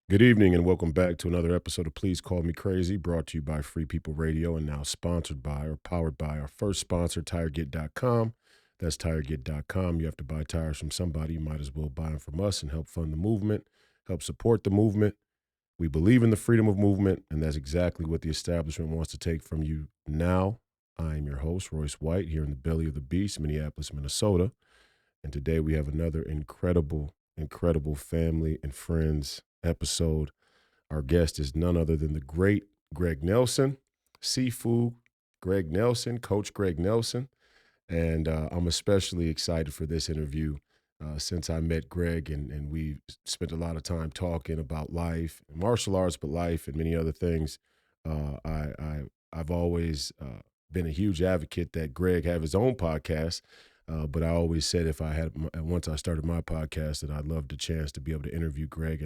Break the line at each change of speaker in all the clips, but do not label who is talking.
Good evening and welcome back to another episode of Please Call Me Crazy, brought to you by Free People Radio and now sponsored by or powered by our first sponsor, TireGet.com. That's TireGet.com. You have to buy tires from somebody. You might as well buy them from us and help fund the movement, help support the movement. We believe in the freedom of movement, and that's exactly what the establishment wants to take from you now. I am your host, Royce White, here in the belly of the beast, Minneapolis, Minnesota. And today we have another incredible family and friends episode. Our guest is none other than the great Greg Nelson, Seafood Greg Nelson, Coach Greg Nelson. And I'm especially excited for this interview since I met Greg and we spent a lot of time talking about life, martial arts, but life and many other things. I've always been a huge advocate that Greg have his own podcast. But I always said if I had once I started my podcast that I'd love the chance to be able to interview Greg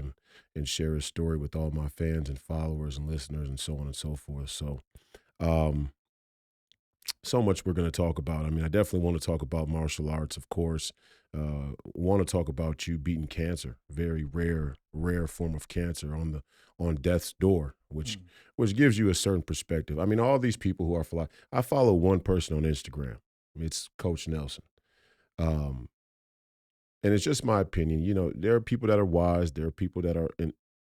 and share his story with all my fans and followers and listeners and so on and so forth. Um, so much we're going to talk about. I mean, I definitely want to talk about martial arts, of course. Want to talk about you beating cancer, very rare form of cancer on death's door,
Mm.
which gives you a certain perspective. I mean, all these people who are I follow one person on Instagram. It's Coach Nelson. Um, and it's just my opinion. You know, there are people that are wise, there are people that are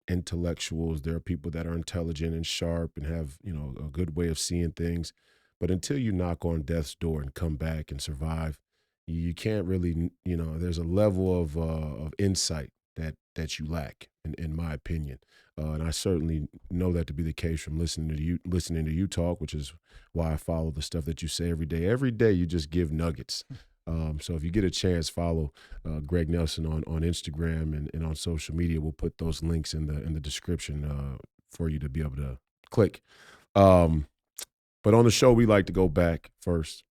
intellectuals, there are people that are intelligent and sharp and have, a good way of seeing things. But until you knock on death's door and come back and survive, you can't really, there's a level of insight that you lack, in my opinion. And I certainly know that to be the case from listening to you talk, which is why I follow the stuff that you say every day. Every day, you just give nuggets. So if you get a chance, follow Greg Nelson on Instagram and on social media. We'll put those links in the description for you to be able to click. Um, but on the show, we like to go back first.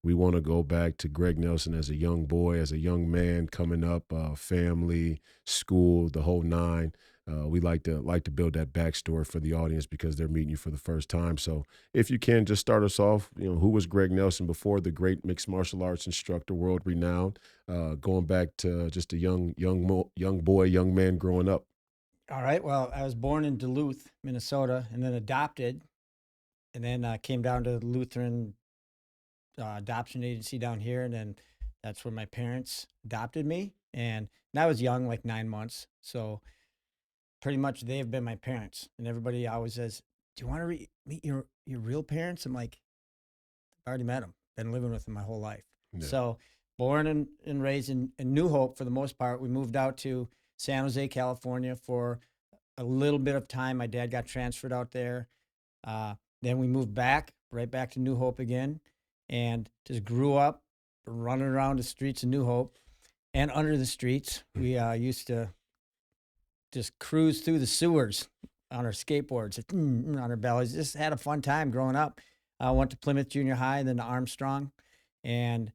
We want to go back to Greg Nelson as a young boy, as a young man coming up, family, school, the whole nine. We like to build that backstory for the audience because they're meeting you for the first time. So, if you can, just start us off. Who was Greg Nelson before the great mixed martial arts instructor, world renowned? Going back to just a young boy, young man growing up.
All right. Well, I was born in Duluth, Minnesota, and then adopted, and then came down to the Lutheran adoption agency down here, and then that's where my parents adopted me. And I was young, like 9 months. So pretty much they've been my parents. And everybody always says, "Do you want to meet your real parents?" I'm like, I already met them. Been living with them my whole life.
Yeah.
So born and raised in New Hope for the most part. We moved out to San Jose, California for a little bit of time. My dad got transferred out there. Then we moved right back to New Hope again, and just grew up running around the streets of New Hope and under the streets. We used to just cruise through the sewers on our skateboards, on our bellies. Just had a fun time growing up. I went to Plymouth Junior High, then to Armstrong, and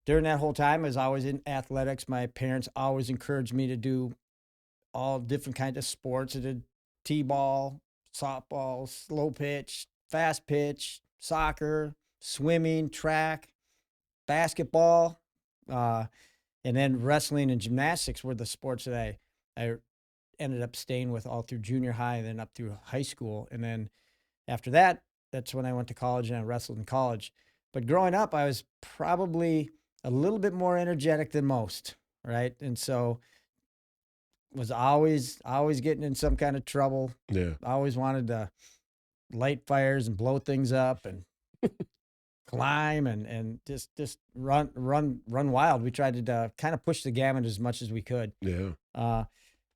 during that whole time, I was always in athletics. My parents always encouraged me to do all different kinds of sports. I did t-ball, softball, slow pitch, fast pitch, soccer, swimming, track, basketball, uh, and then wrestling and gymnastics were the sports that I ended up staying with all through junior high and then up through high school. And then after that, that's when I went to college and I wrestled in college. But growing up, I was probably a little bit more energetic than most, right? And so was always getting in some kind of trouble.
Yeah.
I always wanted to light fires and blow things up and climb and just run wild. We tried to kind of push the gamut as much as we could.
Yeah.
Uh,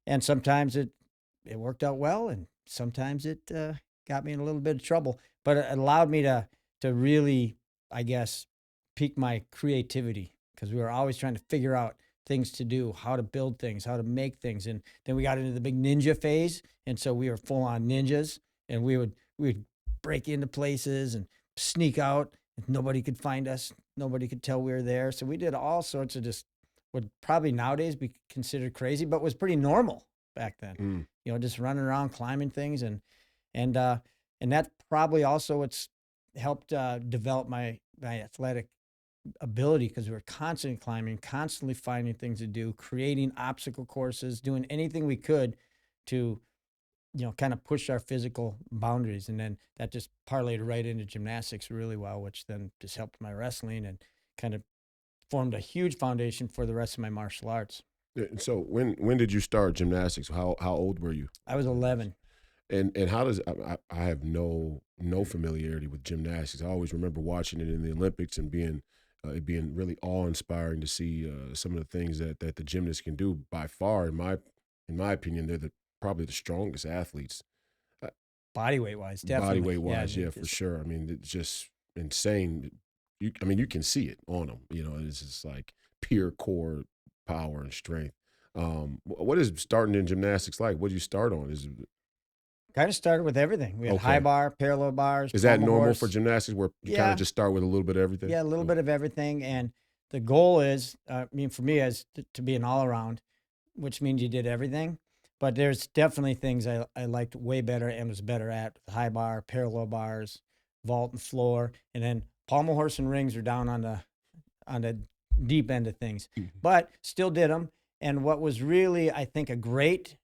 and sometimes it worked out well, and sometimes it got me in a little bit of trouble. But it allowed me to really, I guess, peak my creativity because we were always trying to figure out things to do, how to build things, how to make things. And then we got into the big ninja phase, and so we were full on ninjas, and we would break into places and sneak out. And nobody could find us. Nobody could tell we were there. So we did all sorts of just would probably nowadays be considered crazy, but was pretty normal back then.
Mm.
Just running around climbing things and uh and that probably also what's helped develop my athletic ability because we were constantly climbing, constantly finding things to do, creating obstacle courses, doing anything we could to kind of pushed our physical boundaries. And then that just parlayed right into gymnastics really well, which then just helped my wrestling and kind of formed a huge foundation for the rest of my martial arts.
So when did you start gymnastics? How old were you?
I was 11.
And how does I have no familiarity with gymnastics. I always remember watching it in the Olympics and it being really awe inspiring to see some of the things that the gymnasts can do. By far, in my opinion, they're probably the strongest athletes, uh,
Body weight wise,
body
definitely.
weight
Yeah.
wise. Yeah, for sure. I mean, it's just insane. I mean, you can see it on them. It's just like pure core power and strength. What is starting in gymnastics like? What do you start on? Is
Kind of started with everything. We had high
Okay.
bar, parallel bars,
Is that
pommel
normal for
horse.
gymnastics where you kind of
Yeah.
just start with a little bit of everything?
Yeah, a little
Oh,
bit of everything. And the goal is, I mean, for me, as to be an all around, which means you did everything. But there's definitely things I liked way better and was better at: high bar, parallel bars, vault and floor, and then pommel horse and rings are down on the deep end of things.
mhm.
But still did them. And what was really, I think, a great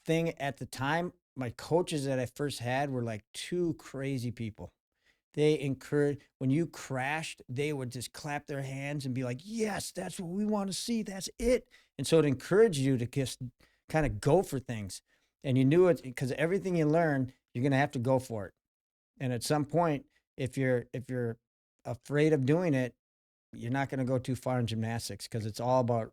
thing at the time, my coaches that I first had were like two crazy people. They encourage when you crashed, they would just clap their hands and be like, "Yes, that's what we want to see. That's it." And so it encouraged you to just kind of go for things. And you knew it because everything you learn, you're gonna have to go for it. And at some point, if you're afraid of doing it, you're not gonna go too far in gymnastics because it's all about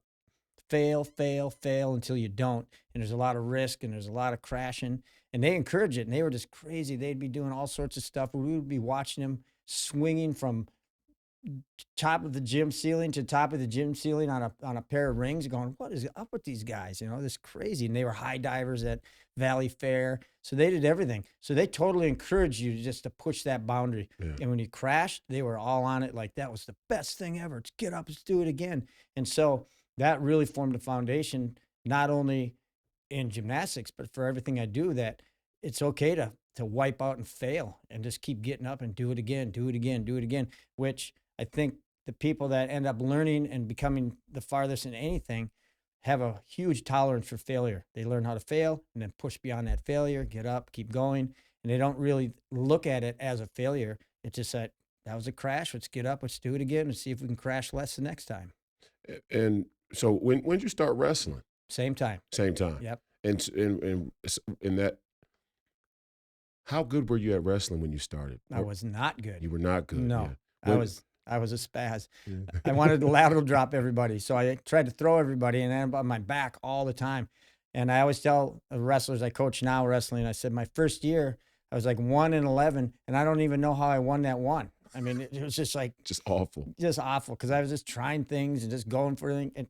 fail, fail, fail until you don't. And there's a lot of risk and there's a lot of crashing. And they encourage it. And they were just crazy. They'd be doing all sorts of stuff. We would be watching them swinging from top of the gym ceiling to top of the gym ceiling on a pair of rings, going, "What is up with these guys? This is crazy." And they were high divers at Valley Fair. So they did everything. So they totally encouraged you just to push that boundary.
Yeah.
And when you crashed, they were all on it like that was the best thing ever. Let's get up, let's do it again. And so that really formed a foundation, not only in gymnastics, but for everything I do, that it's okay to wipe out and fail and just keep getting up and do it again, do it again, do it again, which I think the people that end up learning and becoming the farthest in anything have a huge tolerance for failure. They learn how to fail and then push beyond that failure, get up, keep going. And they don't really look at it as a failure. It's just that was a crash. Let's get up, let's do it again and see if we can crash less the next time.
And so when did you start wrestling?
Same time.
Same time.
Yep.
And in that, how good were you at wrestling when you started?
I was not good.
You were not good.
No,
Yeah.
I was a spaz.
Yeah.
I wanted to lateral drop everybody, so I tried to throw everybody and end up on my back all the time. And I always tell the wrestlers I coach now wrestling, I said my first year I was like 1-11, and I don't even know how I won that one. I mean, it was just like
Just awful.
just awful because I was just trying things and just going for everything and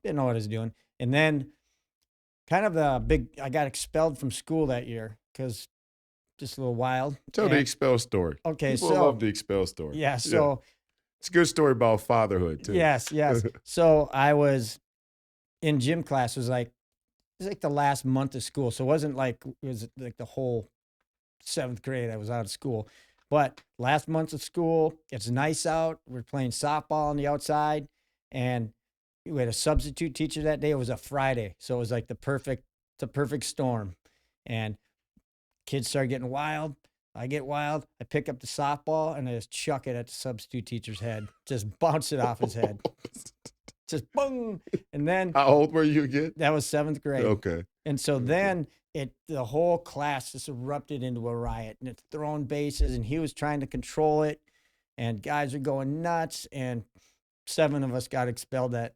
didn't know what I was doing. And then kind of I got expelled from school that year because just a little wild.
Tell the
And
expel story.
okay,
People
so
love the expel story.
yeah, so
It's a good story about fatherhood too.
yes, yes. So I was in gym class. It was like the last month of school. So it was like the whole seventh grade I was out of school. But last month of school, it's nice out. We're playing softball on the outside, and we had a substitute teacher that day. It was a Friday, so it was like the perfect storm. And kids start getting wild. I get wild. I pick up the softball and I just chuck it at the substitute teacher's head. Just bounce it off his head. Just boom. And then
How old were you again?
that was seventh grade.
Okay.
And so
Okay.
then the whole class just erupted into a riot and it's throwing bases and he was trying to control it and guys are going nuts and 7 of us got expelled the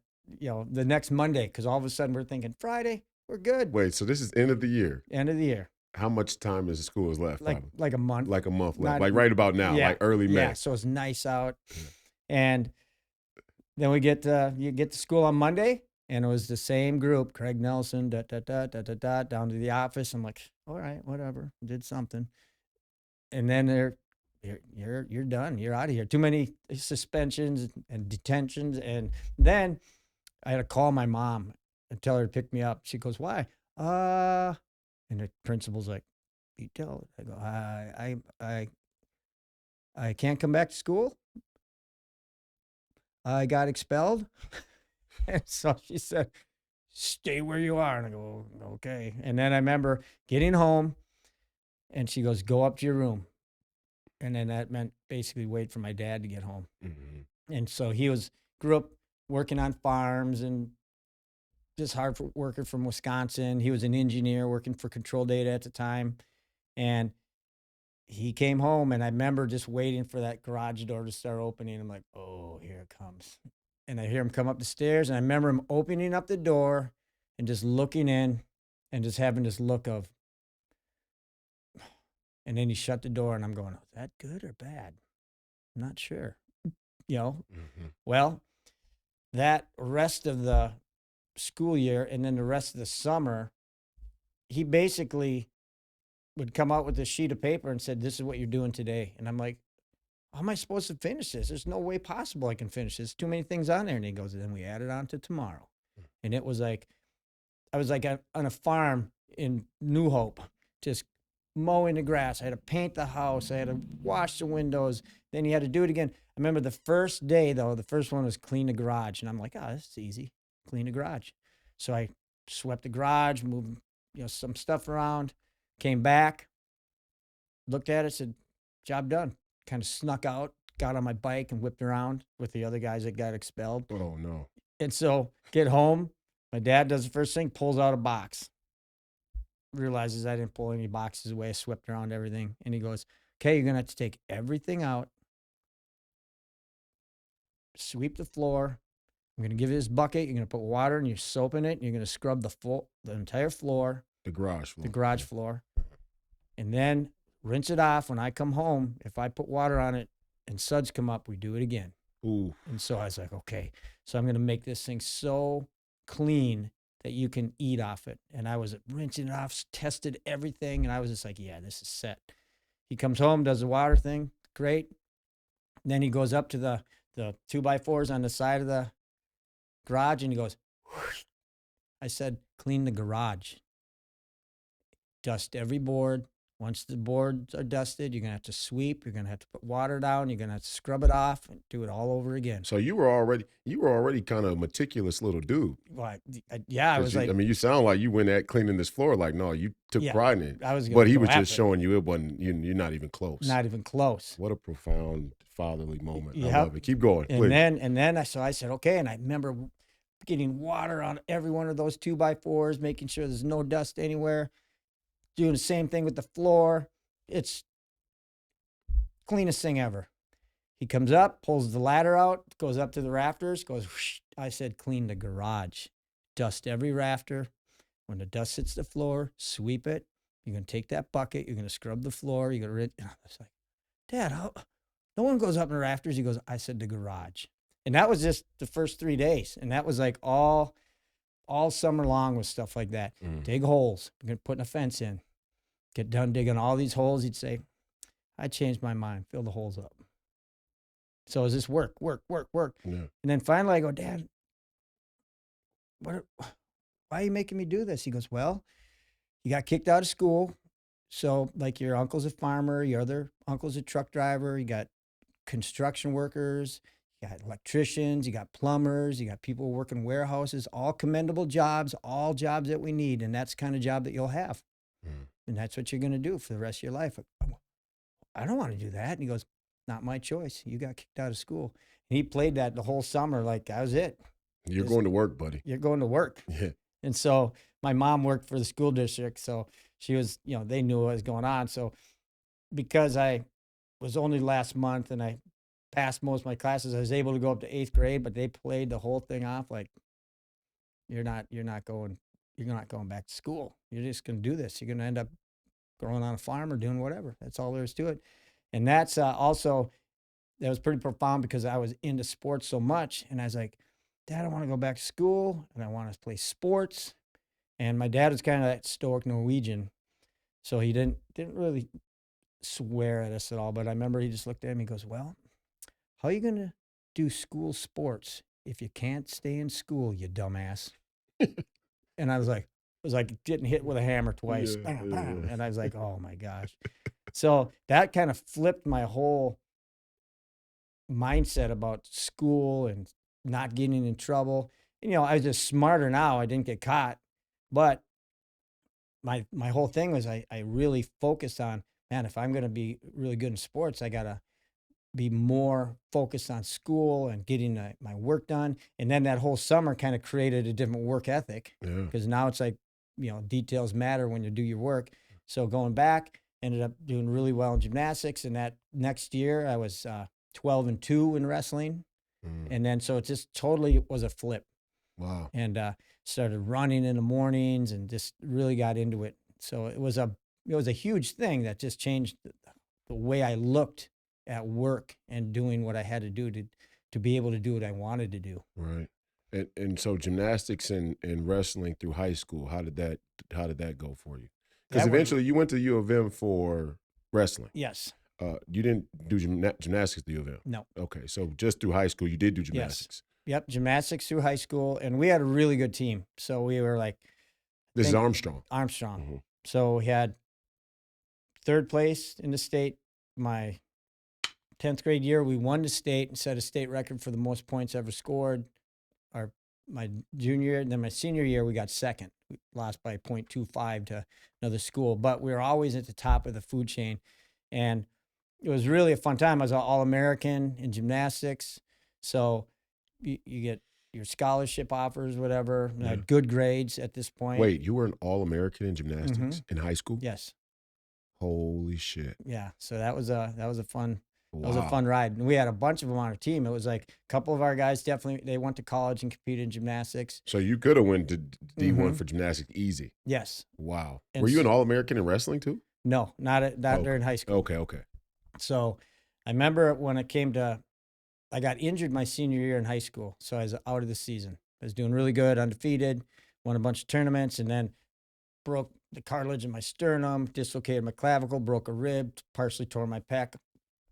next Monday because all of a sudden we're thinking Friday, we're good.
Wait, so this is end of the year.
End of the year.
How much time is school is left?
Like
Probably?
like a month.
Like a month left.
Not-
Like right about now,
yeah,
like early May.
Yeah, so it's nice out. And then you get to school on Monday, and it was the same group, Craig Nelson, down to the office. I'm like, all right, whatever, did something. And then you're done. You're out of here. Too many suspensions and detentions. And then I had to call my mom and tell her to pick me up. She goes, why? And the principal's like, you tell her. I go, I can't come back to school. I got expelled. And so she said, stay where you are. And I go, okay. And then I remember getting home, and she goes, go up to your room. And then that meant basically wait for my dad to get home.
Mm-hmm.
And so grew up working on farms and just hard worker from Wisconsin. He was an engineer working for Control Data at the time. And he came home, and I remember just waiting for that garage door to start opening. I'm like, oh, here it comes. And I hear him come up the stairs, and I remember him opening up the door and just looking in and just having this look of, and then he shut the door, and I'm going, is that good or bad? I'm not sure.
Mm-hmm.
Well, that rest of the school year and then the rest of the summer, he basically would come out with a sheet of paper and said, this is what you're doing today. And I'm like, how am I supposed to finish this? There's no way possible I can finish this. Too many things on there. And he goes, then we add it on to tomorrow. And it was like, I was like on a farm in New Hope, just mowing the grass. I had to paint the house. I had to wash the windows. Then you had to do it again. I remember the first day, though, the first one was clean the garage. And I'm like, oh, this is easy. Clean the garage. So I swept the garage, moved some stuff around, came back, looked at it, said, job done. Kind of snuck out, got on my bike and whipped around with the other guys that got expelled.
Oh, no.
And so get home. My dad does the first thing, pulls out a box, realizes I didn't pull any boxes away. I swept around everything. And he goes, okay, you're going to have to take everything out, sweep the floor. I'm going to give you this bucket. You're going to put water and your soap in it. And you're going to scrub the entire floor.
The garage floor.
The garage floor. And then rinse it off. When I come home, if I put water on it and suds come up, we do it again.
Ooh.
And so I was like, okay, so I'm going to make this thing so clean that you can eat off it. And I was rinsing it off, tested everything. And I was just like, yeah, this is set. He comes home, does the water thing. Great. And then he goes up to the 2x4s on the side of the garage and he goes, whoosh. I said, clean the garage. Dust every board. Once the boards are dusted, you're going to have to sweep. You're going to have to put water down. You're going to have to scrub it off and do it all over again.
So you were already kind of a meticulous little dude.
Well, I was like,
I mean, you sound like you went at cleaning this floor. Like, no, you took pride in it.
I was,
but he was just showing you it wasn't. You're not even close.
Not even close.
What a profound fatherly moment.
Yep.
I love it. Keep going.
And then I said, okay. And I remember getting water on every one of those 2x4s, making sure there's no dust anywhere. Doing the same thing with the floor. It's cleanest thing ever. He comes up, pulls the ladder out, goes up to the rafters, goes, whoosh. I said, clean the garage. Dust every rafter. When the dust hits the floor, sweep it. You're going to take that bucket. You're going to scrub the floor. You're going to, I was like, Dad, no one goes up in the rafters. He goes, I said the garage. And that was just the first 3 days. And that was like all summer long with stuff like that. Dig holes. We're going to put a fence in. Get done digging all these holes. He'd say, I changed my mind. Fill the holes up. So it was just work. Yeah. And then finally I go, Dad, why are you making me do this? He goes, well, you got kicked out of school. So like your uncle's a farmer, your other uncle's a truck driver, you got construction workers, you got electricians, you got plumbers, you got people working warehouses, all commendable jobs, all jobs that we need. And that's the kind of job that you'll have. And that's what you're going to do for the rest of your life. I don't want to do that. And he goes, not my choice. You got kicked out of school. And he played that the whole summer. Like, that was it.
You're going to work, buddy.
You're going to work.
Yeah.
And so my mom worked for the school district. So she was, they knew what was going on. So because I was only last month and I passed most of my classes, I was able to go up to 8th grade, but they played the whole thing off like, you're not going back to school. You're just going to do this. You're going to end up growing on a farm or doing whatever. That's all there is to it. And that's also, that was pretty profound because I was into sports so much. And I was like, Dad, I want to go back to school and I want to play sports. And my dad was kind of that stoic Norwegian. So he didn't really swear at us at all. But I remember he just looked at me and goes, well, how are you going to do school sports if you can't stay in school, you dumbass? And I was like getting hit with a hammer twice. Yeah, bam, bam. And I was like, oh my gosh. So that kind of flipped my whole mindset about school and not getting in trouble. I was just smarter now. I didn't get caught, but my whole thing was I really focused on, man, if I'm going to be really good in sports, I got to be more focused on school and getting my work done. And then that whole summer kind of created a different work ethic
Yeah.
because now it's like, details matter when you do your work. So going back, ended up doing really well in gymnastics. And that next year I was 12-2 in wrestling.
Mm.
And then so it just totally was a flip,
Wow.
and started running in the mornings and just really got into it. So it was a huge thing that just changed the way I looked at work and doing what I had to do to be able to do what I wanted to do.
Right. And so gymnastics and wrestling through high school, how did that go for you? Because
That went
eventually you went to U of M for wrestling.
Yes.
You didn't do gymnastics at U of M.
No.
Okay, so just through high school you did do
Yes.
gymnastics.
Yep. Gymnastics through high school, and we had a really good team. So we were like
This is
think
Armstrong.
Armstrong.
Mhm.
So we had third place in the state. My 10th grade year, we won the state and set a state record for the most points ever scored. Our My junior year, and then my senior year, we got second. We lost by 0.25 to another school, but we were always at the top of the food chain, and it was really a fun time. I was an All-American in gymnastics, so you get your scholarship offers, whatever. And I
Yeah.
had good grades at this point.
Wait, you were an All-American in gymnastics
Mhm.
in high school?
Yes,
Holy shit.
yeah. So that was a fun. That was a
Wow.
fun ride. And we had a bunch of them on our team. It was like a couple of our guys definitely they went to college and competed in gymnastics.
So you could have went to D1
Mhm.
for gymnastics easy.
Yes.
Wow.
And
Were you an
s-
All-American in wrestling too?
No, not
Okay.
during high school.
Okay.
So I remember when it came to, I got injured my senior year in high school. So I was out of the season. I was doing really good, undefeated, won a bunch of tournaments, and then broke the cartilage in my sternum, dislocated my clavicle, broke a rib, partially tore my pec,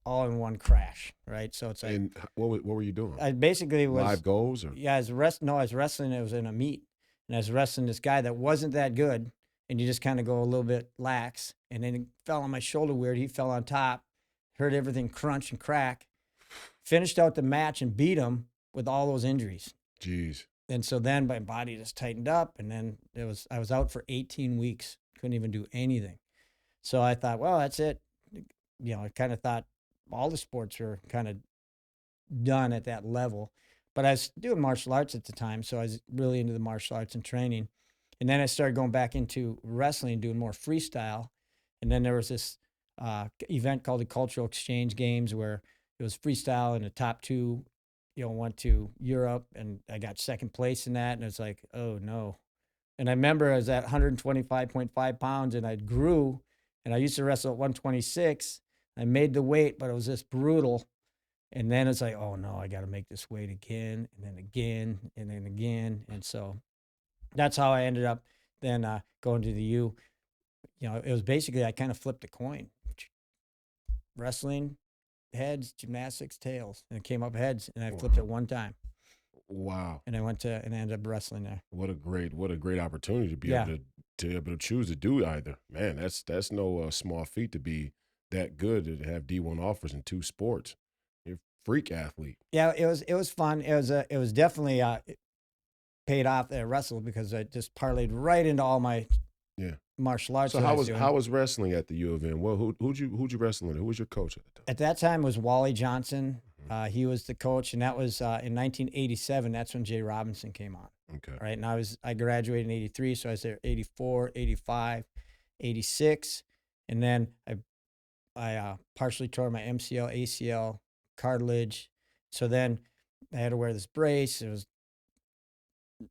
all in one crash. Right. So it's like,
And what were you doing?
I basically was,
Live goals or?
yeah, I was wrestling. It was in a meet, and I was wrestling this guy that wasn't that good, and you just kind of go a little bit lax, and then he fell on my shoulder weird. He fell on top, heard everything crunch and crack, finished out the match and beat him with all those injuries.
Jeez.
And so then my body just tightened up, and then I was out for 18 weeks, couldn't even do anything. So I thought, well, that's it. I kind of thought all the sports were kind of done at that level. But I was doing martial arts at the time, so I was really into the martial arts and training. And then I started going back into wrestling, doing more freestyle. And then there was this event called the Cultural Exchange Games where it was freestyle, and the top two, went to Europe, and I got second place in that. And it's like, oh no. And I remember I was at 125.5 pounds, and I grew, and I used to wrestle at 126. I made the weight, but it was just brutal. And then it's like, oh no, I got to make this weight again, and then again, and then again. And so that's how I ended up then going to the U. It was basically, I kind of flipped a coin: wrestling, heads; gymnastics, tails. And it came up heads, and I flipped it one time.
Wow.
And I ended up wrestling there.
What a great opportunity to be
Yeah.
able to choose to do either. Man, that's no small feat to be that good and have D1 offers in two sports. You're a freak athlete.
Yeah, it was fun. It was definitely it paid off at wrestle because I just parlayed right into all my
Yeah.
martial arts
So
that I
how
was
was
doing.
how was wrestling at the U of M? Well, who'd you wrestle in? Who was your coach at the time?
At that time was Wally Johnson.
Mhm.
He was the coach, and that was in 1987. That's when Jay Robinson came on.
Okay.
Right, and I graduated in 83, so I was there 84, 85, 86, and then I partially tore my MCL, ACL, cartilage. So then I had to wear this brace. It was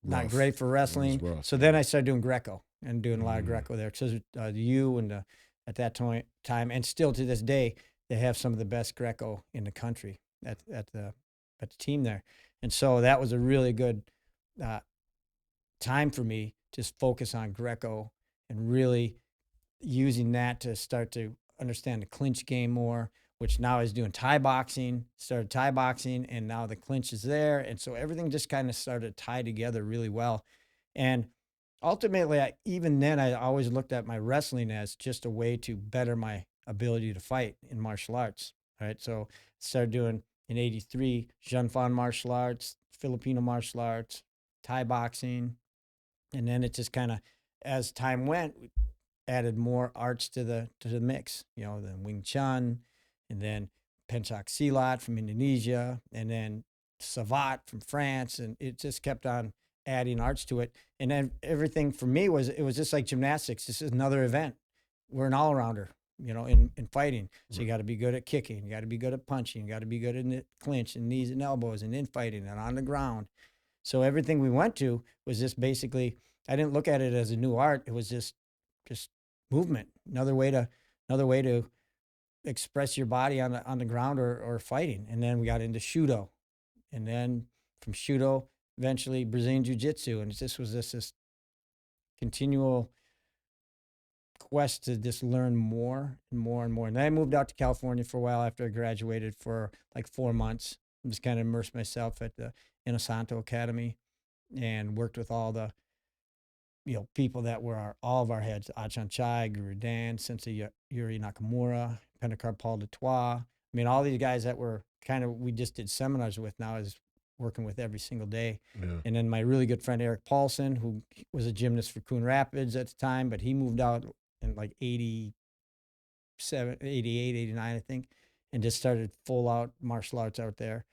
not
Rough.
great for
It was
wrestling.
rough,
So then
yeah.
I started doing Greco and doing a lot of
Mm.
Greco there. So the U and at that time, and still to this day, they have some of the best Greco in the country at the team there. And so that was a really good uh, time for me, just focus on Greco and really using that to start to understand the clinch game more, which now is doing Thai boxing, started Thai boxing, and now the clinch is there. And so everything just kind of started to tie together really well. And ultimately, even then, I always looked at my wrestling as just a way to better my ability to fight in martial arts. Right. So started doing in 83, Jean Fan martial arts, Filipino martial arts, Thai boxing, and then it just kind of, as time went, we added more arts to the mix. You know, then Wing Chun, and then Pencak Silat from Indonesia, and then Savat from France, and it just kept on adding arts to it. And then everything for me was, it was just like gymnastics. This is another event. We're an all rounder, you know, in fighting. So you got to be good at kicking, you got to be good at punching, you got to be good in the clinch and knees and elbows and in fighting and on the ground. So everything we went to was just basically, I didn't look at it as a new art. It was just movement, another way to express your body on the ground or fighting. And then we got into Shudo, and then from Shudo, eventually Brazilian Jiu Jitsu. And this was this continual quest to just learn more and more and more. And then I moved out to California for a while after I graduated for like 4 months. I just kind of immersed myself at the Inosanto Academy and worked with all the, you know, people that were all of our heads: Achan Chai, Guru Dan, Sensei Yuri Nakamura, Pendekar Paul Dutois. I mean, all these guys that were kind of, we just did seminars with, now is working with every single day.
Yeah.
And then my really good friend Eric Paulson, who was a gymnast for Coon Rapids at the time, but he moved out in like 87, 88, 89, I think, and just started full out martial arts out there.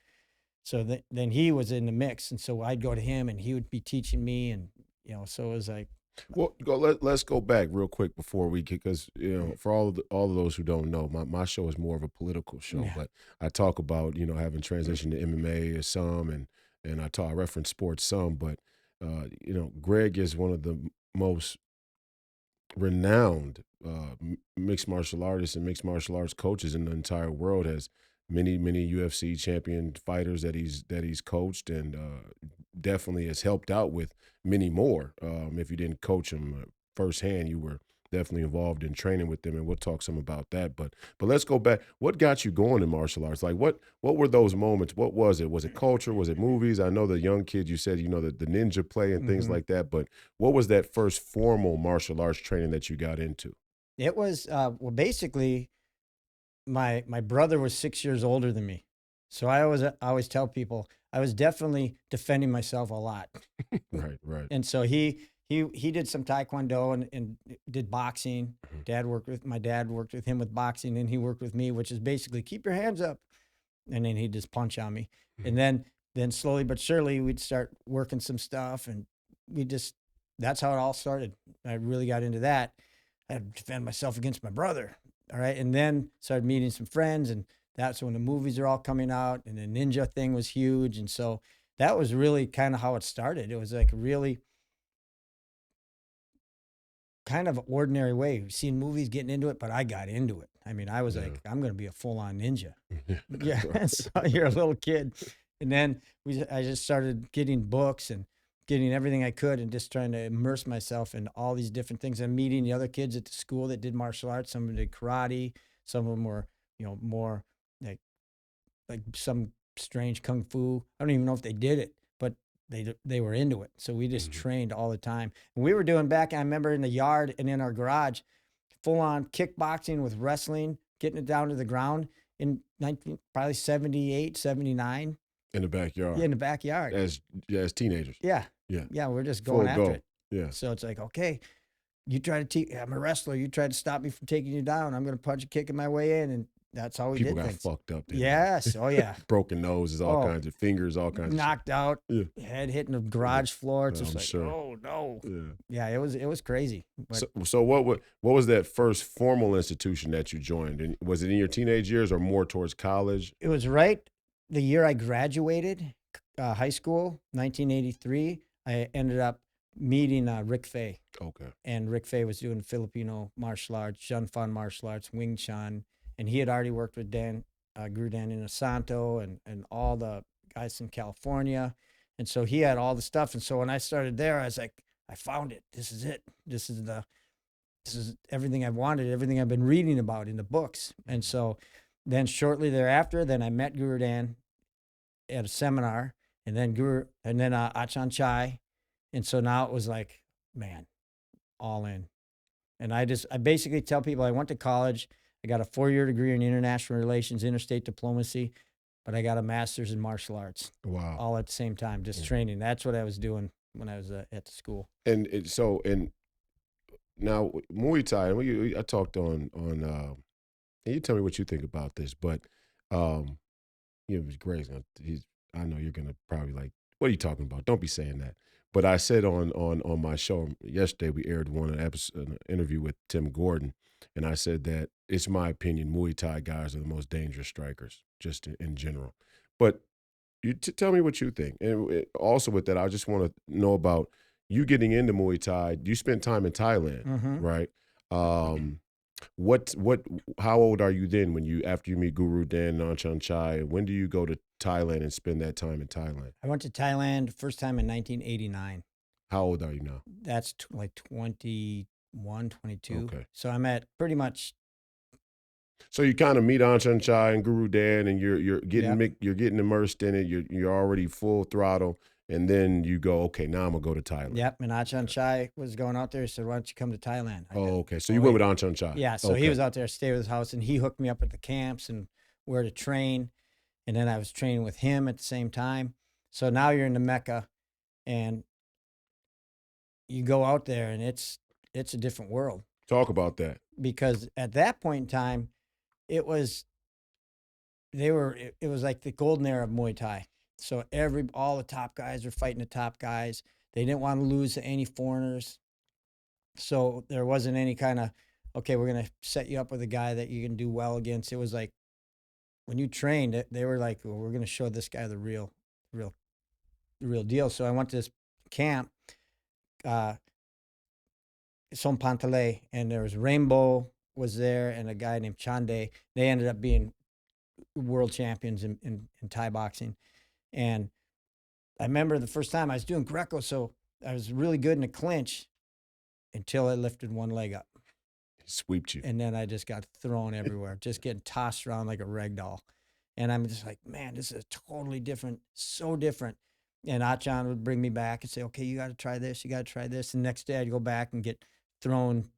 So then he was in the mix. And so I'd go to him and he would be teaching me. And, you know, so it was like,
Well, let's go back real quick before we, because you know, for all of those who don't know, my show is more of a political show,
Yeah.
but I talk about, you know, having transitioned to MMA some, and I reference sports some, but you know, Greg is one of the most renowned mixed martial artists and mixed martial arts coaches in the entire world. Has many UFC champion fighters that he's coached, and definitely has helped out with many more. If you didn't coach them firsthand, you were definitely involved in training with them, and we'll talk some about that. But let's go back. What got you going in martial arts? Like what were those moments? What was it? Was it culture? Was it movies? I know the young kids, you said, you know, the ninja play and things like that, but what was that first formal martial arts training that you got into?
it was, well, basically, my brother was 6 years older than me. So I always tell people I was definitely defending myself a lot.
Right.
And so he did some taekwondo and did boxing. My dad worked with him with boxing, and he worked with me, which is basically keep your hands up, and then he'd just punch on me. And then slowly but surely we'd start working some stuff, and we just, that's how it all started. I really got into that. I had to defend myself against my brother. All right. And then started meeting some friends, and that's when the movies are all coming out, and the ninja thing was huge. And so that was really kind of how it started. It was like really kind of ordinary way. Seeing movies, getting into it, but I got into it. I mean, I was
Yeah.
like, I'm going to be a full on ninja.
Yeah.
Yeah.
Right.
So you're a little kid. And then I just started getting books and getting everything I could, and just trying to immerse myself in all these different things, and meeting the other kids at the school that did martial arts. Some of them did karate. Some of them were, you know, more like some strange kung fu. I don't even know if they did it, but they were into it. So we just trained all the time. And we were doing back, I remember, in the yard and in our garage, full on kickboxing with wrestling, getting it down to the ground in probably 78, 79.
In the backyard.
Yeah, in the backyard.
As teenagers.
Yeah.
Yeah.
Yeah, we're just
Full
going after
go.
it.
Yeah.
So it's like, okay, you try to I'm a wrestler. You try to stop me from taking you down. I'm going to punch a kick in my way in. And that's how we
People
did
got
things.
fucked up. Didn't they?
Yes. Oh, yeah.
Broken noses, all
Oh.
kinds of fingers, all kinds of
Knocked out,
Yeah.
head hitting the garage floor. It's
Yeah,
just
I'm
like,
sure.
oh, no.
shit.
Yeah, it was crazy. But
So what was that first formal institution that you joined? And was it in your teenage years or more towards college?
it was right the year I graduated high school, 1983. I ended up meeting Rick Fay.
Okay.
And Rick Fay was doing Filipino martial arts, Jun Fan martial arts, Wing Chun, and he had already worked with Guru Dan Inosanto and all the guys from California, and so he had all the stuff. And so when I started there, I was like, I found it. This is it. This is everything I've wanted, everything I've been reading about in the books. And so then shortly thereafter, then I met Guru Dan at a seminar, and then Achan Chai, and so now it was like, man, all in. And I basically tell people I went to college. I got a 4-year degree in international relations, interstate diplomacy, but I got a master's in martial arts
Wow.
all at the same time, just
Yeah.
training. That's what I was doing when I was at the school.
And now Muay Thai. I talked on. And you tell me what you think about this, but um, Greg's gonna. I know you're gonna probably like, what are you talking about? Don't be saying that. But I said on my show yesterday, we aired an interview with Tim Gordon, and I said that it's my opinion Muay Thai guys are the most dangerous strikers, just in general. But tell me what you think, and also with that, I just want to know about you getting into Muay Thai. You spent time in Thailand,
Mm-hmm.
right? Um, what how old are you then when you after you meet Guru Dan Nanchan Chai? When do you go to Thailand and spend that time in Thailand?
I went to Thailand first time in 1989.
How old are you now?
That's like 21, 22.
Okay.
So I'm at pretty much,
So you kind of meet Anchan Chai and Guru Dan, and you're getting
yep,
you're getting immersed in it. You're already full throttle, and then you go, okay, now I'm gonna go to Thailand.
yep. And Achan
Okay.
Chai was going out there. He said, "Why don't you come to Thailand?" I got,
Oh, okay. So
oh
you went
wait,
with Anchan Chai.
yeah. So he
Okay.
was out there, stay with his house, and he hooked me up at the camps and where to train. And then I was training with him at the same time. So now you're in the Mecca, and you go out there, and it's a different world,
Talk about that.
because at that point in time, it was it was like the golden era of Muay Thai. So all the top guys were fighting the top guys. They didn't want to lose to any foreigners. So there wasn't any kind of, okay, we're gonna set you up with a guy that you can do well against. It was like when you trained, they were like, well, we're gonna show this guy real, the real deal. So I went to this camp, uh, Som Pantale, and there was Rainbow was there, and a guy named Chande. They ended up being world champions in Thai boxing. And I remember the first time I was doing Greco, so I was really good in the clinch until I lifted one leg up.
He sweeped you.
And then I just got thrown everywhere, just getting tossed around like a rag doll. And I'm just like, man, this is totally different, so different. And Achan would bring me back and say, okay, you got to try this, you got to try this. And the next day I'd go back and get thrown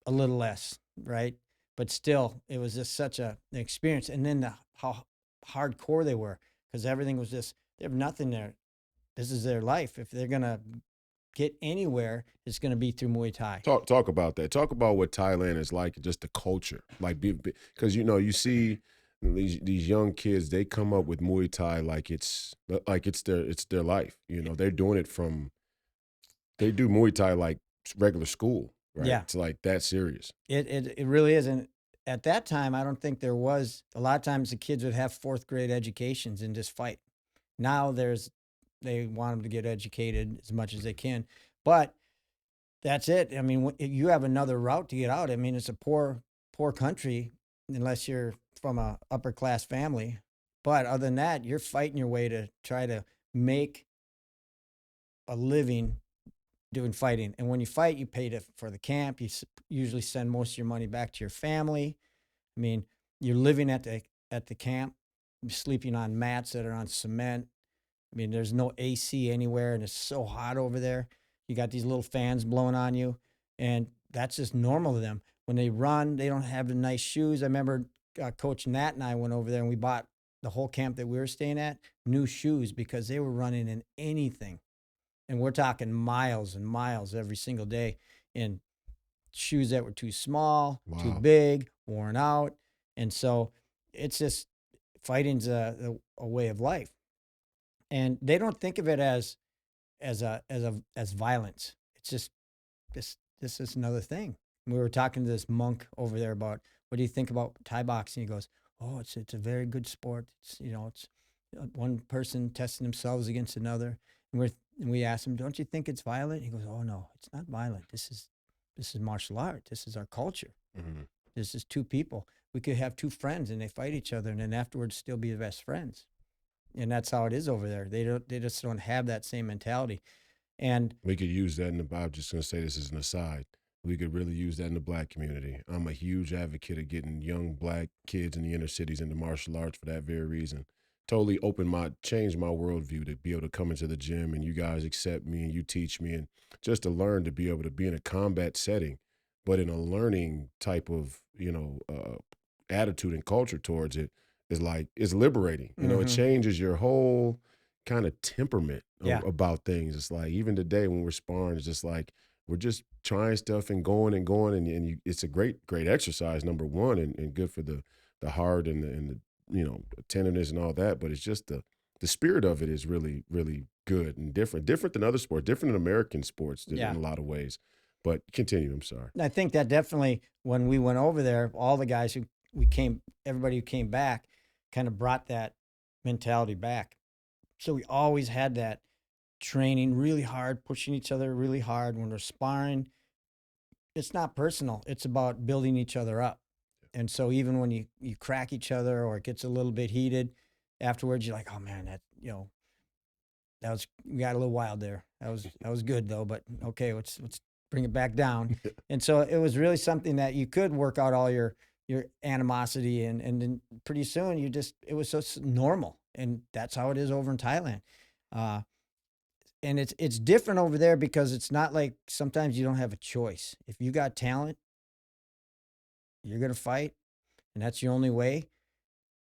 a little less, right? But still, it was just such an experience. And then how hardcore they were, because everything was just, they have nothing there. This is their life. If they're going to get anywhere, it's going to be through Muay Thai.
Talk about that. Talk about what Thailand is like, just the culture, like because you see these young kids, they come up with Muay Thai like it's their life. They're doing it they do Muay Thai like regular school, right?
Yeah,
It's like that serious.
it really is. And at that time, I don't think there was, a lot of times the kids would have fourth grade educations and just fight. Now they want them to get educated as much as they can. But that's it. I mean, you have another route to get out. I mean, it's a poor country unless you're from a upper class family. But other than that, you're fighting your way to try to make a living doing fighting. And when you fight, you pay for the camp. You usually send most of your money back to your family. I mean, you're living at the camp, sleeping on mats that are on cement. I mean, there's no AC anywhere, and it's so hot over there. You got these little fans blowing on you, and that's just normal to them. When they run, they don't have the nice shoes. I remember Coach Nat and I went over there, and we bought the whole camp that we were staying at new shoes, because they were running in anything. And we're talking miles and miles every single day in shoes that were too small, too
Wow.
big, worn out. And so it's just, fighting's a way of life. And they don't think of it as violence. It's just this is another thing. We were talking to this monk over there about, what do you think about Thai boxing? He goes, oh, it's a very good sport. It's one person testing themselves against another. And we asked him, don't you think it's violent? He goes, oh no, it's not violent. This is martial art. This is our culture.
Mm-hmm.
This is two people. We could have two friends and they fight each other, and then afterwards still be the best friends. And that's how it is over there. They just don't have that same mentality. And
We could use that I'm just going to say this as an aside. We could really use that in the black community. I'm a huge advocate of getting young black kids in the inner cities into martial arts for that very reason. Totally changed my worldview to be able to come into the gym and you guys accept me and you teach me, and just to learn to be able to be in a combat setting, but in a learning type of, attitude and culture towards it is like, it's liberating. It
mhm.
changes your whole kind of temperament
Yeah.
about things. It's like even today when we're sparring, it's just like we're just trying stuff and going and going, and it's a great exercise, number one, and good for the heart and the attentiveness and all that. But it's just the spirit of it is really good and different than other sports, different than American sports in
Yeah.
a lot of ways. But continue. I'm sorry.
And I think that definitely when we went over there, all the guys everybody who came back kind of brought that mentality back. So we always had that training really hard, pushing each other really hard. When we're sparring, it's not personal. It's about building each other up. And so even when you crack each other or it gets a little bit heated, afterwards you're like, oh man, we got a little wild there. That was good though, but okay, let's bring it back down. And so it was really something that you could work out all your animosity and then pretty soon it was so normal. And that's how it is over in Thailand. Uh, and it's different over there because it's not like sometimes you don't have a choice. If you got talent, you're gonna fight, and that's your only way.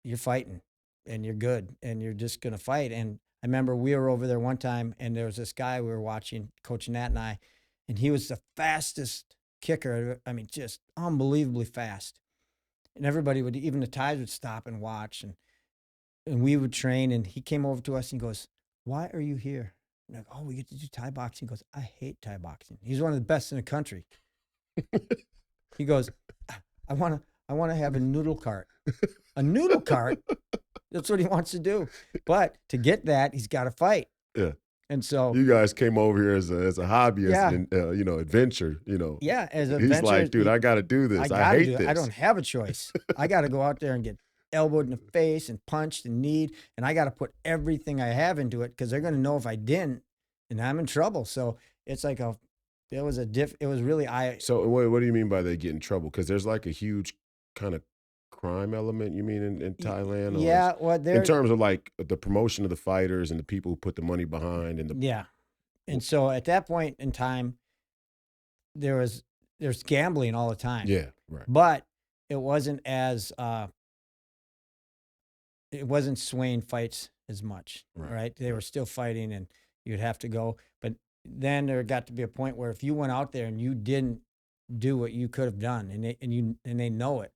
You're fighting, and you're good, and you're just gonna fight. And I remember we were over there one time, and there was this guy we were watching, Coach Nat and I, and he was the fastest kicker. I mean, just unbelievably fast. And everybody would, even the Thais would stop and watch, and we would train. And he came over to us and he goes, "Why are you here?" I'm like, "Oh, we get to do Thai boxing." He goes, "I hate Thai boxing." He's one of the best in the country. He goes, "I want to have a noodle cart." A noodle cart. That's what he wants to do. But to get that, he's got to fight.
Yeah.
And so,
You guys came over here as a hobby, as
yeah,
an adventure.
yeah, as a
He's
venture,
like, dude, I got to do
I
this. I
got to do
hate
it. I
this.
don't have a choice. I got to go out there and get elbowed in the face and punched and kneed, and I got to put everything I have into it because they're going to know if I didn't, and I'm in trouble. So it's like it was really
So what do you mean by they get in trouble? Because there's like a huge kind of crime element. You mean in Thailand, or
yeah, well,
in
they're,
terms of like the promotion of the fighters and the people who put the money behind and the
yeah. And so at that point in time, there's gambling all the time.
yeah, right,
But it wasn't it wasn't swaying fights as much,
right,
right? They were
right.
still fighting and you'd have to go. But then there got to be a point where if you went out there and you didn't do what you could have done and they know it,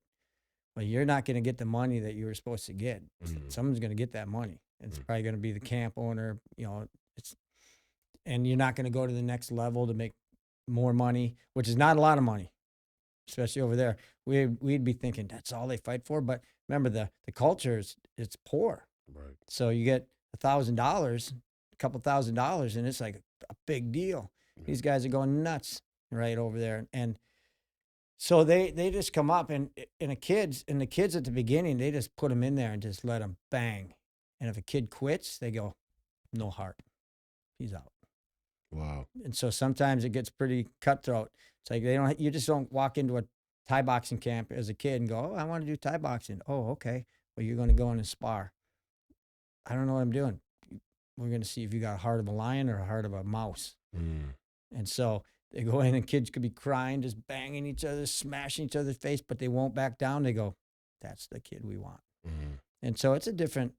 well, you're not going to get the money that you were supposed to get.
Mhm,
Someone's going to get that money. It's
mhm.
probably going to be the camp owner, it's and you're not going to go to the next level to make more money, which is not a lot of money, especially over there. We'd be thinking that's all they fight for, but remember the culture it's poor,
Right.
so you get $1,000, a couple $1,000, and it's like a big deal.
Yeah.
These guys are going nuts right over there, and so they just come up and the kids at the beginning they just put them in there and just let them bang, and if a kid quits, they go no heart, he's out.
Wow.
And so sometimes it gets pretty cutthroat. It's like you just don't walk into a Thai boxing camp as a kid and go, "Oh, I want to do Thai boxing." "Oh, okay. Well, you're going to go in and spar." "I don't know what I'm doing." "We're going to see if you got a heart of a lion or a heart of a mouse."
Mm,
And so they go in and kids could be crying, just banging each other, smashing each other's face, but they won't back down. They go, "That's the kid we want."
mhm,
And so it's a different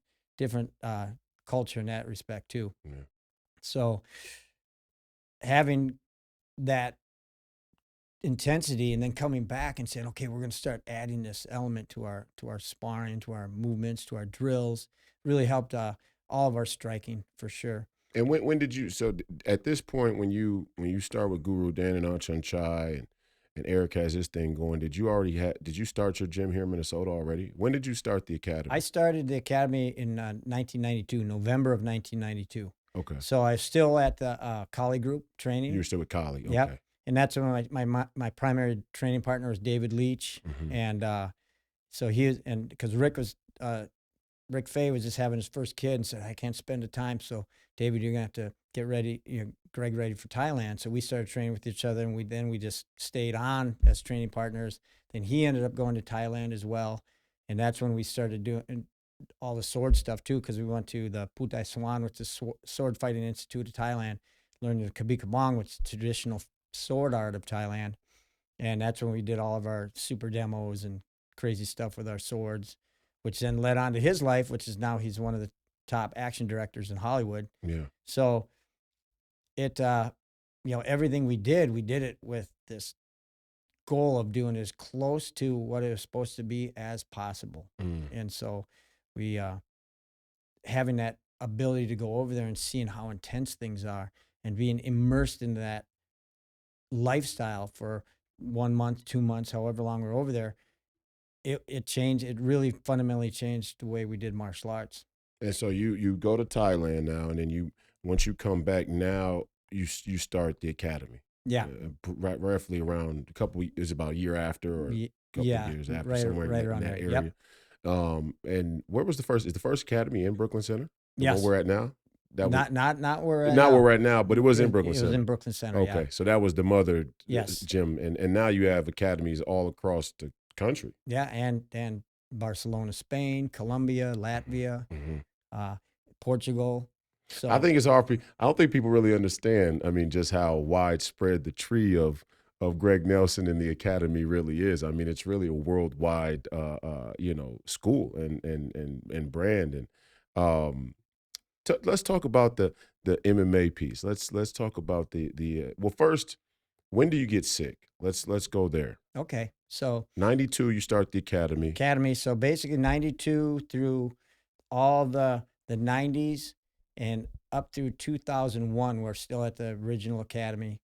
culture in that respect too.
yeah.
So having that intensity and then coming back and saying, okay, we're going to start adding this element to our sparring, to our movements, to our drills, really helped all of our striking for sure.
And when did you at this point when you start with Guru Dan and Achan Chai and Eric has this thing going, did you start your gym here in Minnesota already? When did you start the
I
academy?
started the academy in 1992, November of 1992.
Okay.
So I was still at the Kali group
You were
training.
still with Kali.
Yep.
Okay.
And that's when my primary training partner was David Leach.
Mhm.
And so because Rick Fay was just having his first kid and said, "I can't spend the time. So, David, you're going to have to get ready, Greg ready for Thailand." So we started training with each other and we just stayed on as training partners. Then he ended up going to Thailand as well. And that's when we started doing all the sword stuff too, because we went to the Putai Swan, which is the Sword Fighting Institute of Thailand, learned the Kabikabong, which is the traditional sword art of Thailand. And that's when we did all of our super demos and crazy stuff with our swords, which then led on to his life, which is now he's one of the top action directors in Hollywood.
Yeah.
So it, everything we did it with this goal of doing as close to what it was supposed to be as possible.
Mm.
And so we, having that ability to go over there and seeing how intense things are and being immersed into that lifestyle for 1 month, 2 months, however long we're over there, it changed. It really fundamentally changed the way we did martial arts.
And so you go to Thailand now, and then once you come back now, you start the academy.
Yeah.
Right, roughly around a couple is about a year after, or a couple of
Yeah.
years after,
Right,
somewhere
right
in
around
that
there.
area.
Yep.
And where was the first? Is the first academy in Brooklyn Center? The one
Yes.
we're at now? That was
Not where we're at
not where
now.
we're at now, but it was in Brooklyn
It was in
Center.
Brooklyn Center. Yeah.
Okay, so that was the mother
Yes.
gym, and now you have academies all across the country.
Yeah. And Barcelona, Spain, Colombia, Latvia,
Hmm.
uh, Portugal. So
I think it's hard. I don't think people really understand. I mean, just how widespread the tree of Greg Nelson and the academy really is. I mean, it's really a worldwide, school and brand. And um, let's talk about the MMA piece. Let's talk about the well, first, when do you get sick? Let's go there.
okay. So
92, you start the academy.
academy. So basically 92 through all the 90s and up through 2001, we're still at the original academy,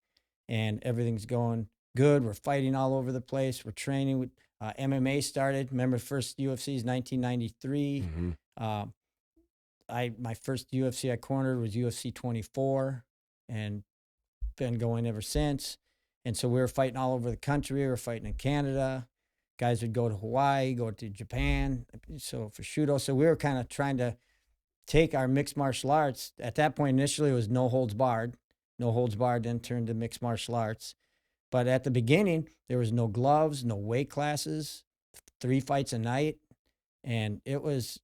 and everything's going good. We're fighting all over the place. We're training with MMA started. Remember, first UFC is 1993.
Hmm.
Um, my first UFC I cornered was UFC 24, and been going ever since. And so we were fighting all over the country. We were fighting in Canada. Guys would go to Hawaii, go to Japan. So for Shudo, so we were kind of trying to take our mixed martial arts. At that point, initially it was no holds barred. No holds barred then turned to mixed martial arts. But at the beginning, there was no gloves, no weight classes, 3 fights a night, and it was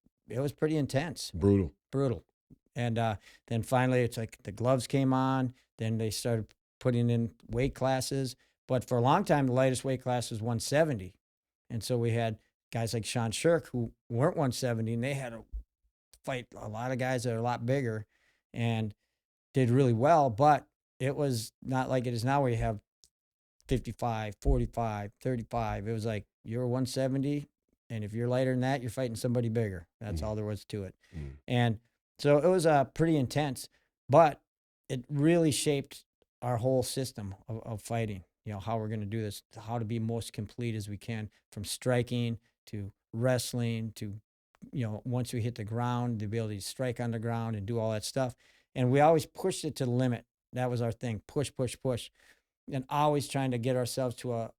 pretty intense,
Brutal.
brutal. And then finally, it's like the gloves came on. Then they started putting in weight classes. But for a long time, the lightest weight class was 170. And so we had guys like Sean Shirk who weren't 170, and they had to fight a lot of guys that are a lot bigger and did really well. But it was not like it is now where you have 55, 45, 35. It was like you're 170. And if you're lighter than that, you're fighting somebody bigger. That's all there was to it.
Mm.
And so it was pretty intense, but it really shaped our whole system of fighting. How we're going to do this, how to be most complete as we can, from striking to wrestling to, once we hit the ground, the ability to strike on the ground and do all that stuff. And we always pushed it to the limit. That was our thing: push, push, push, and always trying to get ourselves to a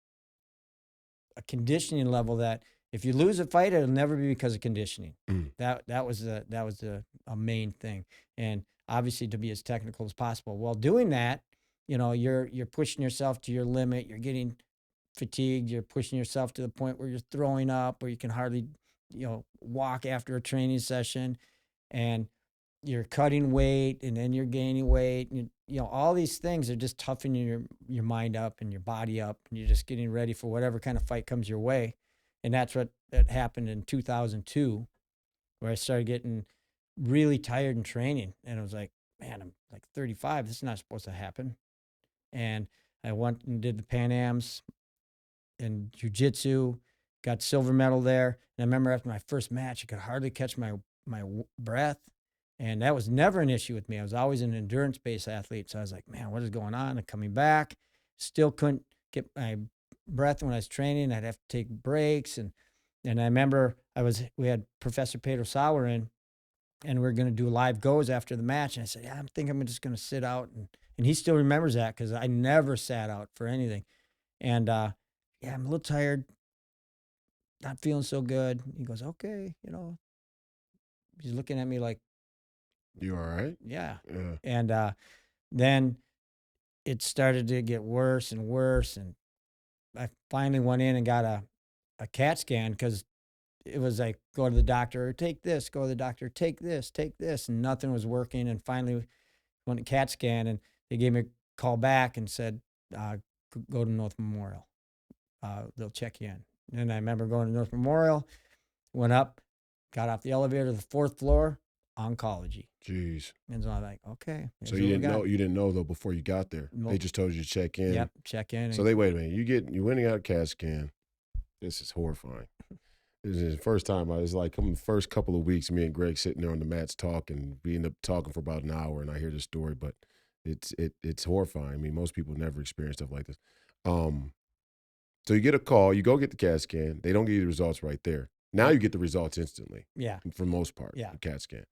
conditioning level that if you lose a fight, it'll never be because of conditioning.
Mm.
That was a main thing, and obviously to be as technical as possible. While doing that, you're pushing yourself to your limit. You're getting fatigued. You're pushing yourself to the point where you're throwing up, or you can hardly, walk after a training session, and you're cutting weight, and then you're gaining weight. And all these things are just toughening your mind up and your body up, and you're just getting ready for whatever kind of fight comes your way. And that's what that happened in 2002, where I started getting really tired in training. And I was like, man, I'm like 35. This is not supposed to happen. And I went and did the Pan Ams in jiu-jitsu, got silver medal there. And I remember after my first match, I could hardly catch my breath. And that was never an issue with me. I was always an endurance-based athlete. So I was like, man, what is going on? And coming back, still couldn't get my breath when I was training. I'd have to take breaks. And I remember we had Professor Pedro Sauer in, and we are going to do live goes after the match. And I said, yeah, I think I'm just going to sit out. And he still remembers that because I never sat out for anything. And yeah, I'm a little tired, not feeling so good. He goes, okay, he's looking at me like,
You all right?
yeah.
Yeah.
And then it started to get worse and worse. And I finally went in and got a CAT scan because it was like, go to the doctor, take this, go to the doctor, take this, and nothing was working. And finally went to CAT scan, and they gave me a call back and said, go to North Memorial. They'll check you in. And I remember going to North Memorial, went up, got off the elevator to the 4th floor. oncology.
Jeez.
And so I'm like, okay,
So
here's what we got.
you didn't know though before you got there. They
Nope.
just told you to check in.
Yep, check in.
So
And
wait a minute. You winning out a CAT scan. This is horrifying. This is the first time I was like, come the first couple of weeks, me and Greg sitting there on the mats talking. We end up talking for about an hour, and I hear this story, but it's horrifying. I mean, most people never experience stuff like this. Um, so you get a call, you go get the CAT scan. They don't give you the results right there. Now you get the results instantly.
yeah,
For the most part,
Yeah.
the CAT scan.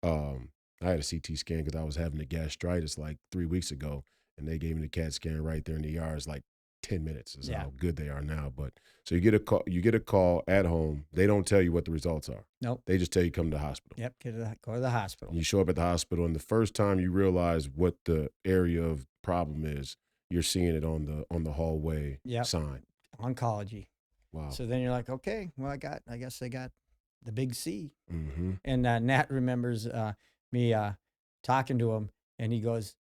I had a CT scan because I was having a gastritis like 3 weeks ago, and they gave me the CAT scan right there in the ER. It's like 10 minutes is
Yeah.
how good they are now. But so you get a call at home. They don't tell you what the results are.
nope.
They just tell you come to the hospital.
Yep, go to the hospital.
And you show up at the hospital, and the first time you realize what the area of problem is, you're seeing it on the hallway
Yep.
sign.
Oncology.
Wow.
So then you're like, okay, well, I guess I got the big C.
Mm-hmm.
And Nat remembers me talking to him, and he goes,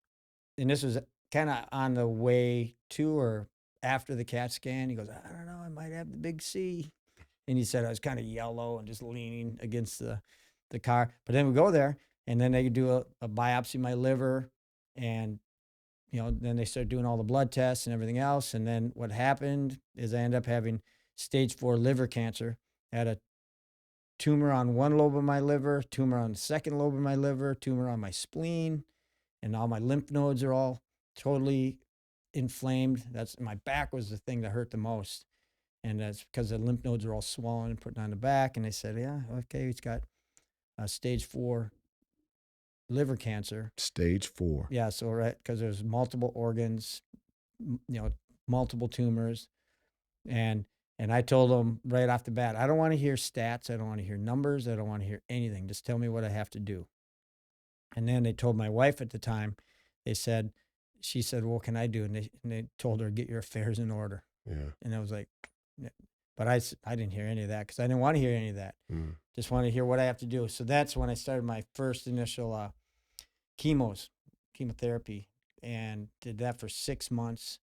and this was kind of on the way to or after the CAT scan. He goes, I don't know, I might have the big C. And he said I was kind of yellow and just leaning against the car. But then we go there, and then they do a biopsy of my liver, and then they start doing all the blood tests and everything else. And then what happened is I ended up having stage 4 liver cancer. I had a tumor on one lobe of my liver, tumor on the second lobe of my liver, tumor on my spleen, and all my lymph nodes are all totally inflamed. My back was the thing that hurt the most. And that's because the lymph nodes are all swollen and put on the back. And they said, yeah, okay, he's got stage 4 liver cancer.
Stage 4.
Yeah, so right, because there's multiple organs, multiple tumors. And I told them right off the bat, I don't want to hear stats. I don't want to hear numbers. I don't want to hear anything. Just tell me what I have to do. And then they told my wife at the time, she said, well, what can I do? And they told her, get your affairs in order.
Yeah.
And I was like, but I didn't hear any of that because I didn't want to hear any of that. Just want to hear what I have to do. So that's when I started my first initial chemotherapy, and did that for 6 months.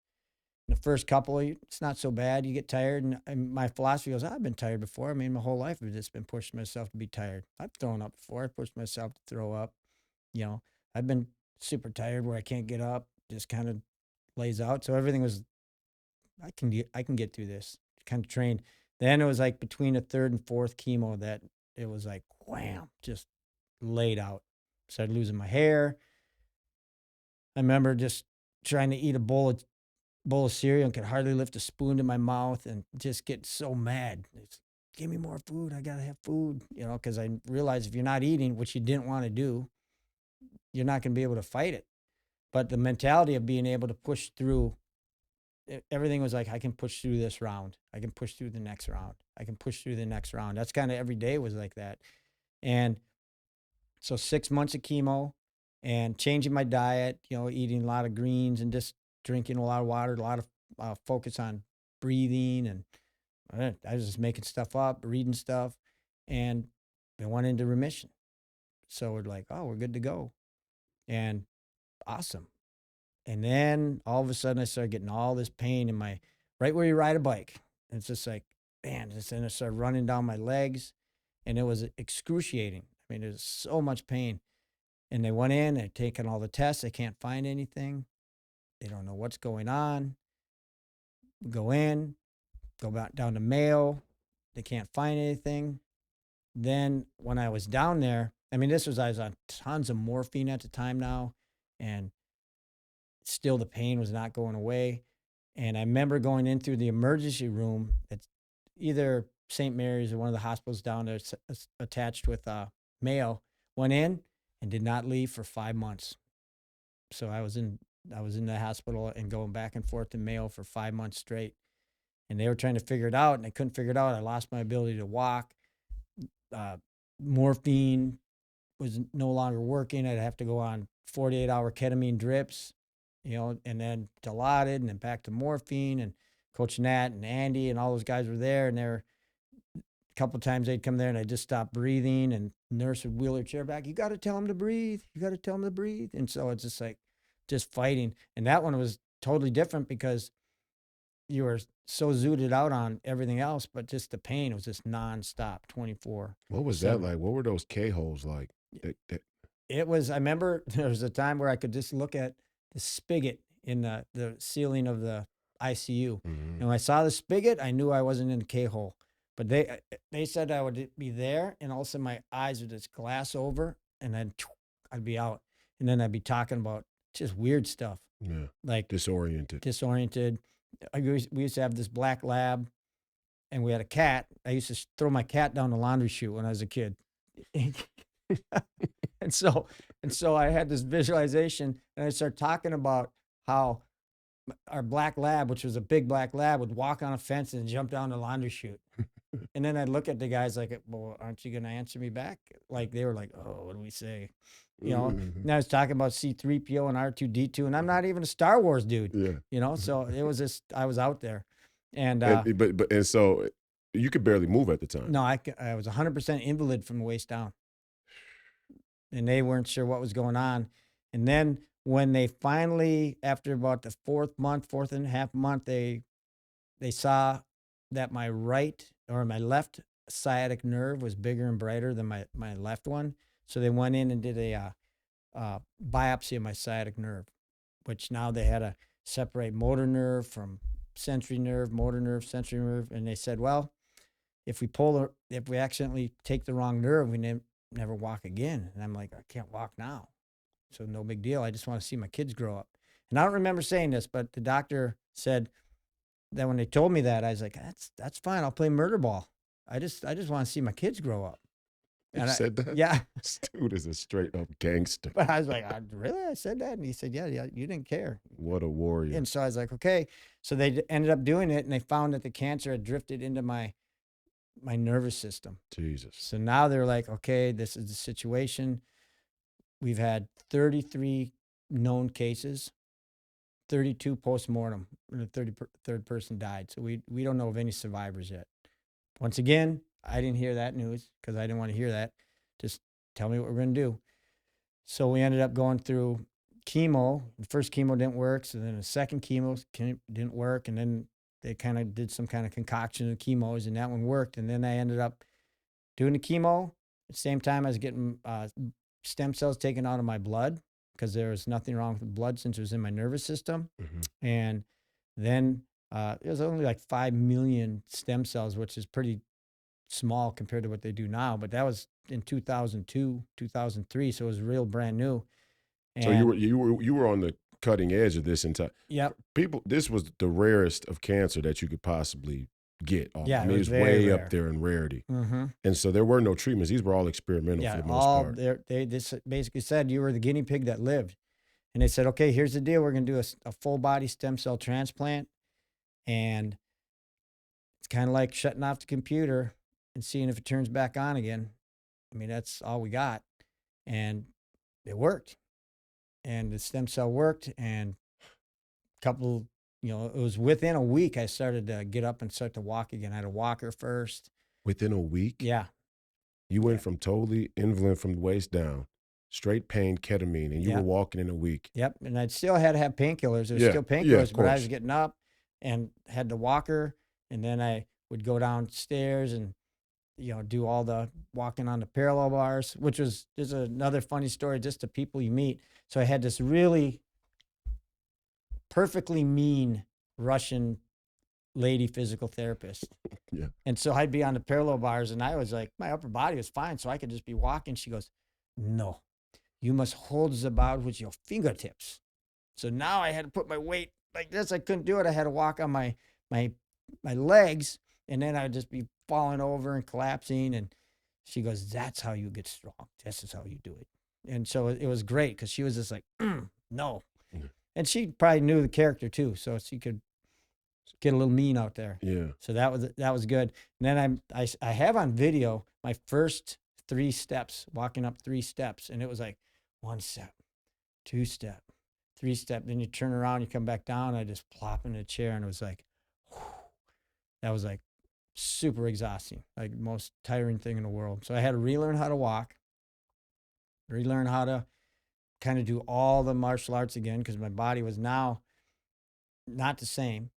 In the first couple, it's not so bad. You get tired. And my philosophy goes, I've been tired before. I mean, my whole life I've just been pushing myself to be tired. I've thrown up before. I pushed myself to throw up. I've been super tired where I can't get up, just kind of lays out. So everything was, I can get through this. Kind of trained. Then it was like between the third and fourth chemo that it was like wham, just laid out. Started losing my hair. I remember just trying to eat a bowl of cereal and could hardly lift a spoon to my mouth and just get so mad. It's, give me more food. I gotta have food, because I realized if you're not eating, which you didn't want to do, you're not gonna be able to fight it. But the mentality of being able to push through, everything was like, I can push through this round. I can push through the next round. I can push through the next round. That's kind of every day was like that. And so 6 months of chemo and changing my diet, eating a lot of greens and just drinking a lot of water, a lot of focus on breathing. And I was just making stuff up, reading stuff, and I went into remission. So we're like, oh, we're good to go. And awesome. And then all of a sudden I started getting all this pain in right where you ride a bike. And it's just like, man, and it started running down my legs, and it was excruciating. I mean, there's so much pain. And they went in, they're taking all the tests. They can't find anything. They don't know what's going on. Go in, go back down to Mayo. They can't find anything. Then when I was down there, I mean, I was on tons of morphine at the time now, and still the pain was not going away. And I remember going in through the emergency room at either St. Mary's or one of the hospitals down there attached with Mayo. Went in and did not leave for 5 months. So I was in the hospital and going back and forth to Mayo for 5 months straight. And they were trying to figure it out, and they couldn't figure it out. I lost my ability to walk. Morphine was no longer working. I'd have to go on 48-hour ketamine drips, and then Dilaudid, and then back to morphine. And Coach Nat and Andy and all those guys were there, and a couple of times they'd come there and I just stopped breathing, and nurse would wheel her chair back. You got to tell him to breathe. You got to tell him to breathe. And so it's just like, just fighting. And that one was totally different because you were so zooted out on everything else, but just the pain was just nonstop, 24.
What was that like? What were those K-holes like?
It was, I remember there was a time where I could just look at the spigot in the ceiling of the ICU.
Mhm.
And when I saw the spigot, I knew I wasn't in the K-hole. But they said I would be there, and all of a sudden my eyes would just glass over, and then I'd be out. And then I'd be talking about just weird stuff,
Yeah.
like
Disoriented.
disoriented. We used to have this black lab, and we had a cat. I used to throw my cat down the laundry chute when I was a kid. And so I had this visualization, and I started talking about how our black lab, which was a big black lab, would walk on a fence and jump down the laundry chute. And then I'd look at the guys like, well, aren't you going to answer me back? Like they were like, oh, what do we say?
Mhm.
And I was talking about C3PO and R2D2, and I'm not even a Star Wars dude,
Yeah.
so it was just, I was out there. And
And so you could barely move at the time.
no, I was 100% invalid from the waist down. And they weren't sure what was going on. And then when they finally, after about the fourth and a half month, they saw that my right or my left sciatic nerve was bigger and brighter than my left one. So they went in and did a biopsy of my sciatic nerve, which now they had to separate motor nerve from sensory nerve, motor nerve, sensory nerve. And they said, well, if we accidentally take the wrong nerve, we never walk again. And I'm like, I can't walk now. So no big deal. I just want to see my kids grow up. And I don't remember saying this, but the doctor said that when they told me that, I was like, that's fine. I'll play murder ball. I just want to see my kids grow up.
You
And
said that?
yeah.
This dude is a straight up gangster.
But I was like, really? I said that? And he said, yeah, you didn't care.
What a warrior.
And so I was like, okay. So they ended up doing it, and they found that the cancer had drifted into my nervous system.
Jesus.
So now they're like, okay, this is the situation. We've had 33 known cases, 32 postmortem, and the third person died. So we don't know of any survivors yet. Once again, I didn't hear that news because I didn't want to hear that. Just tell me what we're going to do. So we ended up going through chemo. The first chemo didn't work. So then the second chemo didn't work. And then they kind of did some kind of concoction of chemos, and that one worked. And then I ended up doing the chemo. At the same time, I was getting stem cells taken out of my blood because there was nothing wrong with the blood since it was in my nervous system.
Mm-hmm.
And then it was only like 5 million stem cells, which is pretty small compared to what they do now. But that was in 2002, 2003. So it was real brand new. And
So you were on the cutting edge of this entire.
Yep.
People, this was the rarest of cancer that you could possibly get.
Yeah,
I mean,
it was
it's
very
way
rare.
up there in rarity.
Mm-hmm.
And so there were no treatments. These were all experimental for the most part.
They just basically said you were the guinea pig that lived. And they said, okay, here's the deal. We're going to do a full body stem cell transplant. And it's kind of like shutting off the computer and seeing if it turns back on again. I mean, that's all we got. And it worked. And the stem cell worked. And a couple, it was within a week I started to get up and start to walk again. I had a walker first.
Within a week?
Yeah.
You went from totally invalid from the waist down, straight pain, ketamine, and you were walking in a week.
Yep. And I still had to have painkillers. There's still painkillers, but I was getting up and had the walker. And then I would go downstairs and, do all the walking on the parallel bars, which is another funny story, just the people you meet. So I had this really perfectly mean Russian lady physical therapist.
Yeah.
And so I'd be on the parallel bars, and I was like, my upper body was fine, so I could just be walking. She goes, no, you must hold the bar with your fingertips. So now I had to put my weight like this. I couldn't do it. I had to walk on my legs, and then I'd just be falling over and collapsing. And she goes, that's how you get strong. This is how you do it. And so it was great because she was just like, no. Mm-hmm. And she probably knew the character too, so she could get a little mean out there.
Yeah.
So that was good. And then I have on video my first 3 steps, walking up 3 steps, and it was like 1 step, 2 step, 3 step. Then you turn around, you come back down. I just plop in a chair, and it was like, whew, that was like super exhausting, like the most tiring thing in the world. So I had to relearn how to walk, relearn how to kind of do all the martial arts again because my body was now not the same,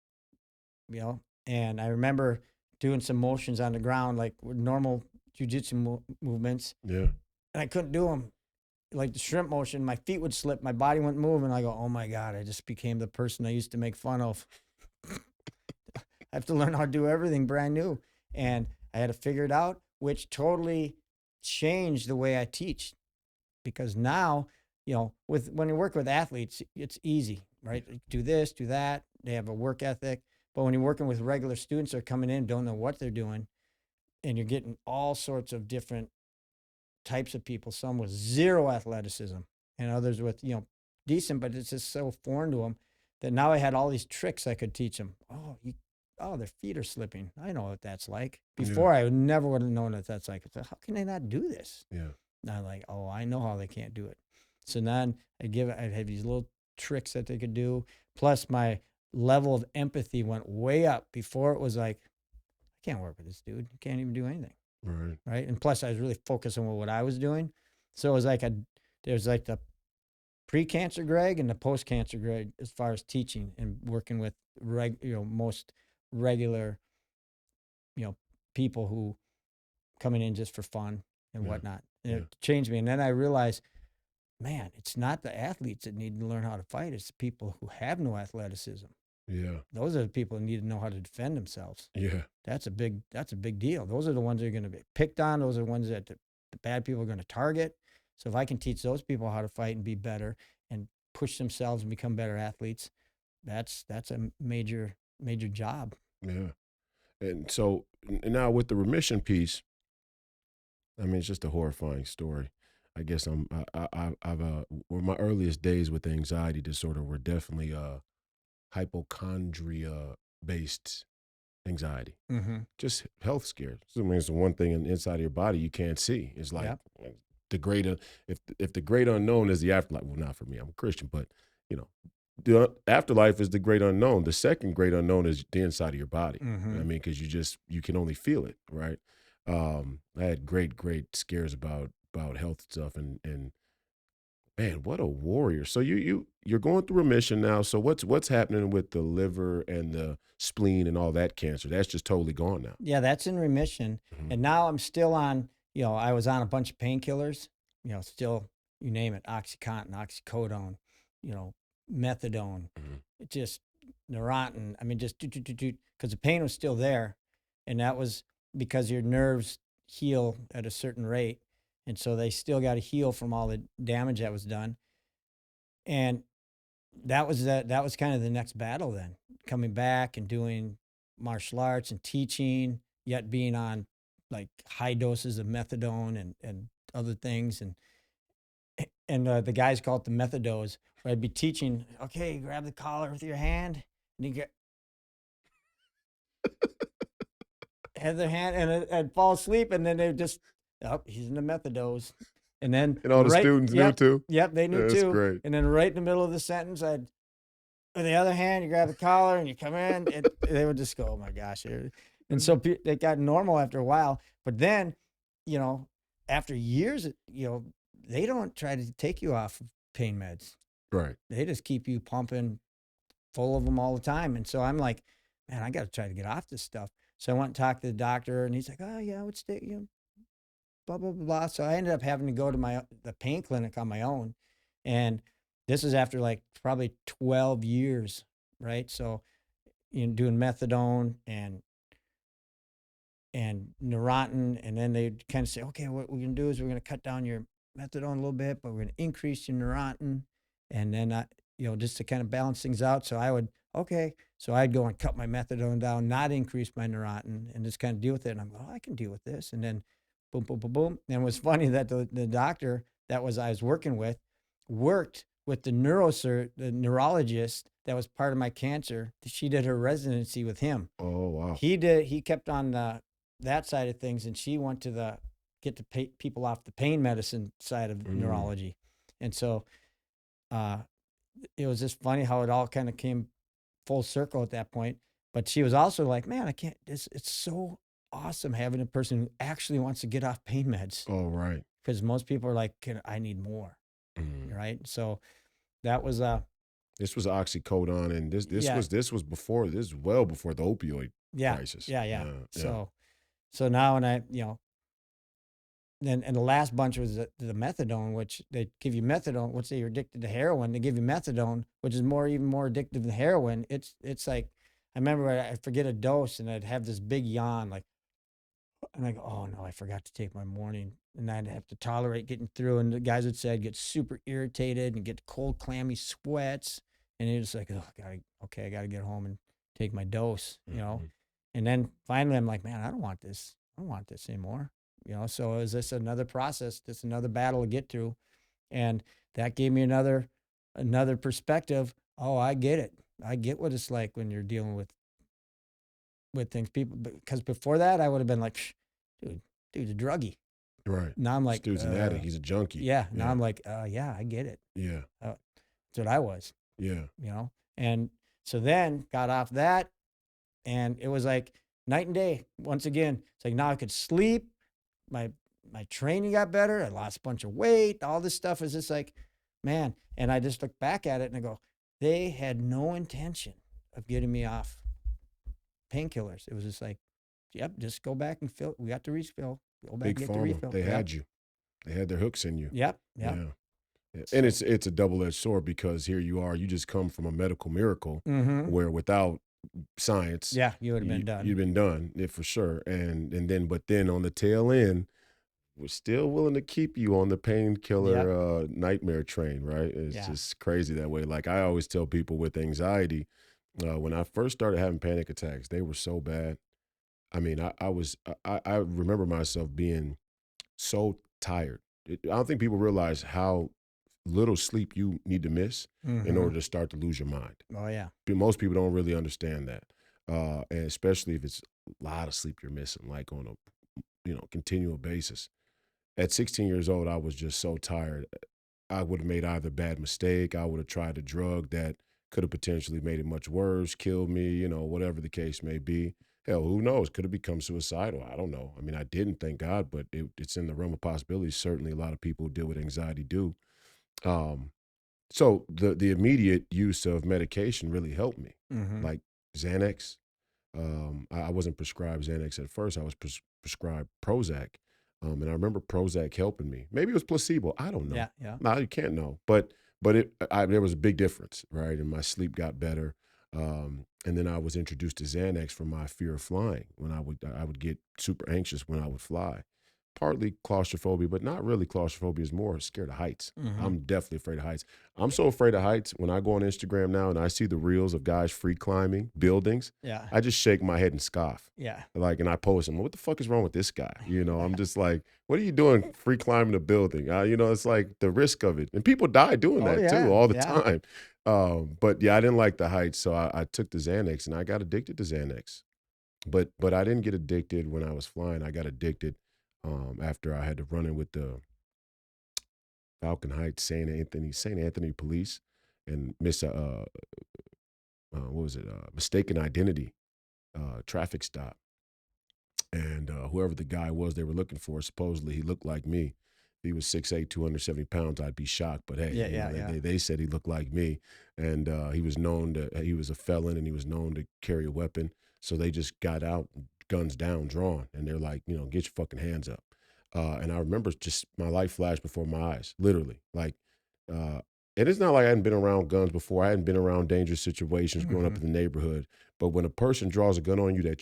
And I remember doing some motions on the ground, like with normal jujitsu movements.
Yeah.
and I couldn't do them. Like the shrimp motion, my feet would slip, my body wouldn't move, and I go, oh my God, I just became the person I used to make fun of. I have to learn how to do everything brand new. And I had to figure it out, which totally changed the way I teach. Because now, when you work with athletes, it's easy, right? Do this, do that. They have a work ethic. But when you're working with regular students that are coming in, don't know what they're doing, and you're getting all sorts of different types of people, some with zero athleticism and others with, decent, but it's just so foreign to them that now I had all these tricks I could teach them. Oh, their feet are slipping. I know what that's like.
Yeah.
Before, I never would have known what that's like. So how can they not do this?
Yeah.
And I'm like, oh, I know how they can't do it. So then I'd have these little tricks that they could do. Plus, my level of empathy went way up. Before, it was like, I can't work with this dude. He can't even do anything.
Right.
Right. And plus, I was really focused on what I was doing. So it was like there's like the pre-cancer Greg and the post-cancer Greg as far as teaching and working with most regular people who coming in just for fun and
Yeah.
whatnot. And
Yeah.
it changed me. And then I realized, man, it's not the athletes that need to learn how to fight. It's the people who have no athleticism.
Yeah.
Those are the people who need to know how to defend themselves.
Yeah.
That's a big deal. Those are the ones that are going to be picked on. Those are the ones that the bad people are going to target. So if I can teach those people how to fight and be better and push themselves and become better athletes, that's a major job.
Yeah. And so now with the remission piece, I mean, it's just a horrifying story. I guess I've well, my earliest days with anxiety disorder were definitely hypochondria based anxiety,
Mm-hmm.
just health scares. So, I mean, it's the one thing inside of your body you can't see. It's like
Yep.
the great if the great unknown is the afterlife. Well, not for me. I'm a Christian, but you know, the afterlife is the great unknown. The second great unknown is the inside of your body.
Mm-hmm.
I mean, because you can only feel it, right? I had great scares about health stuff, and man, what a warrior! So you're going through remission now. So what's happening with the liver and the spleen and all that cancer? That's just totally gone now.
Yeah, that's in remission.
Mhm.
And now I'm still on, I was on a bunch of painkillers, still, you name it, OxyContin, oxycodone, methadone,
Mhm.
it just Neurontin. I mean, just because the pain was still there. And that was because your nerves heal at a certain rate. And so they still got to heal from all the damage that was done. And that was kind of the next battle then, coming back and doing martial arts and teaching, yet being on like high doses of methadone and other things. And the guys call it the methadose, where I'd be teaching, okay, grab the collar with your hand, and you get have their hand, and I'd fall asleep, and then they'd just, oh, he's in the methadose. And then
And all the students knew too.
yep, they knew
That's
too.
great.
And then right in the middle of the sentence, I'd, with the other hand, you grab the collar and you come in, and they would just go, oh my gosh. And so it got normal after a while. But then, you know, after years, they don't try to take you off of pain meds.
Right.
They just keep you pumping full of them all the time. And so I'm like, man, I got to try to get off this stuff. So I went and talked to the doctor, and he's like, oh yeah, I would stay, blah blah blah. So I ended up having to go to the pain clinic on my own, and this is after like probably 12 years, right? So doing methadone and Neurontin, and then they kind of say, okay, what we're gonna do is we're gonna cut down your methadone a little bit, but we're gonna increase your Neurontin, and then just to kind of balance things out. So I would so I'd go and cut my methadone down, not increase my Neurontin, and just kind of deal with it. And I'm like, oh, I can deal with this, and then boom, boom, boom, boom. And it was funny that the doctor I was working with worked with the neurologist that was part of my cancer. She did her residency with him.
Oh wow.
He kept on that side of things, and she went to get the people off the pain medicine side of neurology. And so it was just funny how it all kind of came full circle at that point. But she was also like, man, I can't, it's so awesome having a person who actually wants to get off pain meds,
Oh right.
because most people are like, I need more.
Mhm.
Right. So that was,
This was oxycodone, and
yeah,
this was before, this is well before the opioid
yeah,
crisis.
yeah.
Yeah.
So now, and I, and the last bunch was the methadone, which they give you methadone. Once you're addicted to heroin, they give you methadone, which is even more addictive than heroin. It's like, I remember I forget a dose and I'd have this big yawn, like, and I go, oh no, I forgot to take my morning, and I'd have to tolerate getting through. And the guys would say I'd get super irritated and get cold, clammy sweats, and you're just like, oh, okay, I gotta get home and take my dose, you know.
Mhm.
And then finally, I'm like, man, I don't want this. I don't want this anymore, you know. So it was just another process, just another battle to get through, and that gave me another perspective. Oh, I get it. I get what it's like when you're dealing with things. People, because before that, I would have been like, "Psh, dude's a druggie."
Right.
Now I'm
This
like,
dude's an addict. He's a junkie.
yeah. Now
Yeah.
I'm like, yeah, I get it.
Yeah.
That's what I was,
Yeah.
you know. And so then got off that, and it was like night and day. Once again, it's like now I could sleep. My my training got better. I lost a bunch of weight. All this stuff is just like, man. And I just look back at it and I go, they had no intention of getting me off painkillers. It was just like, yep, just go back and fill. We got the refill. Go back
Big
and get the
Pharma.
refill.
They
Yep,
had you. They had their hooks in you.
yep, yep.
Yeah. Yeah. And
So,
it's a double-edged sword because here you are, you just come from a medical miracle
mm-hmm.
where without science,
Yeah, you would have been done.
you've been done, yeah, for sure. And then but then on the tail end, we're still willing to keep you on the
Yep.
painkiller nightmare train, right? It's
Yeah.
just crazy that way. Like I always tell people with anxiety, when I first started having panic attacks, they were so bad. I mean, I remember myself being so tired. I don't think people realize how little sleep you need to miss in
Mm-hmm.
order to start to lose your mind.
Oh yeah.
Most people don't really understand that, and especially if it's a lot of sleep you're missing, like on a continual basis. At 16 years old, I was just so tired. I would have made either bad mistake. I would have tried a drug that could have potentially made it much worse, killed me, whatever the case may be. Hell, who knows? Could have become suicidal. I don't know. I mean, I didn't, thank God, but it's in the realm of possibilities. Certainly, a lot of people who deal with anxiety do. Um, so the immediate use of medication really helped me,
Mm-hmm.
like Xanax. I wasn't prescribed Xanax at first. I was prescribed Prozac, and I remember Prozac helping me. Maybe it was placebo. I don't know.
Yeah. Yeah.
No, you can't know. But there was a big difference, right? And my sleep got better. And then I was introduced to Xanax for my fear of flying. When I would get super anxious when I would fly, partly claustrophobia, but not really claustrophobia. Is more scared of heights.
Mm-hmm.
I'm definitely afraid of heights. I'm so afraid of heights. When I go on Instagram now and I see the reels of guys free climbing buildings,
Yeah.
I just shake my head and scoff.
Yeah.
Like, and I post them. What the fuck is wrong with this guy? I'm just like, what are you doing free climbing a building? It's like the risk of it. And people die doing
Oh
that too
yeah.
all the
Yeah.
time. But yeah, I didn't like the heights. So I took the Xanax and I got addicted to Xanax. But I didn't get addicted when I was flying. I got addicted after I had to run in with the Falcon Heights St. Anthony police and miss what was it? Mistaken identity traffic stop. And whoever the guy was they were looking for, supposedly he looked like me. If he was 6'8", 270 pounds, I'd be shocked. But hey,
Yeah. Yeah. Yeah.
they said he looked like me. And he was a felon and he was known to carry a weapon. So they just got out, guns down, drawn. And they're like, get your fucking hands up. And I remember just my life flashed before my eyes, literally. Like, uh, and it's not like I hadn't been around guns before. I hadn't been around dangerous situations growing
Mm-hmm.
up in the neighborhood. But when a person draws a gun on you that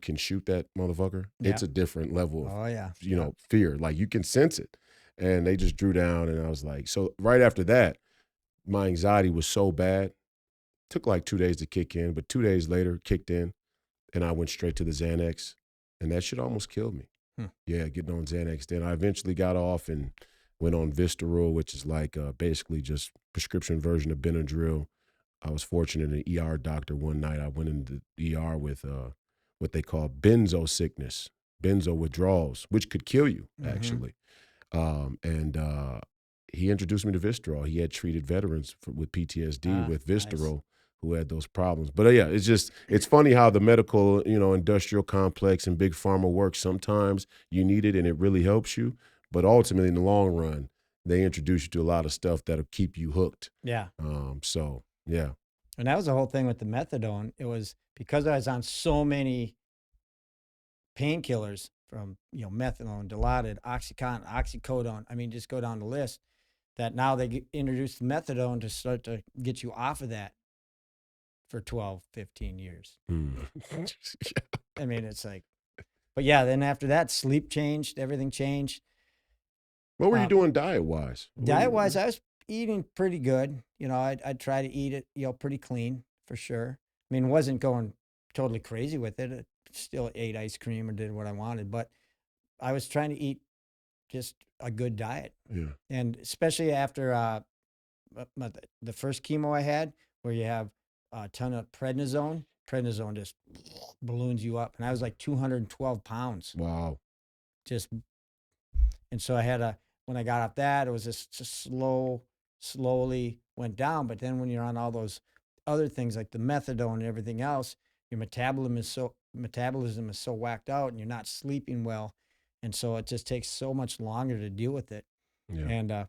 can shoot that motherfucker,
Yeah.
it's a different level of,
Oh yeah. Yeah.
fear. Like you can sense it. And they just drew down and I was like, so right after that, my anxiety was so bad. Took like 2 days to kick in, but 2 days later kicked in and I went straight to the Xanax and that shit almost killed me.
Hmm.
Yeah, getting on Xanax. Then I eventually got off and went on Vistaril, which is like basically just prescription version of Benadryl. I was fortunate an ER doctor one night. I went into the ER with what they call benzo sickness, benzo withdrawals, which could kill you
Mm-hmm.
actually. And he introduced me to Vistaril. He had treated veterans with PTSD with
Nice.
Vistaril who had those problems. But yeah, it's funny how the medical, industrial complex and big pharma works. Sometimes you need it and it really helps you, but ultimately in the long run, they introduce you to a lot of stuff that'll keep you hooked.
Yeah.
So yeah.
And that was the whole thing with the methadone. It was because I was on so many painkillers methadone, Dilaudid, OxyContin, oxycodone. I mean, just go down the list. That now they introduced methadone to start to get you off of that for 12, 15 years.
Mm.
I mean, it's like, but yeah, then after that, sleep changed, everything changed.
What were you doing diet-wise?
Diet wise, I was eating pretty good. I'd try to eat it, pretty clean for sure. I mean, wasn't going totally crazy with it. I still ate ice cream or did what I wanted, but I was trying to eat just a good diet.
Yeah.
And especially after the first chemo I had, where you have a ton of prednisone just balloons you up. And I was like 212 pounds.
Wow.
And so when I got off that, it was just slowly went down. But then when you're on all those other things like the methadone and everything else, your metabolism is so whacked out and you're not sleeping well. And so it just takes so much longer to deal with it.
Yeah.
And,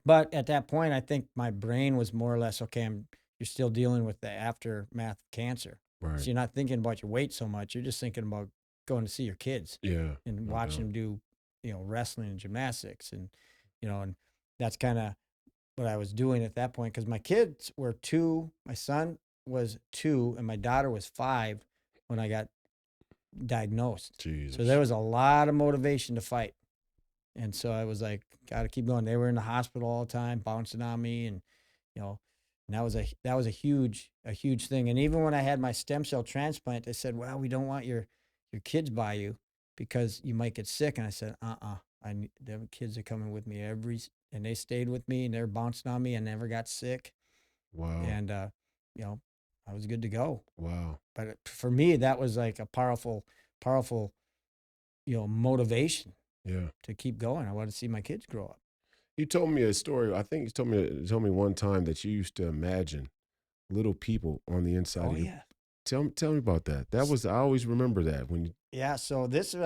but at that point, I think my brain was more or less, okay, you're still dealing with the aftermath of cancer.
Right.
So you're not thinking about your weight so much. You're just thinking about going to see your kids
Yeah.
and
No
watching
doubt.
them do, wrestling and gymnastics. And that's kind of what I was doing at that point. Cause my kids were 2, my son was 2 and my daughter was 5 when I got diagnosed.
Jesus.
So there was a lot of motivation to fight. And so I was like, got to keep going. They were in the hospital all the time, bouncing on me, and you know, and that was a huge thing. And even when I had my stem cell transplant, they said, "Well, we don't want your kids by you because you might get sick." And I said, the kids are coming with me and they stayed with me, and they're bouncing on me. I never got sick,
Wow.
and I was good to go.
Wow.
But for me, that was like a powerful, motivation.
Yeah.
To keep going. I want to see my kids grow up.
You told me a story. I think you told me one time that you used to imagine little people on the inside
Oh
of you.
yeah.
Tell me about that. I always remember that when you.
Yeah. So this is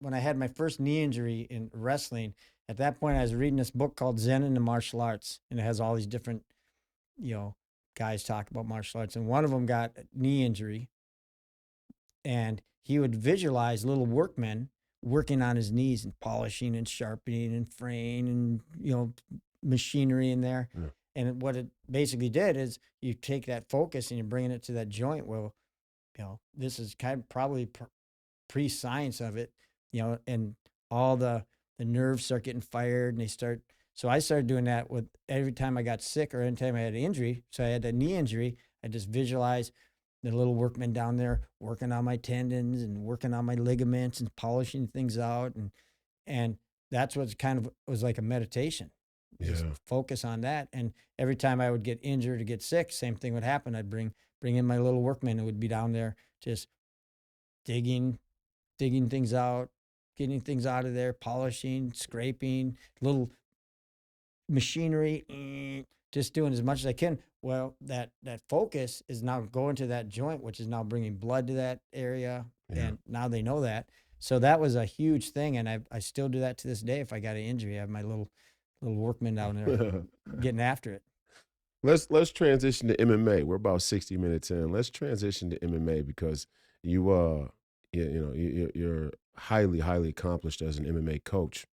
when I had my first knee injury in wrestling. At that point, I was reading this book called Zen and the Martial Arts, and it has all these different, guys talk about martial arts. And one of them got a knee injury, and he would visualize little workmen working on his knees and polishing and sharpening and fraying and machinery in there.
Yeah.
And what it basically did is you take that focus and you're bringing it to that joint. Well, this is kind of probably pre-science of it, and all the nerves start getting fired and they start. So I started doing that with every time I got sick or anytime I had an injury. So I had a knee injury. I just visualized the little workmen down there working on my tendons and working on my ligaments and polishing things out. And that's what's kind of was like a meditation. Just
Yeah.
focus on that. And every time I would get injured or get sick, same thing would happen. I'd bring in my little workmen who would be down there just digging things out, getting things out of there, polishing, scraping, little machinery, just doing as much as I can. Well, that focus is now going to that joint, which is now bringing blood to that area,
Yeah.
and now they know that. So that was a huge thing, and I still do that to this day. If I got an injury, I have my little workman down there getting after it.
Let's transition to MMA. We're about 60 minutes in. Let's transition to MMA because you're highly accomplished as an MMA coach.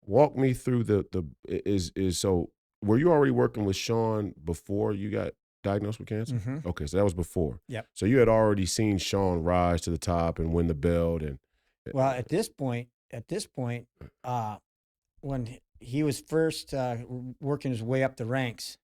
Walk me through is so were you already working with Sean before you got diagnosed with cancer?
Mhm.
Okay, so that was before.
Yep.
So you had already seen Sean rise to the top and win the belt and
Well, at this point, when he was first working his way up the ranks,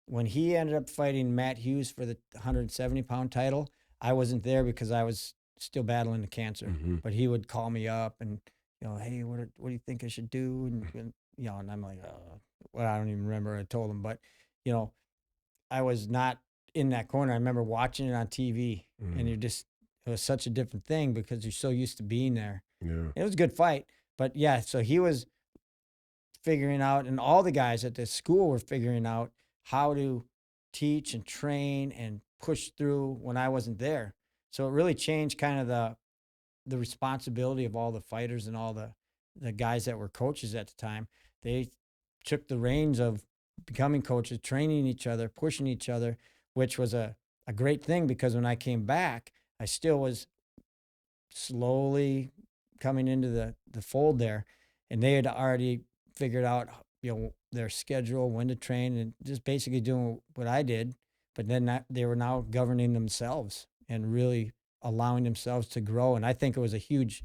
when he ended up fighting Matt Hughes for the 170-pound title, I wasn't there because I was still battling the cancer.
Mhm.
But he would call me up and, hey, what do you think I should do? And I'm like, well, I don't even remember what I told him, but I was not in that corner. I remember watching it on TV, and it was such a different thing because you're so used to being there.
Yeah.
It was a good fight, but yeah, so he was figuring out, and all the guys at the school were figuring out how to teach and train and push through when I wasn't there. So it really changed kind of the responsibility of all the fighters and all the guys that were coaches at the time. They took the reins of becoming coaches, training each other, pushing each other, which was a great thing because when I came back, I still was slowly coming into the fold there, and they had already figured out, their schedule, when to train, and just basically doing what I did. But then they were now governing themselves and really allowing themselves to grow. And I think it was a huge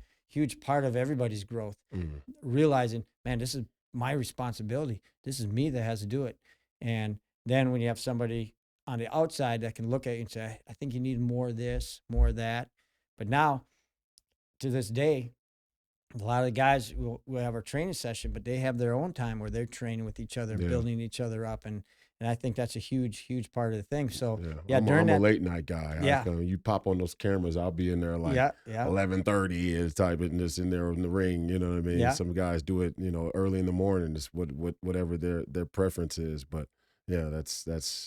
part of everybody's growth,
Mm.
realizing, man, this is my responsibility. This is me that has to do it. And then when you have somebody on the outside that can look at you and say, I think you need more of this, more of that. But now, to this day, a lot of the guys will have our training session, but they have their own time where they're training with each other and
Yeah.
building each other up. And I think that's a huge part of the thing. So
Yeah.
yeah,
I'm
during
a
that,
late night guy.
yeah,
You pop on those cameras, I'll be in there like
yeah,
11:30 is type of this in there in the ring. You know what I mean?
yeah,
Some guys do it, early in the morning. It's whatever their preference is. But yeah, that's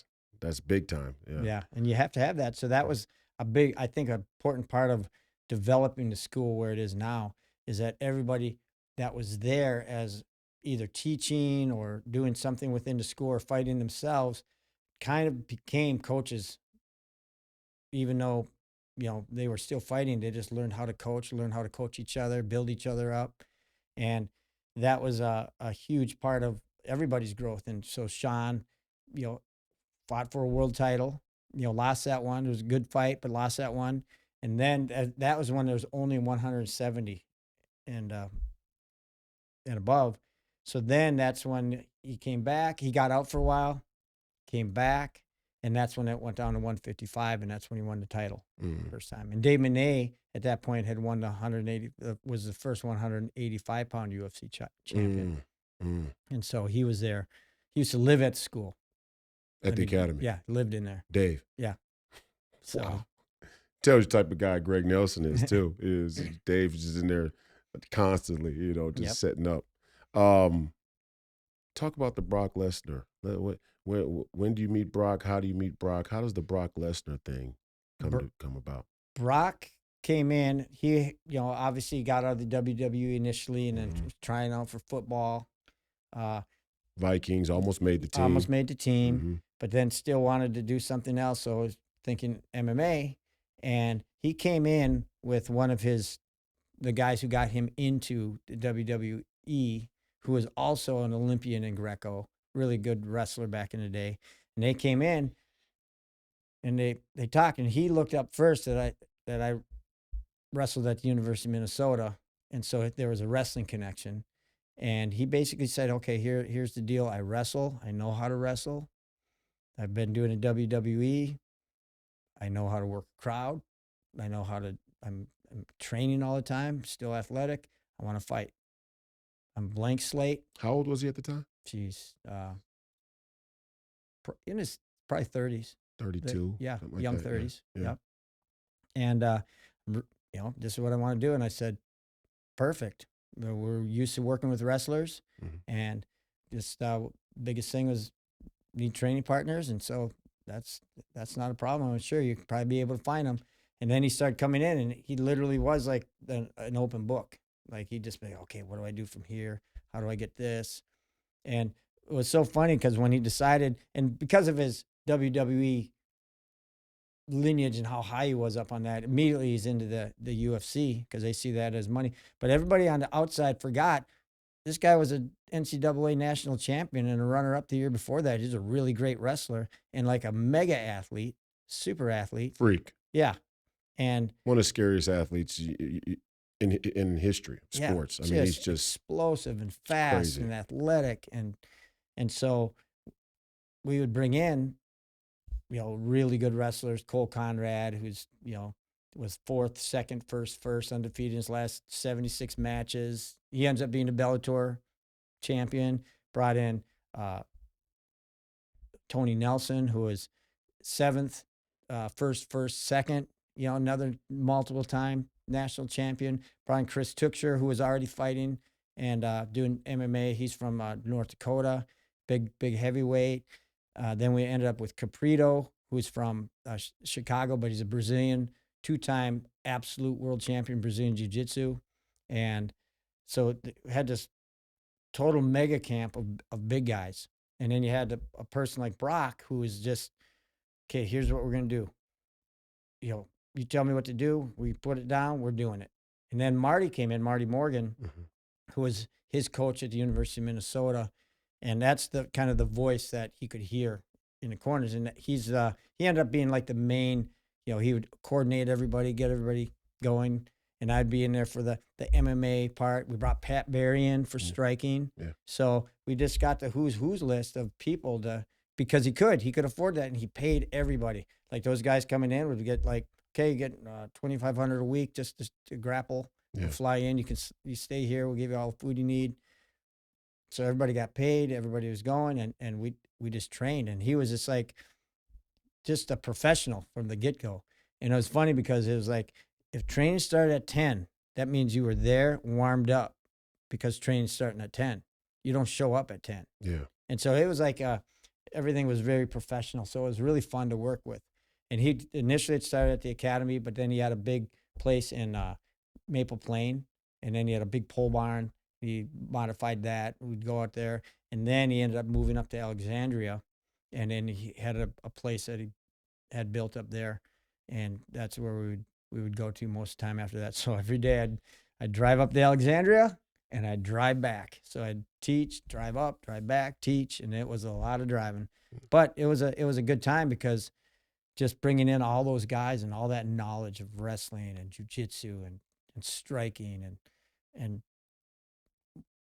big time. Yeah.
yeah. And you have to have that. So that was I think, an important part of developing the school where it is now, is that everybody that was there as either teaching or doing something within the school or fighting themselves kind of became coaches, even though, they were still fighting. They just learned how to coach, learn how to coach each other, build each other up. And that was a huge part of everybody's growth. And so Sean, you know, fought for a world title, lost that one. It was a good fight, but lost that one. And then that was when there was only 170 and above. So then that's when he came back. He got out for a while, came back, and that's when it went down to 155, and that's when he won the title
Mm.
first time. And Dave Manet at that point had won the 180, was the first 185-pound UFC champion.
Mm. Mm.
And so he was there. He used to live at school.
At the academy.
Yeah, lived in there.
Dave.
Yeah. So
Wow. Tells you the type of guy Greg Nelson is too. Is Dave's just in there constantly, just
Yep.
setting up. Talk about the Brock Lesnar. When do you meet Brock? How do you meet Brock? How does the Brock Lesnar thing come about?
Brock came in. He, obviously got out of the WWE initially, and then
Mhm.
was trying out for football.
Vikings almost made the team.
Almost made the team,
Mhm.
but then still wanted to do something else. So I was thinking MMA, and he came in with one of the guys who got him into the WWE, who was also an Olympian in Greco, really good wrestler back in the day. And they came in, and they talked, and he looked up first that I wrestled at the University of Minnesota, and so there was a wrestling connection. And he basically said, "Okay, here's the deal. I wrestle. I know how to wrestle. I've been doing a WWE. I know how to work a crowd. I know how to. I'm training all the time. Still athletic. I want to fight. I'm blank slate.
How old was he at the time?
She's in his probably 30s.
32,
Yeah,
something like
young
that. Yeah.
30s.
Yeah.
Yep. And this is what I want to do. And I said, perfect. We're used to working with wrestlers,
Mhm.
and just biggest thing was need training partners, and so that's not a problem. I'm sure you could probably be able to find them. And then he started coming in, and he literally was like an open book. Like he'd just be, okay, what do I do from here? How do I get this? And it was so funny because when he decided, and because of his WWE lineage and how high he was up on that, immediately he's into the UFC because they see that as money. But everybody on the outside forgot this guy was a NCAA national champion and a runner up the year before that. He's a really great wrestler and like a mega athlete, super athlete.
Freak.
Yeah. And
One of the scariest athletes in history of
yeah,
sports. I mean, he's just
explosive and fast
crazy.
and athletic. And so we would bring in, really good wrestlers. Cole Conrad, who's, was fourth, second, first, undefeated in his last 76 matches. He ends up being a Bellator champion. Brought in Tony Nelson, who was seventh, first, second, another multiple time national champion. Brian Chris Tuchscher, who was already fighting and doing MMA. He's from North Dakota, big heavyweight. Then we ended up with Caprito, who's from Chicago, but he's a Brazilian, two-time absolute world champion Brazilian Jiu-Jitsu. And so we had this total mega camp of big guys. And then you had a person like Brock, who is just, okay, here's what we're going to do. you tell me what to do. We put it down. We're doing it. And then Marty came in, Marty Morgan, who was his coach at the University of Minnesota, and that's the kind of the voice that he could hear in the corners. And he ended up being like the main, he would coordinate everybody, get everybody going, and I'd be in there for the MMA part. We brought Pat Barry in for striking, so we just got the who's list of people because he could afford that, and he paid everybody. Like those guys coming in would get like, okay, you get $2,500 a week just to grapple. You fly in, you stay here. We'll give you all the food you need. So everybody got paid. Everybody was going, and we just trained. And he was just a professional from the get go. And it was funny because it was like, if training started at 10, that means you were there, warmed up, because training's starting at 10. You don't show up at 10.
Yeah.
And so it was like everything was very professional. So it was really fun to work with. And he initially started at the academy, but then he had a big place in Maple Plain, and then he had a big pole barn. He modified that. We'd go out there, and then he ended up moving up to Alexandria, and then he had a place that he had built up there, and that's where we would go to most of the time after that. So every day I'd drive up to Alexandria, and I'd drive back. So I'd teach, drive up, drive back, teach, and it was a lot of driving. But it was a good time because just bringing in all those guys and all that knowledge of wrestling and jiu-jitsu and striking and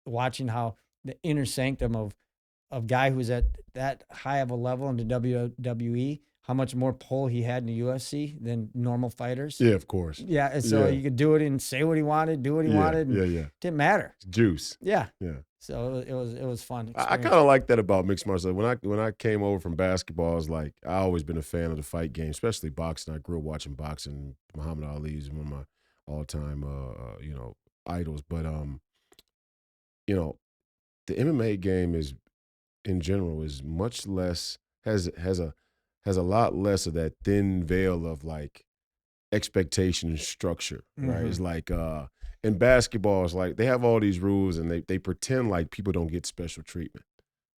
watching how the inner sanctum of guy who's at that high of a level in the WWE, how much more pull he had in the UFC than normal fighters.
Yeah, of course.
Yeah, and so you could do it and say what he wanted, do what he wanted. And didn't matter.
Juice.
Yeah.
Yeah.
So it was fun.
I kind of like that about mixed martial arts. When I came over from basketball, I was like, I always been a fan of the fight game, especially boxing. I grew up watching boxing. Muhammad Ali is one of my all-time idols. But the MMA game is, in general, is much less, has a lot less of that thin veil of like expectation and structure, right? It's like in basketball, it's like they have all these rules and they pretend like people don't get special treatment,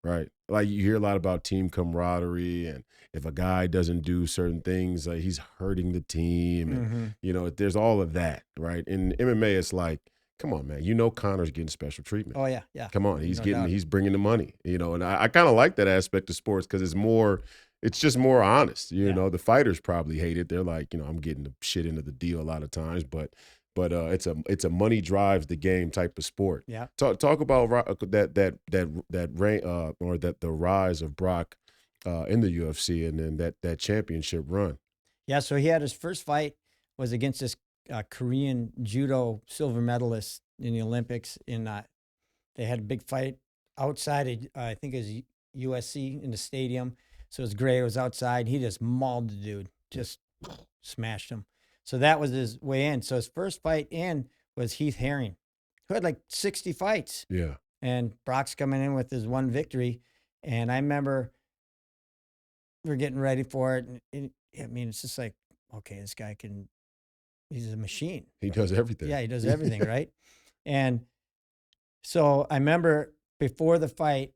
right? Like you hear a lot about team camaraderie, and if a guy doesn't do certain things, like he's hurting the team, and there's all of that, right? In MMA, it's like, come on, man, Connor's getting special treatment.
Oh yeah.
Come on, he's bringing the money, and I kind of like that aspect of sports because it's just more honest. The fighters probably hate it. They're like, I'm getting the shit into the deal a lot of times, but it's a money drives the game type of sport.
Yeah.
Talk about that reign or the rise of Brock in the UFC, and then that championship run.
Yeah. So he had his first fight was against this Korean judo silver medalist in the Olympics. They had a big fight outside of, I think it was USC in the stadium. So it was great. It was outside. He just mauled the dude, just smashed him. So that was his way in. So his first fight in was Heath Herring, who had like 60 fights.
Yeah.
And Brock's coming in with his one victory. And I remember we're getting ready for it. And it's just like, okay, this guy he's a machine.
He does everything.
Yeah, he does everything, right? And so I remember before the fight,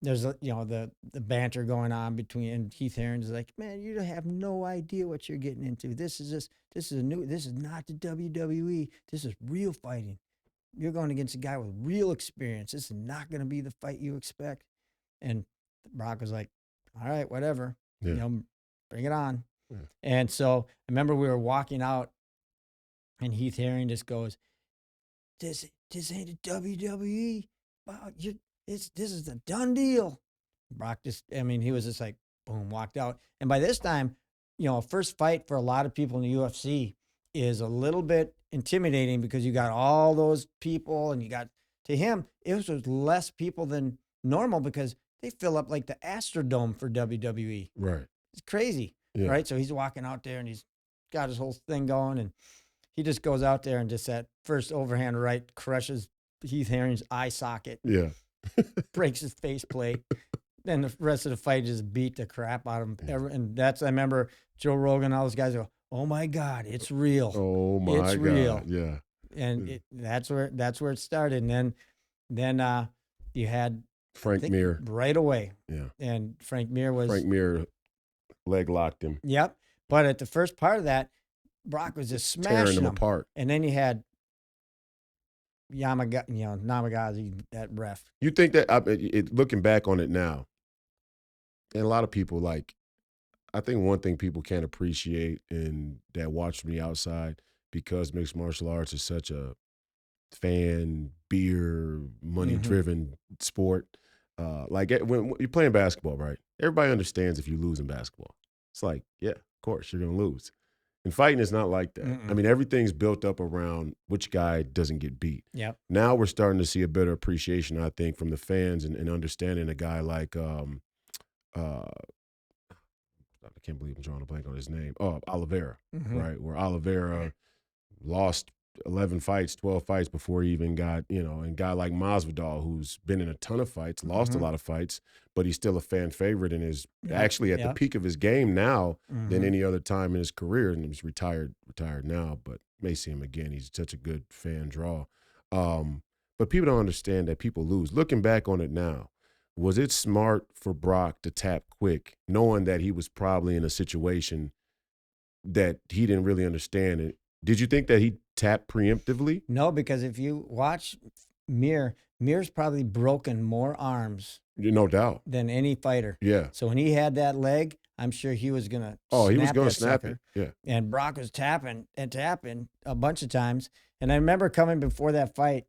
there's the banter going on between, and Heath Herring's like, man, you have no idea what you're getting into. This is not the WWE. This is real fighting. You're going against a guy with real experience. This is not going to be the fight you expect. And Brock was like, all right, whatever.
Yeah.
Bring it on.
Yeah.
And so I remember we were walking out, and Heath Herring just goes, this ain't a WWE. Wow, this is a done deal. Brock he was just like, boom, walked out. And by this time, first fight for a lot of people in the UFC is a little bit intimidating because you got all those people, and to him, it was less people than normal because they fill up like the Astrodome for WWE.
Right.
It's crazy.
Yeah.
Right. So he's walking out there and he's got his whole thing going, and he just goes out there and just that first overhand right crushes Heath Herring's eye socket.
Yeah.
Breaks his faceplate. Then the rest of the fight just beat the crap out of him. And I remember Joe Rogan, all those guys go, oh my God, it's real.
Oh my God.
It's real.
Yeah.
And that's where it started. And then you had
Frank Mir
right away.
Yeah.
And Frank Mir
leg locked him.
Yep. But at the first part of that, Brock was just
tearing
smashing
them
him.
apart.
And then you had Namagazi, that ref.
You think that looking back on it now, and a lot of people I think one thing people can't appreciate and that watch from the outside because mixed martial arts is such a fan, beer, money driven sport. When you're playing basketball, right? Everybody understands if you lose in basketball. It's like, yeah, of course, you're going to lose. And fighting is not like that. I mean, everything's built up around which guy doesn't get beat.
Yep.
Now we're starting to see a better appreciation, I think, from the fans and understanding a guy like, I can't believe I'm drawing a blank on his name. Oh, Oliveira, right? Where Oliveira lost 11 fights, 12 fights before he even got, and a guy like Masvidal, who's been in a ton of fights, lost a lot of fights, but he's still a fan favorite and is actually at the peak of his game now than any other time in his career. And he's retired now, but may see him again. He's such a good fan draw. But people don't understand that people lose. Looking back on it now, was it smart for Brock to tap quick, knowing that he was probably in a situation that he didn't really understand it? Did you think that he tapped preemptively?
No, because if you watch Mir's probably broken more arms
No doubt.
than any fighter.
Yeah.
So when he had that leg, I'm sure he was going to
He was going
that
to snap
sucker.
it. Yeah.
And Brock was tapping a bunch of times. And I remember coming before that fight,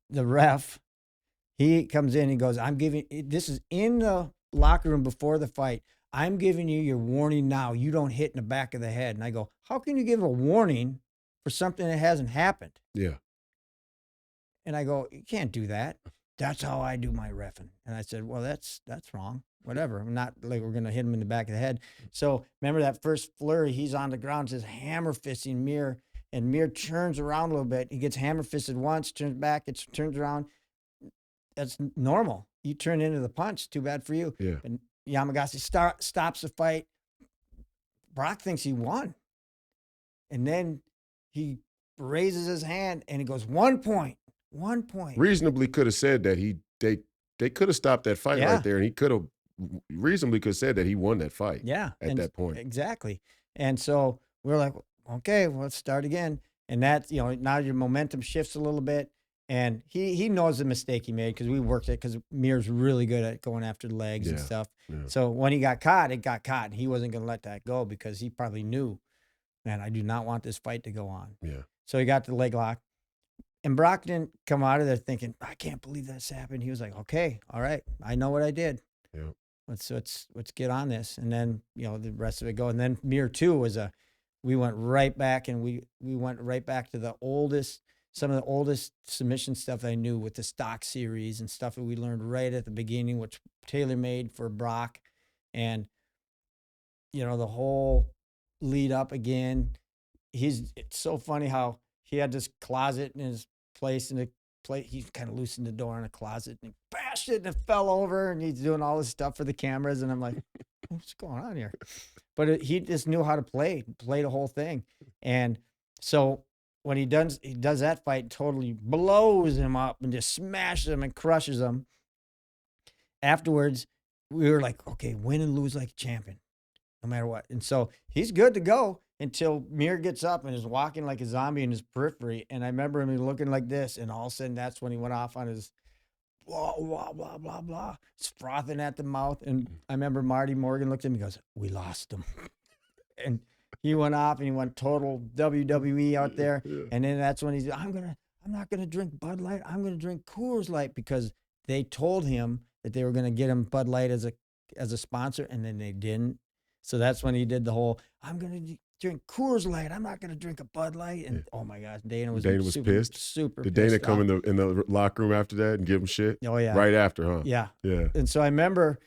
the ref, he comes in, he goes, this is in the locker room before the fight. I'm giving you your warning now. You don't hit in the back of the head. And I go, how can you give a warning for something that hasn't happened?
Yeah.
And I go, you can't do that. That's how I do my reffing. And I said, well, that's wrong. Whatever. I'm not like we're going to hit him in the back of the head. So remember that first flurry, he's on the ground, just hammer fisting Mir. And Mir turns around a little bit. He gets hammer fisted once, turns back, turns around. That's normal. You turn into the punch. Too bad for you.
Yeah.
And Yamagasi stops the fight. Brock thinks he won. And then he raises his hand and he goes, 1 point. 1 point.
Reasonably could have said that they could have stopped that fight right there, and he could have reasonably could have said that he won that fight.
Yeah.
At that point.
Exactly. And so we're like, okay, well, let's start again. And that's, now your momentum shifts a little bit. And he knows the mistake he made because we worked it because Mir's really good at going after the legs and stuff. Yeah. So when he got caught, it got caught. And he wasn't going to let that go because he probably knew, man, I do not want this fight to go on.
Yeah.
So he got the leg lock. And Brock didn't come out of there thinking, I can't believe that's happened. He was like, okay, all right, I know what I did.
Yeah.
Let's get on this. And then, the rest of it go. And then Mir 2 was we went right back and we went right back to some of the oldest submission stuff I knew with the stock series and stuff that we learned right at the beginning, which tailor made for Brock. And, the whole lead up again, it's so funny how he had this closet in his place he kind of loosened the door in a closet and he bashed it and it fell over and he's doing all this stuff for the cameras. And I'm like, what's going on here? But he just knew how to play the whole thing. And so when he does that fight, totally blows him up and just smashes him and crushes him. Afterwards, we were like, okay, win and lose like a champion, no matter what. And so he's good to go until Mir gets up and is walking like a zombie in his periphery. And I remember him looking like this, and all of a sudden that's when he went off on his blah, blah, blah, blah, blah. He's frothing at the mouth. And I remember Marty Morgan looked at him and goes, we lost him. And he went off and he went total WWE out there. Yeah. And then that's when I'm not gonna drink Bud Light. I'm gonna drink Coors Light because they told him that they were gonna get him Bud Light as a sponsor, and then they didn't. So that's when he did the whole, I'm gonna drink Coors Light. I'm not gonna drink a Bud Light. And oh my gosh, Dana was
pissed.
Super.
Did Dana come in the locker room after that and give him shit?
Oh yeah.
Right after, huh?
Yeah.
Yeah.
And so I remember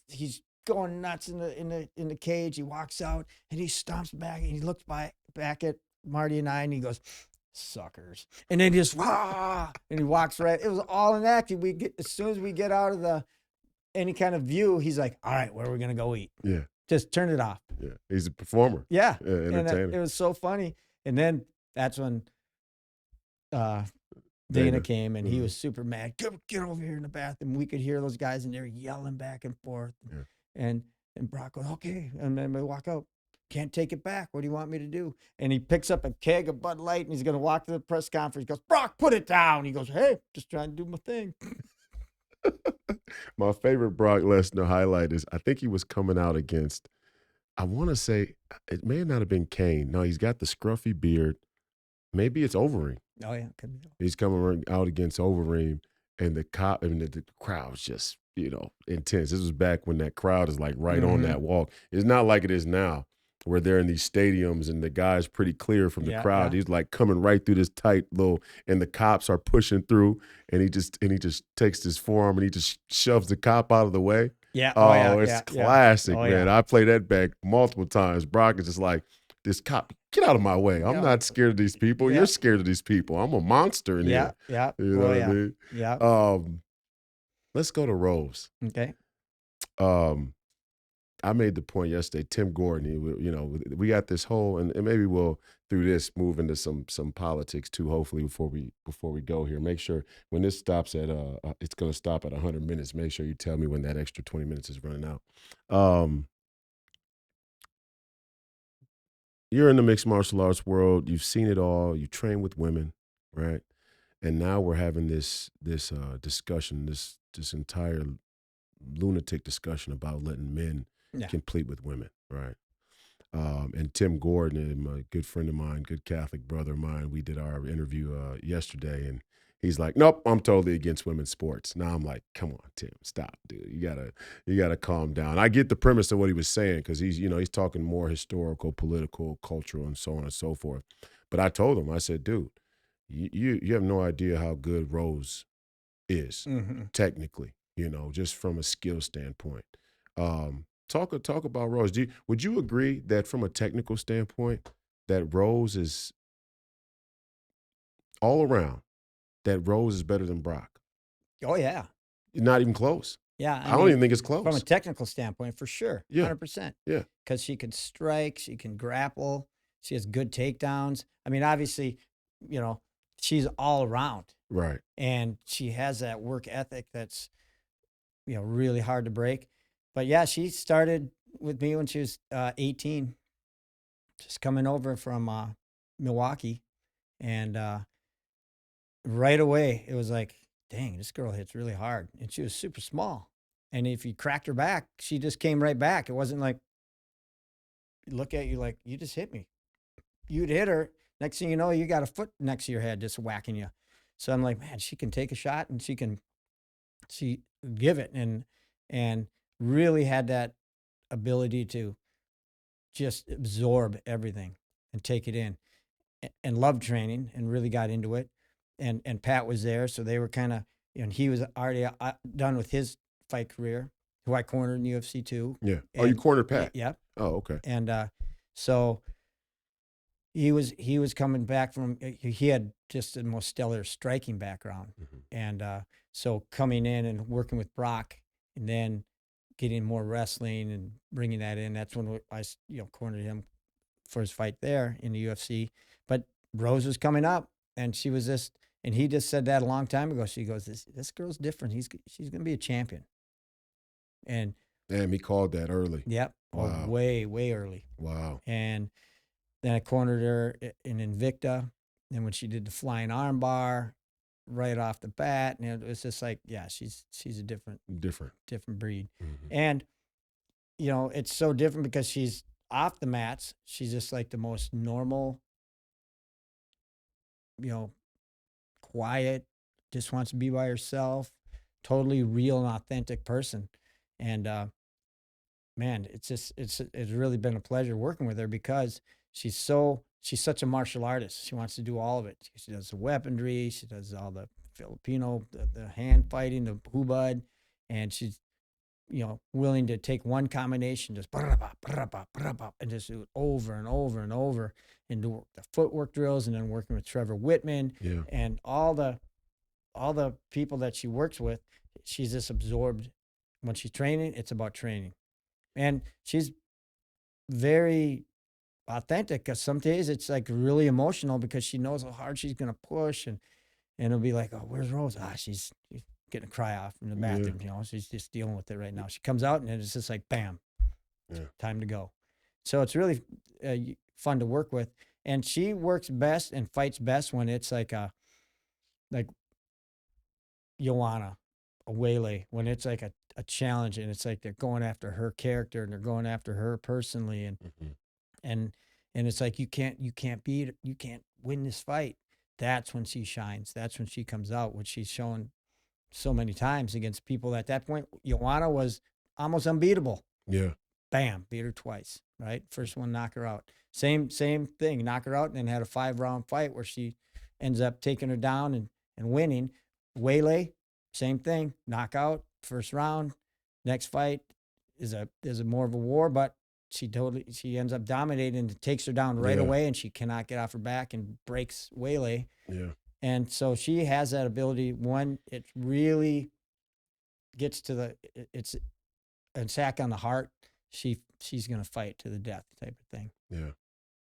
he's going nuts in the cage. He walks out and he stomps back and he looks back at Marty and I and he goes, suckers. And then he just and he walks right. It was all in action. As soon as we get out of any kind of view, he's like, all right, where are we gonna go eat?
Yeah.
Just turn it off.
Yeah. He's a performer.
Yeah.
Entertainer.
And it was so funny. And then that's when Dana came and he was super mad. Get over here in the bathroom. We could hear those guys in there yelling back and forth. Yeah. And Brock goes, okay. And then we walk out. Can't take it back. What do you want me to do? And he picks up a keg of Bud Light and he's going to walk to the press conference. He goes, Brock, put it down. He goes, hey, just trying to do my thing.
My favorite Brock Lesnar highlight is I think he was coming out against, I want to say, it may not have been Kane. No, he's got the scruffy beard. Maybe it's Overeem.
Oh, yeah. Could be.
He's coming out against Overeem, and the crowd's just, intense. This was back when that crowd is like right on that walk. It's not like it is now, where they're in these stadiums and the guy's pretty clear from the
Yeah,
crowd.
yeah.
He's like coming right through this tight little, and the cops are pushing through, and he just takes his forearm and he just shoves the cop out of the way.
Yeah.
Oh,
Yeah.
it's
Yeah.
classic,
Oh,
man.
yeah.
I played that back multiple times. Brock is just like, this cop, get out of my way. I'm
Yeah.
not scared of these people.
Yeah.
You're scared of these people. I'm a monster in
Yeah.
here.
Yeah.
You know
Oh,
what
yeah.
I mean?
Yeah.
Let's go to Rose.
Okay.
I made the point yesterday. Tim Gordon, we got this whole, and maybe we'll through this move into some politics too. Hopefully, before we go here, make sure when this stops at it's going to stop at 100 minutes. Make sure you tell me when that extra 20 minutes is running out. You're in the mixed martial arts world. You've seen it all. You train with women, right? And now we're having this discussion, this entire lunatic discussion about letting men
Yeah.
complete with women, right? And Tim Gordon, and a good friend of mine, good Catholic brother of mine, we did our interview yesterday, and he's like, "Nope, I'm totally against women's sports." Now I'm like, "Come on, Tim, stop, dude. You gotta calm down." I get the premise of what he was saying because he's talking more historical, political, cultural, and so on and so forth. But I told him, I said, "Dude, you have no idea how good Rose is technically, just from a skill standpoint." Talk about Rose. Would you agree that from a technical standpoint, that Rose is all around, that Rose is better than Brock?
Oh, yeah.
Not even close.
Yeah.
I don't even think it's close.
From a technical standpoint, for sure.
Yeah.
100%.
Yeah.
Because she can strike, she can grapple, she has good takedowns. I mean, obviously, she's all around.
Right.
And she has that work ethic that's, really hard to break. But yeah, she started with me when she was 18, just coming over from Milwaukee. And right away, it was like, dang, this girl hits really hard. And she was super small. And if you cracked her back, she just came right back. It wasn't like, look at you like, you just hit me. You'd hit her. Next thing you know, you got a foot next to your head just whacking you. So I'm like, man, she can take a shot and she give it and really had that ability to just absorb everything and take it in and loved training and really got into it. And Pat was there. So they were kind of, and he was already done with his fight career, who I cornered in UFC too.
Yeah. Oh, you cornered Pat?
Yeah.
Oh, okay.
And so he was coming back from, he had just the most stellar striking background. And so coming in and working with Brock and then getting more wrestling and bringing that in, that's when I cornered him for his fight there in the UFC. But Rose was coming up and she was this, and he just said that a long time ago. She goes, this girl's different. She's going to be a champion. And
damn, he called that early.
Yep.
Wow.
Oh, way, way early.
Wow.
And then I cornered her in Invicta. And when she did the flying arm bar right off the bat, and it was just like, yeah, she's a different breed. And, it's so different because she's off the mats. She's just like the most normal, quiet, just wants to be by herself, totally real and authentic person. And, man, it's really been a pleasure working with her because she's such a martial artist. She wants to do all of it. She does the weaponry. She does all the Filipino, the hand fighting, the hubad, and she's, willing to take one combination, just and just do it over and over and over, and do the footwork drills, and then working with Trevor Whitman, and all the people that she works with. She's just absorbed. When she's training, it's about training. And she's very authentic because some days it's like really emotional because she knows how hard she's going to push. And it'll be like, oh, where's Rose? She's getting a cry off in the bathroom. She's just dealing with it right now. She comes out and it's just like, bam, time to go. So it's really fun to work with. And she works best and fights best when it's like Joanna, a waylay, when it's like a challenge and it's like they're going after her character and they're going after her personally
Mhm.
and and it's like you can't win this fight. That's when she shines. That's when she comes out, which she's shown so many times against people at that point. Joanna was almost unbeatable.
Yeah.
Bam, beat her twice, right? First one, knock her out. Same thing, knock her out, and then had a 5 round fight where she ends up taking her down and winning. Waylay, same thing, knockout, first round. Next fight is a more of a war, but she ends up dominating and takes her down right
Yeah.
away, and she cannot get off her back and breaks Waylay.
Yeah.
And so she has that ability when it really gets to it's an attack on the heart. She's gonna fight to the death type of thing.
Yeah.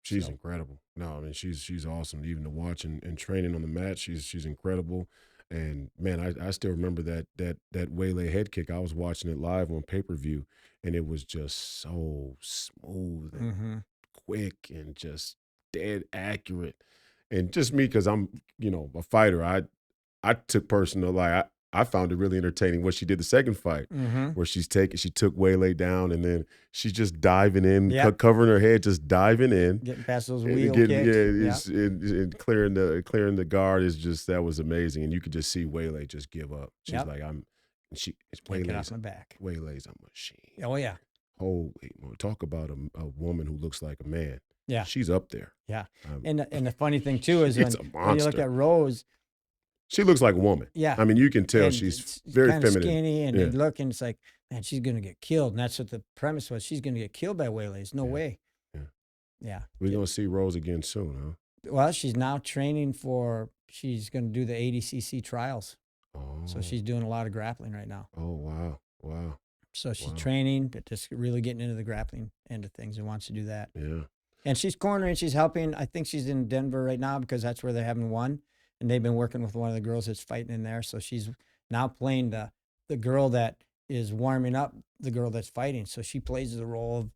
She's
So
incredible. No, I mean she's awesome. Even to watch and training on the mat, she's incredible. And man, I still remember that Waylay head kick. I was watching it live on pay-per-view, and it was just so smooth and
mm-hmm.
quick and just dead accurate. And just me, because I'm, a fighter, I took personal, like I found it really entertaining what she did the second fight,
Mm-hmm.
where she took Waylay down, and then she's just diving in,
Yep.
covering her head, just diving in,
Getting past those
and
wheel
getting,
kicks.
yeah,
Yeah.
and clearing the guard is just, that was amazing, and you could just see Waylay just give up. She's
Yep.
like, it's
Can't get off my back.
Waylay's a machine.
Oh yeah.
Holy, talk about a woman who looks like a man.
Yeah.
She's up there.
Yeah.
Um,
And the funny thing too is
she's a
when you look
monster.
at Rose,
She looks like a woman.
yeah,
I mean, you can tell
and
she's
it's
very
kind of
feminine.
skinny and
Yeah.
you look and it's like, man, she's gonna get killed. And that's what the premise was. She's gonna get killed by Waylays. No
Yeah.
way.
Yeah.
Yeah.
We're gonna see Rose again soon, huh?
Well, she's now training she's gonna do the ADCC trials.
Oh.
So she's doing a lot of grappling right now.
Oh wow. Wow.
So she's
Wow.
training, but just really getting into the grappling end of things and wants to do that.
Yeah.
And she's cornering, she's helping. I think she's in Denver right now because that's where they're having one. And they've been working with one of the girls that's fighting in there. So she's now playing the girl that is warming up the girl that's fighting. So she plays the role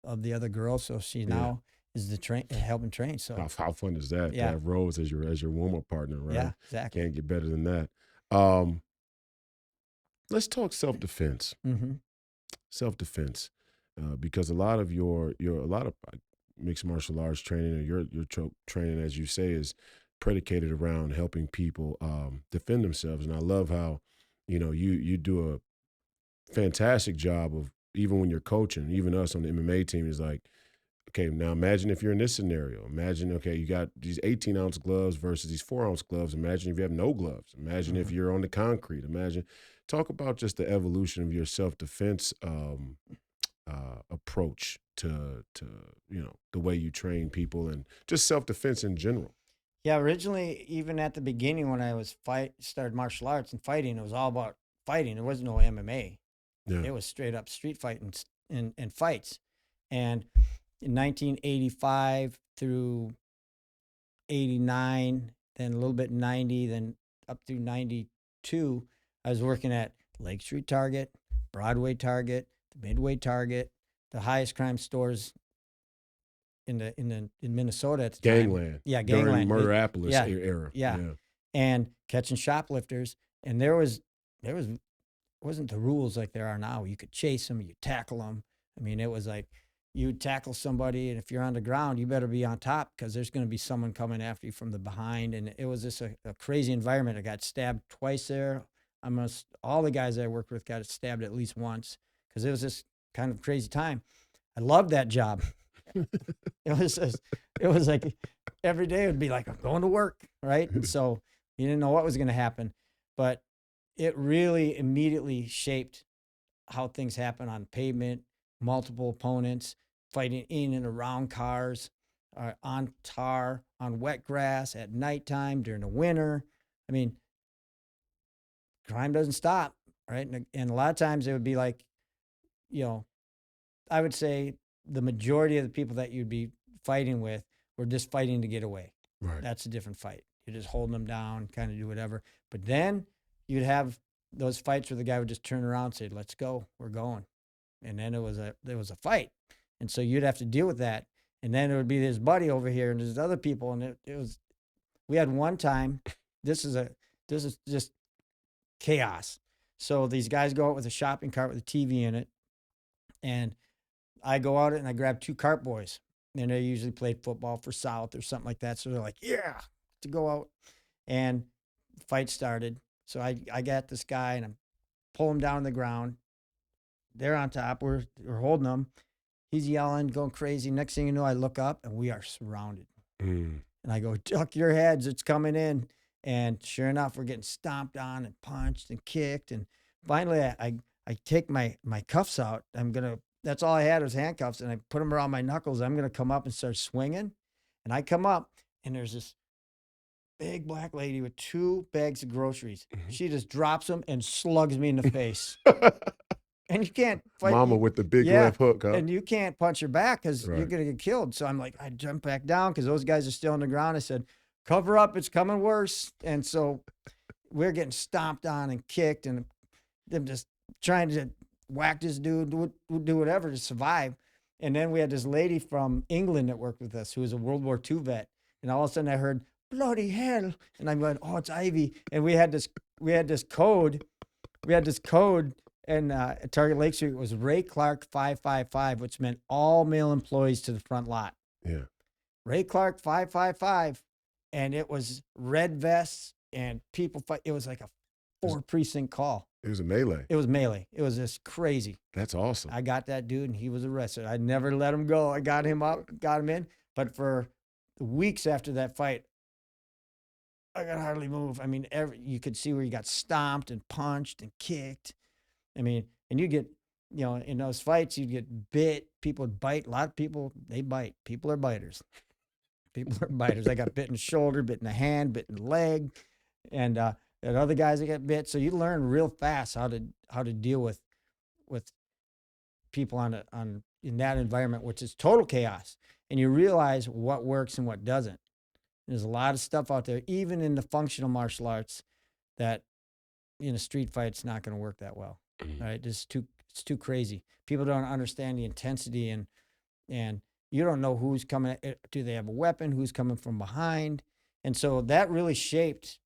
of the other girl. So she now is helping train. So
How fun is that? To
Yeah.
have Rose as your warm up partner, right?
yeah, exactly.
Can't get better than that. Let's talk self defense.
Mm-hmm.
Self defense, because a lot of mixed martial arts training, or your training, as you say, is predicated around helping people defend themselves. And I love how you do a fantastic job of, even when you're coaching, even us on the MMA team, is like, okay, now imagine if you're in this scenario. Imagine, okay, you got these 18-ounce gloves versus these 4-ounce gloves. Imagine if you have no gloves. Imagine if you're on the concrete. Talk about just the evolution of your self-defense approach to the way you train people, and just self-defense in general.
Yeah, originally, even at the beginning when I started martial arts and fighting, it was all about fighting. There was no MMA.
Yeah.
It was straight up street fighting and fights. And in 1985 through 89, then a little bit 90, then up through 92, I was working at Lake Street Target, Broadway Target, the Midway Target, the highest crime stores in Minnesota at the time.
Gangland.
Yeah,
During
Gangland.
Murderopolis
Yeah,
era.
yeah. And catching shoplifters. And there wasn't the rules like there are now. You could chase them, you tackle them. I mean, it was like you would tackle somebody, and if you're on the ground, you better be on top because there's going to be someone coming after you from the behind. And it was just a crazy environment. I got stabbed twice there. All the guys I worked with got stabbed at least once because it was this kind of crazy time. I loved that job. It was like every day it would be like, I'm going to work, right? And so you didn't know what was going to happen, but it really immediately shaped how things happen on pavement, multiple opponents, fighting in and around cars, on tar, on wet grass, at nighttime, during the winter. I mean, crime doesn't stop, right? And a lot of times it would be like, I would say the majority of the people that you'd be fighting with were just fighting to get away.
Right.
That's a different fight. You're just holding them down, kind of do whatever. But then you'd have those fights where the guy would just turn around and say, "Let's go, we're going," and then it was a fight. And so you'd have to deal with that. And then it would be his buddy over here and there's other people. And it was, we had one time, this is just chaos. So these guys go out with a shopping cart with a TV in it. And I go out and I grab two cart boys. And they usually played football for South or something like that. So they're like, yeah, to go out. And fight started. So I got this guy and I'm pull him down to the ground. They're on top. We're holding them. He's yelling, going crazy. Next thing you know, I look up and we are surrounded.
Mm.
And I go, duck your heads. It's coming in. And sure enough, we're getting stomped on and punched and kicked. And finally, I take my cuffs out. That's all I had was handcuffs. And I put them around my knuckles. I'm going to come up and start swinging. And I come up and there's this big black lady with 2 bags of groceries.
Mhm.
She just drops them and slugs me in the face. And you can't fight.
Mama with the big
Yeah,
left hook, huh?
and you can't punch her back because you're
Right.
going to get killed. So I'm like, I jump back down because those guys are still on the ground. I said, cover up, it's coming worse. And so we're getting stomped on and kicked and them just trying to whack this dude, do whatever to survive. And then we had this lady from England that worked with us who was a World War II vet. And all of a sudden I heard, bloody hell. And I'm going, oh, it's Ivy. And we had this code. And at Target Lake Street was Ray Clark 555, which meant all male employees to the front lot.
Yeah.
Ray Clark 555. And it was red vests and people fight. It was like a 4-precinct call.
It was a melee.
It was melee. It was just crazy.
That's awesome.
I got that dude and he was arrested. I never let him go. I got him up, got him in. But for weeks after that fight, I could hardly move. I mean, you could see where you got stomped and punched and kicked. I mean, and you get, in those fights, you'd get bit. People would bite. A lot of people, they bite. People are biters. People are biters. I got bit in the shoulder, bit in the hand, bit in the leg. And there are other guys that get bit. So you learn real fast how to deal with people in that environment, which is total chaos. And you realize what works and what doesn't. There's a lot of stuff out there, even in the functional martial arts, that in a street fight, it's not going to work that well. Right? It's too crazy. People don't understand the intensity and you don't know who's coming. Do they have a weapon? Who's coming from behind? And so that really shaped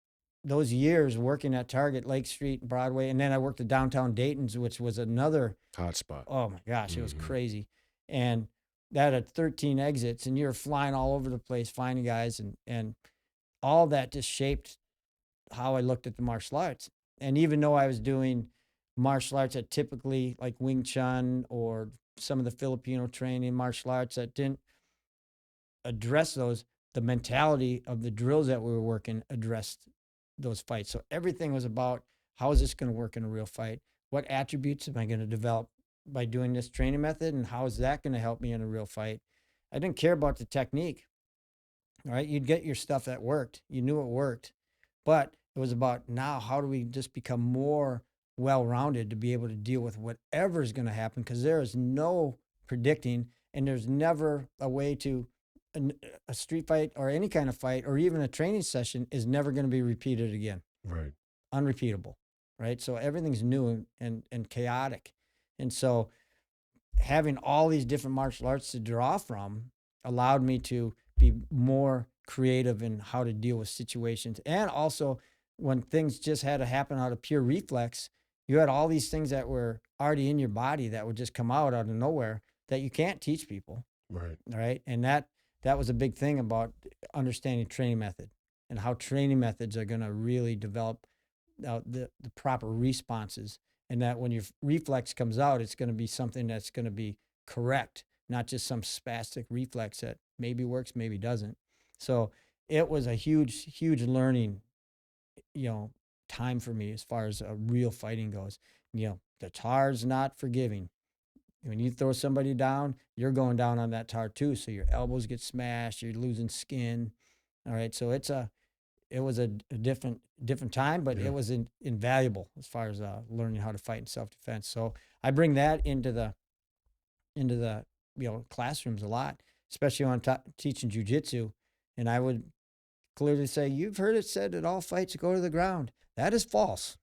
those years working at Target, Lake Street, Broadway. And then I worked at downtown Dayton's, which was another
hot spot.
Oh my gosh, it was crazy. And that had 13 exits and you're flying all over the place, finding guys and all that just shaped how I looked at the martial arts. And even though I was doing martial arts that typically like Wing Chun or some of the Filipino training martial arts that didn't address those, the mentality of the drills that we were working addressed those fights. So everything was about how is this going to work in a real fight? What attributes am I going to develop by doing this training method? And how is that going to help me in a real fight? I didn't care about the technique. All right. You'd get your stuff that worked. You knew it worked. But it was about now, how do we just become more well-rounded to be able to deal with whatever is going to happen? Because there is no predicting and there's never a way to, a street fight or any kind of fight or even a training session is never going to be repeated again.
Right.
Unrepeatable. Right. So everything's new and chaotic. And so having all these different martial arts to draw from allowed me to be more creative in how to deal with situations. And also when things just had to happen out of pure reflex, you had all these things that were already in your body that would just come out of nowhere that you can't teach people.
Right.
Right. And that was a big thing about understanding training method and how training methods are going to really develop the proper responses. And that when your reflex comes out, it's going to be something that's going to be correct, not just some spastic reflex that maybe works, maybe doesn't. So it was a huge, huge learning, time for me as far as real fighting goes. The tar's not forgiving. When you throw somebody down, you're going down on that tar too. So your elbows get smashed, you're losing skin. All right. So it was a different time, but it was invaluable as far as learning how to fight in self-defense. So I bring that into the classrooms a lot, especially when I'm teaching jujitsu. And I would clearly say, you've heard it said that all fights go to the ground. That is false.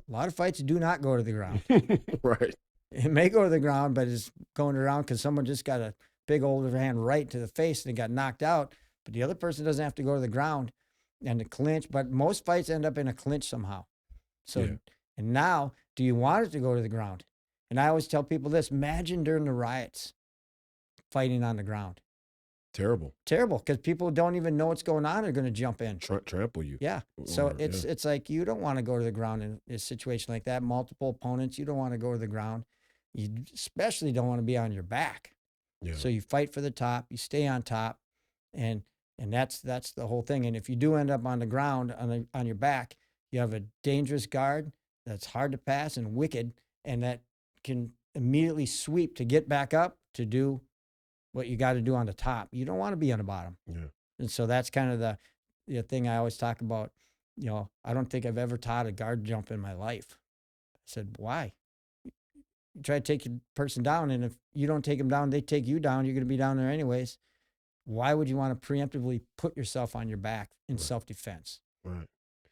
A lot of fights do not go to the ground.
Right.
It may go to the ground, but it's going around because someone just got a big overhand right to the face and it got knocked out. But the other person doesn't have to go to the ground and the clinch. But most fights end up in a clinch somehow. So,
Yeah.
and now, do you want it to go to the ground? And I always tell people this: imagine during the riots, fighting on the ground.
Terrible.
Terrible, because people don't even know what's going on. They're going to jump in.
Trample you.
Yeah. So
Or,
it's like you don't want to go to the ground in a situation like that. Multiple opponents, you don't want to go to the ground. You especially don't want to be on your back.
yeah.
So you fight for the top, you stay on top, and that's the whole thing. And if you do end up on the ground on your back, you have a dangerous guard that's hard to pass and wicked, and that can immediately sweep to get back up to do what you got to do on the top. You don't want to be on the bottom.
Yeah.
And so that's kind of the thing I always talk about. I don't think I've ever taught a guard jump in my life. I said, why? You try to take your person down, and if you don't take them down, they take you down. You're going to be down there anyways. Why would you want to preemptively put yourself on your back in
Right.
self-defense?
Right.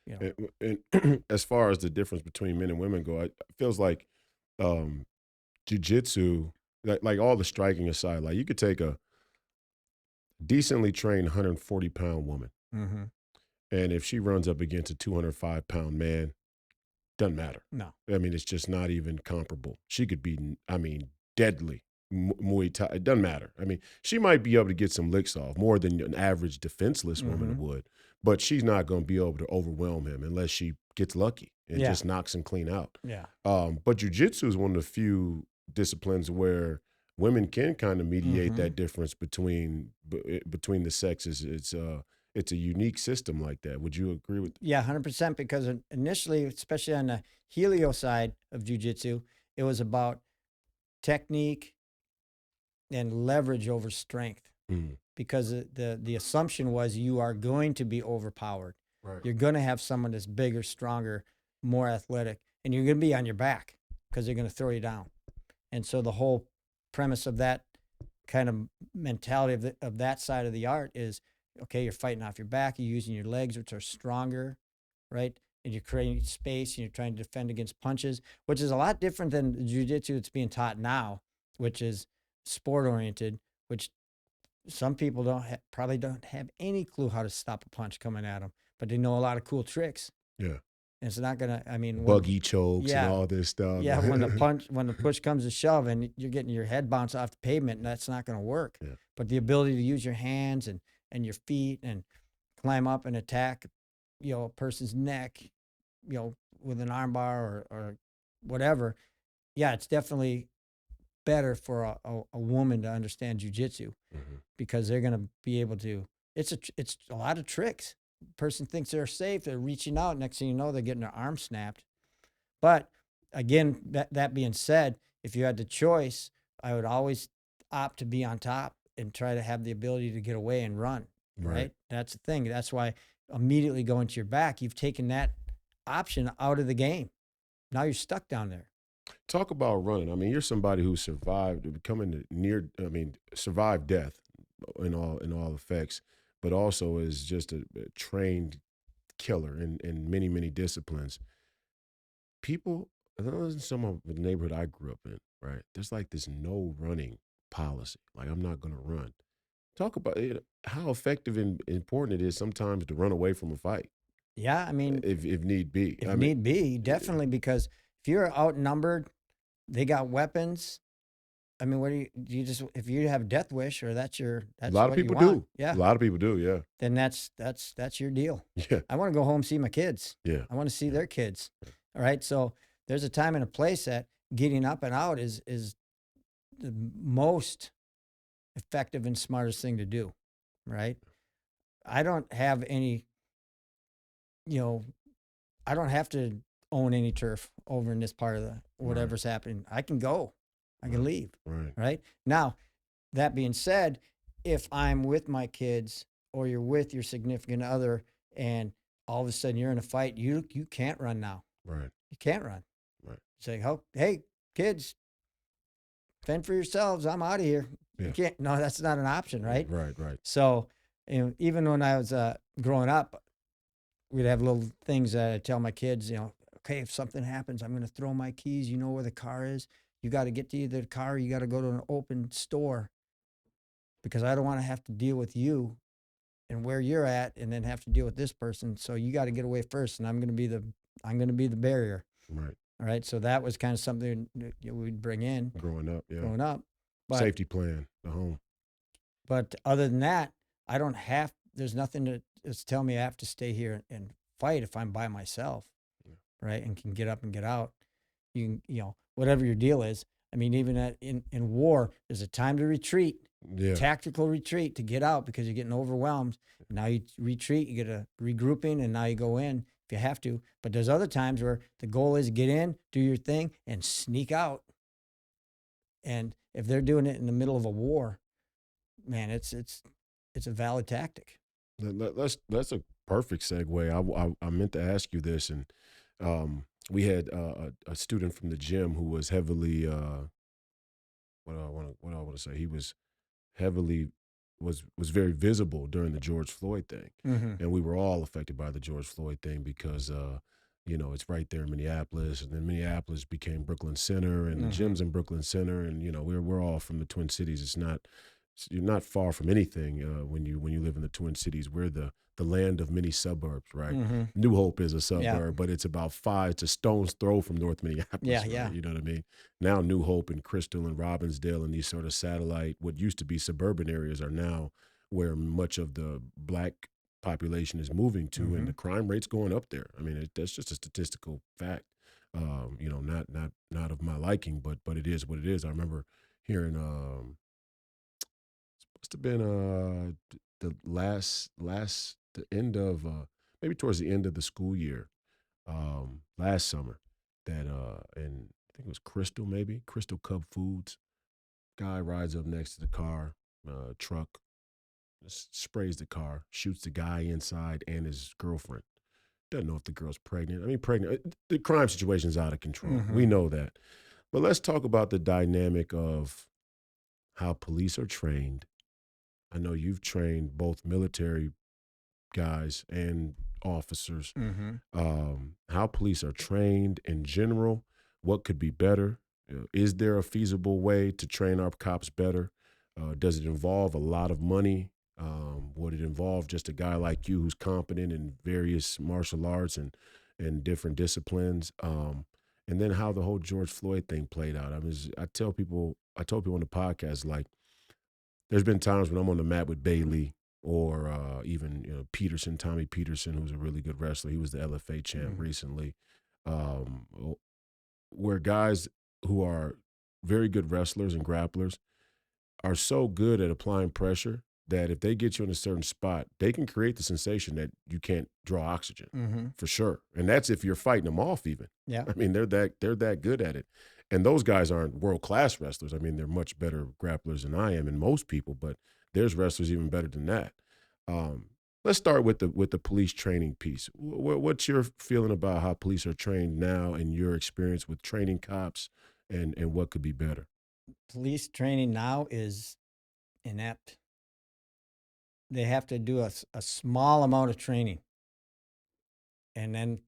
You know,
And as far as the difference between men and women go, it feels like um, jujitsu, like all the striking aside, like you could take a decently trained 140-pound woman,
mm-hmm.
and if she runs up against a 205-pound man, doesn't matter.
No.
I mean, it's just not even comparable. She could be, I mean, deadly. Muay Thai, it doesn't matter. I mean, she might be able to get some licks off more than an average defenseless woman
Mm-hmm.
would, but she's not going to be able to overwhelm him unless she gets lucky and
Yeah.
just knocks him clean out.
Yeah.
But jujitsu is one of the few disciplines where women can kind of mediate
Mm-hmm.
that difference between the sexes. It's a unique system like that. Would you agree with?
Yeah, 100%. Because initially, especially on the helio side of jujitsu, it was about technique and leverage over strength.
Mm,
Because the assumption was you are going to be overpowered.
right.
You're going to have someone that's bigger, stronger, more athletic, and you're going to be on your back because they're going to throw you down. And so the whole premise of that kind of mentality of that side of the art is, okay, you're fighting off your back, you're using your legs, which are stronger, right? And you're creating space and you're trying to defend against punches, which is a lot different than the jiu-jitsu that's being taught now, which is sport oriented, which some people probably don't have any clue how to stop a punch coming at them, but they know a lot of cool tricks.
Yeah.
And it's not gonna. I mean,
Buggy chokes and
yeah,
all this stuff.
yeah. When the push comes to shove, and you're getting your head bounced off the pavement, and that's not gonna work.
Yeah.
But the ability to use your hands and your feet and climb up and attack, a person's neck, with an armbar or whatever. Yeah, it's definitely better for a woman to understand jujitsu.
Mm-hmm.
Because they're going to be able to. It's a lot of tricks. Person thinks they're safe. They're reaching out. Next thing you know, they're getting their arm snapped. But again, that being said, if you had the choice, I would always opt to be on top and try to have the ability to get away and run. Right? That's the thing. That's why immediately going to your back, you've taken that option out of the game. Now you're stuck down there.
Talk about running. I mean, you're somebody who survived becoming survived death in all effects, but also is just a trained killer in many, many disciplines. People, in some of the neighborhood I grew up in, right? There's like this no running policy. Like, I'm not going to run. Talk about how effective and important it is sometimes to run away from a fight.
Yeah, I mean,
if need be.
if
I mean,
need be, definitely, because if you're outnumbered, they got weapons. I mean, what do you just, if you have death wish or that's
a lot of
what you
people
want,
do.
yeah,
A lot of people do. Yeah.
then that's your deal.
Yeah.
I want to go home and see my kids.
Yeah.
I want to see their kids. All right. So there's a time and a place that getting up and out is the most effective and smartest thing to do. Right. I don't have any, I don't have to own any turf over in this part of the whatever's happening. I can go. I can leave.
Right.
Right. Now, that being said, if I'm with my kids or you're with your significant other and all of a sudden you're in a fight, you can't run now.
Right.
You can't run.
Right.
Say, oh, hey, kids, fend for yourselves. I'm out of here.
Yeah.
You can't. No, that's not an option, right?
Right. Right.
So, even when I was growing up, we'd have little things that I tell my kids, okay, if something happens, I'm going to throw my keys. You know where the car is. You got to get to either the car or you got to go to an open store because I don't want to have to deal with you and where you're at and then have to deal with this person. So you got to get away first and I'm going to be the barrier.
Right.
All right. So that was kind of something that we'd bring in
Growing up, yeah.
growing up. But,
Safety plan, the home.
but other than that, there's nothing to tell me I have to stay here and fight if I'm by myself.
Yeah.
Right. And can get up and get out. Whatever your deal is. I mean, even in war, there's a time to retreat,
Yeah.
tactical retreat to get out because you're getting overwhelmed. Now you retreat, you get a regrouping, and now you go in if you have to. But there's other times where the goal is get in, do your thing, and sneak out. And if they're doing it in the middle of a war, man, it's a valid tactic.
That's a perfect segue. I meant to ask you this, and we had a student from the gym who was heavily what I want to say. He was heavily was very visible during the George Floyd thing,
Mm-hmm.
and we were all affected by the George Floyd thing because it's right there in Minneapolis, and then Minneapolis became Brooklyn Center, and the
Mm-hmm.
gym's in Brooklyn Center, and we're all from the Twin Cities. You're not far from anything when you live in the Twin Cities. We're the land of many suburbs, right?
Mm-hmm.
New Hope is a
Yeah.
suburb, but it's it's a stone's throw from North Minneapolis.
Yeah,
right?
yeah.
You know what I mean? Now New Hope and Crystal and Robbinsdale and these sort of satellite, what used to be suburban areas are now where much of the black population is moving to,
Mm-hmm.
and the crime rate's going up there. I mean, that's just a statistical fact. Not of my liking, but it is what it is. I remember hearing must have been the end of maybe towards the end of the school year last summer that and I think it was Crystal Cub Foods guy rides up next to the car truck, sprays the car, shoots the guy inside and his girlfriend. Doesn't know if the girl's pregnant. I mean, pregnant. The crime situation's out of control.
Mm-hmm.
We know that. But let's talk about the dynamic of how police are trained. I know you've trained both military guys and officers.
Mm-hmm.
How police are trained in general. What could be better? Is there a feasible way to train our cops better? Does it involve a lot of money? Would it involve just a guy like you who's competent in various martial arts and different disciplines? And then how the whole George Floyd thing played out. I told people on the podcast, like, there's been times when I'm on the mat with Bailey or even Tommy Peterson, who's a really good wrestler. He was the LFA champ recently. Um, where guys who are very good wrestlers and grapplers are so good at applying pressure that if they get you in a certain spot, they can create the sensation that you can't draw oxygen
Mm-hmm.
for sure. And that's if you're fighting them off even.
Yeah.
I mean, they're that good at it. And those guys aren't world-class wrestlers. I mean, they're much better grapplers than I am and most people, but there's wrestlers even better than that. Let's start with the police training piece. What's your feeling about how police are trained now and your experience with training cops and what could be better?
Police training now is inept. They have to do a small amount of training. And then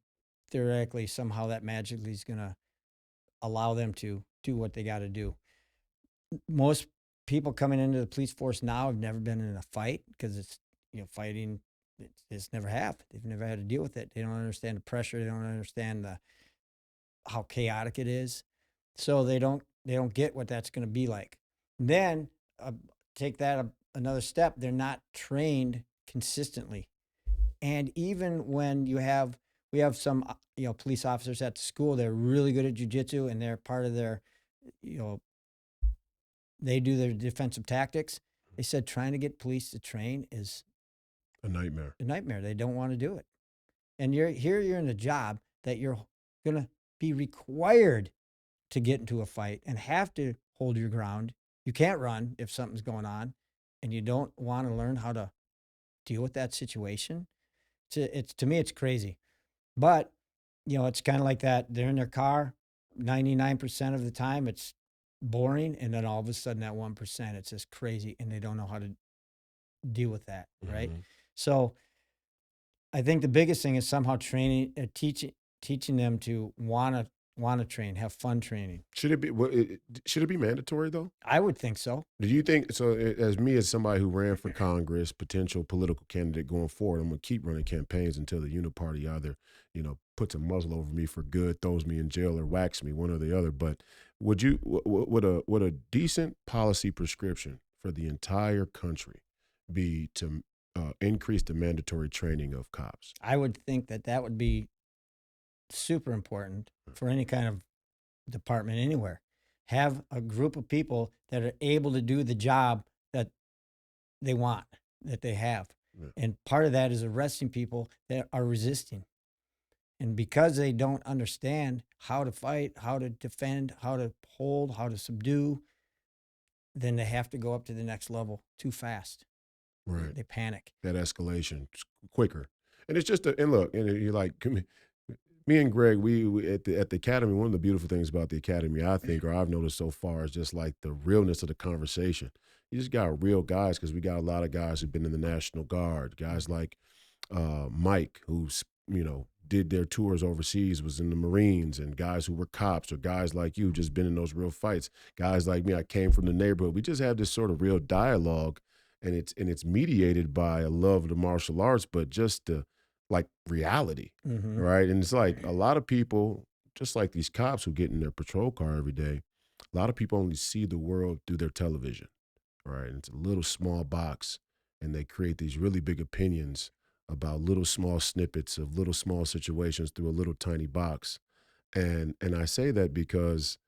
theoretically, somehow that magically is going to allow them to do what they got to do. Most people coming into the police force now have never been in a fight because it's, fighting, it's never happened. They've never had to deal with it. They don't understand the pressure. They don't understand how chaotic it is. So they don't get what that's going to be like. Then take that another step. They're not trained consistently. And even when we have some, police officers at the school, they're really good at jujitsu and they're part of their, they do their defensive tactics. They said trying to get police to train is
A nightmare.
a nightmare. They don't want to do it. And you're in a job that you're going to be required to get into a fight and have to hold your ground. You can't run if something's going on and you don't want to learn how to deal with that situation. To me, it's crazy. But, it's kind of like that. They're in their car 99% of the time. It's boring. And then all of a sudden that 1%, it's just crazy. And they don't know how to deal with that. Right.
Mhm.
So I think the biggest thing is somehow teaching them to want to want to train, have fun training.
Should it be mandatory though?
I would think so.
Do you think so? As me, as somebody who ran for Congress, potential political candidate going forward, I'm gonna keep running campaigns until the uniparty either, puts a muzzle over me for good, throws me in jail, or whacks me, one or the other. But would a decent policy prescription for the entire country be to increase the mandatory training of cops?
I would think that would be super important for any kind of department anywhere. Have a group of people that are able to do the job that they want, that they have.
Yeah.
And part of that is arresting people that are resisting. And because they don't understand how to fight, how to defend, how to hold, how to subdue, then they have to go up to the next level too fast.
Right.
They panic.
That escalation quicker. And it's just and look, and you're like, me and Greg, we at the academy. One of the beautiful things about the academy, I think, or I've noticed so far, is just like the realness of the conversation. You just got real guys, because we got a lot of guys who've been in the National Guard. Guys like Mike, who's did their tours overseas, was in the Marines, and guys who were cops, or guys like you, just been in those real fights. Guys like me, I came from the neighborhood. We just have this sort of real dialogue, and it's mediated by a love of the martial arts, but just the like reality.
Mm-hmm.
Right. And it's like a lot of people, just like these cops who get in their patrol car every day, a lot of people only see the world through their television. Right. And it's a little small box, and they create these really big opinions about little small snippets of little small situations through a little tiny box. And I say that because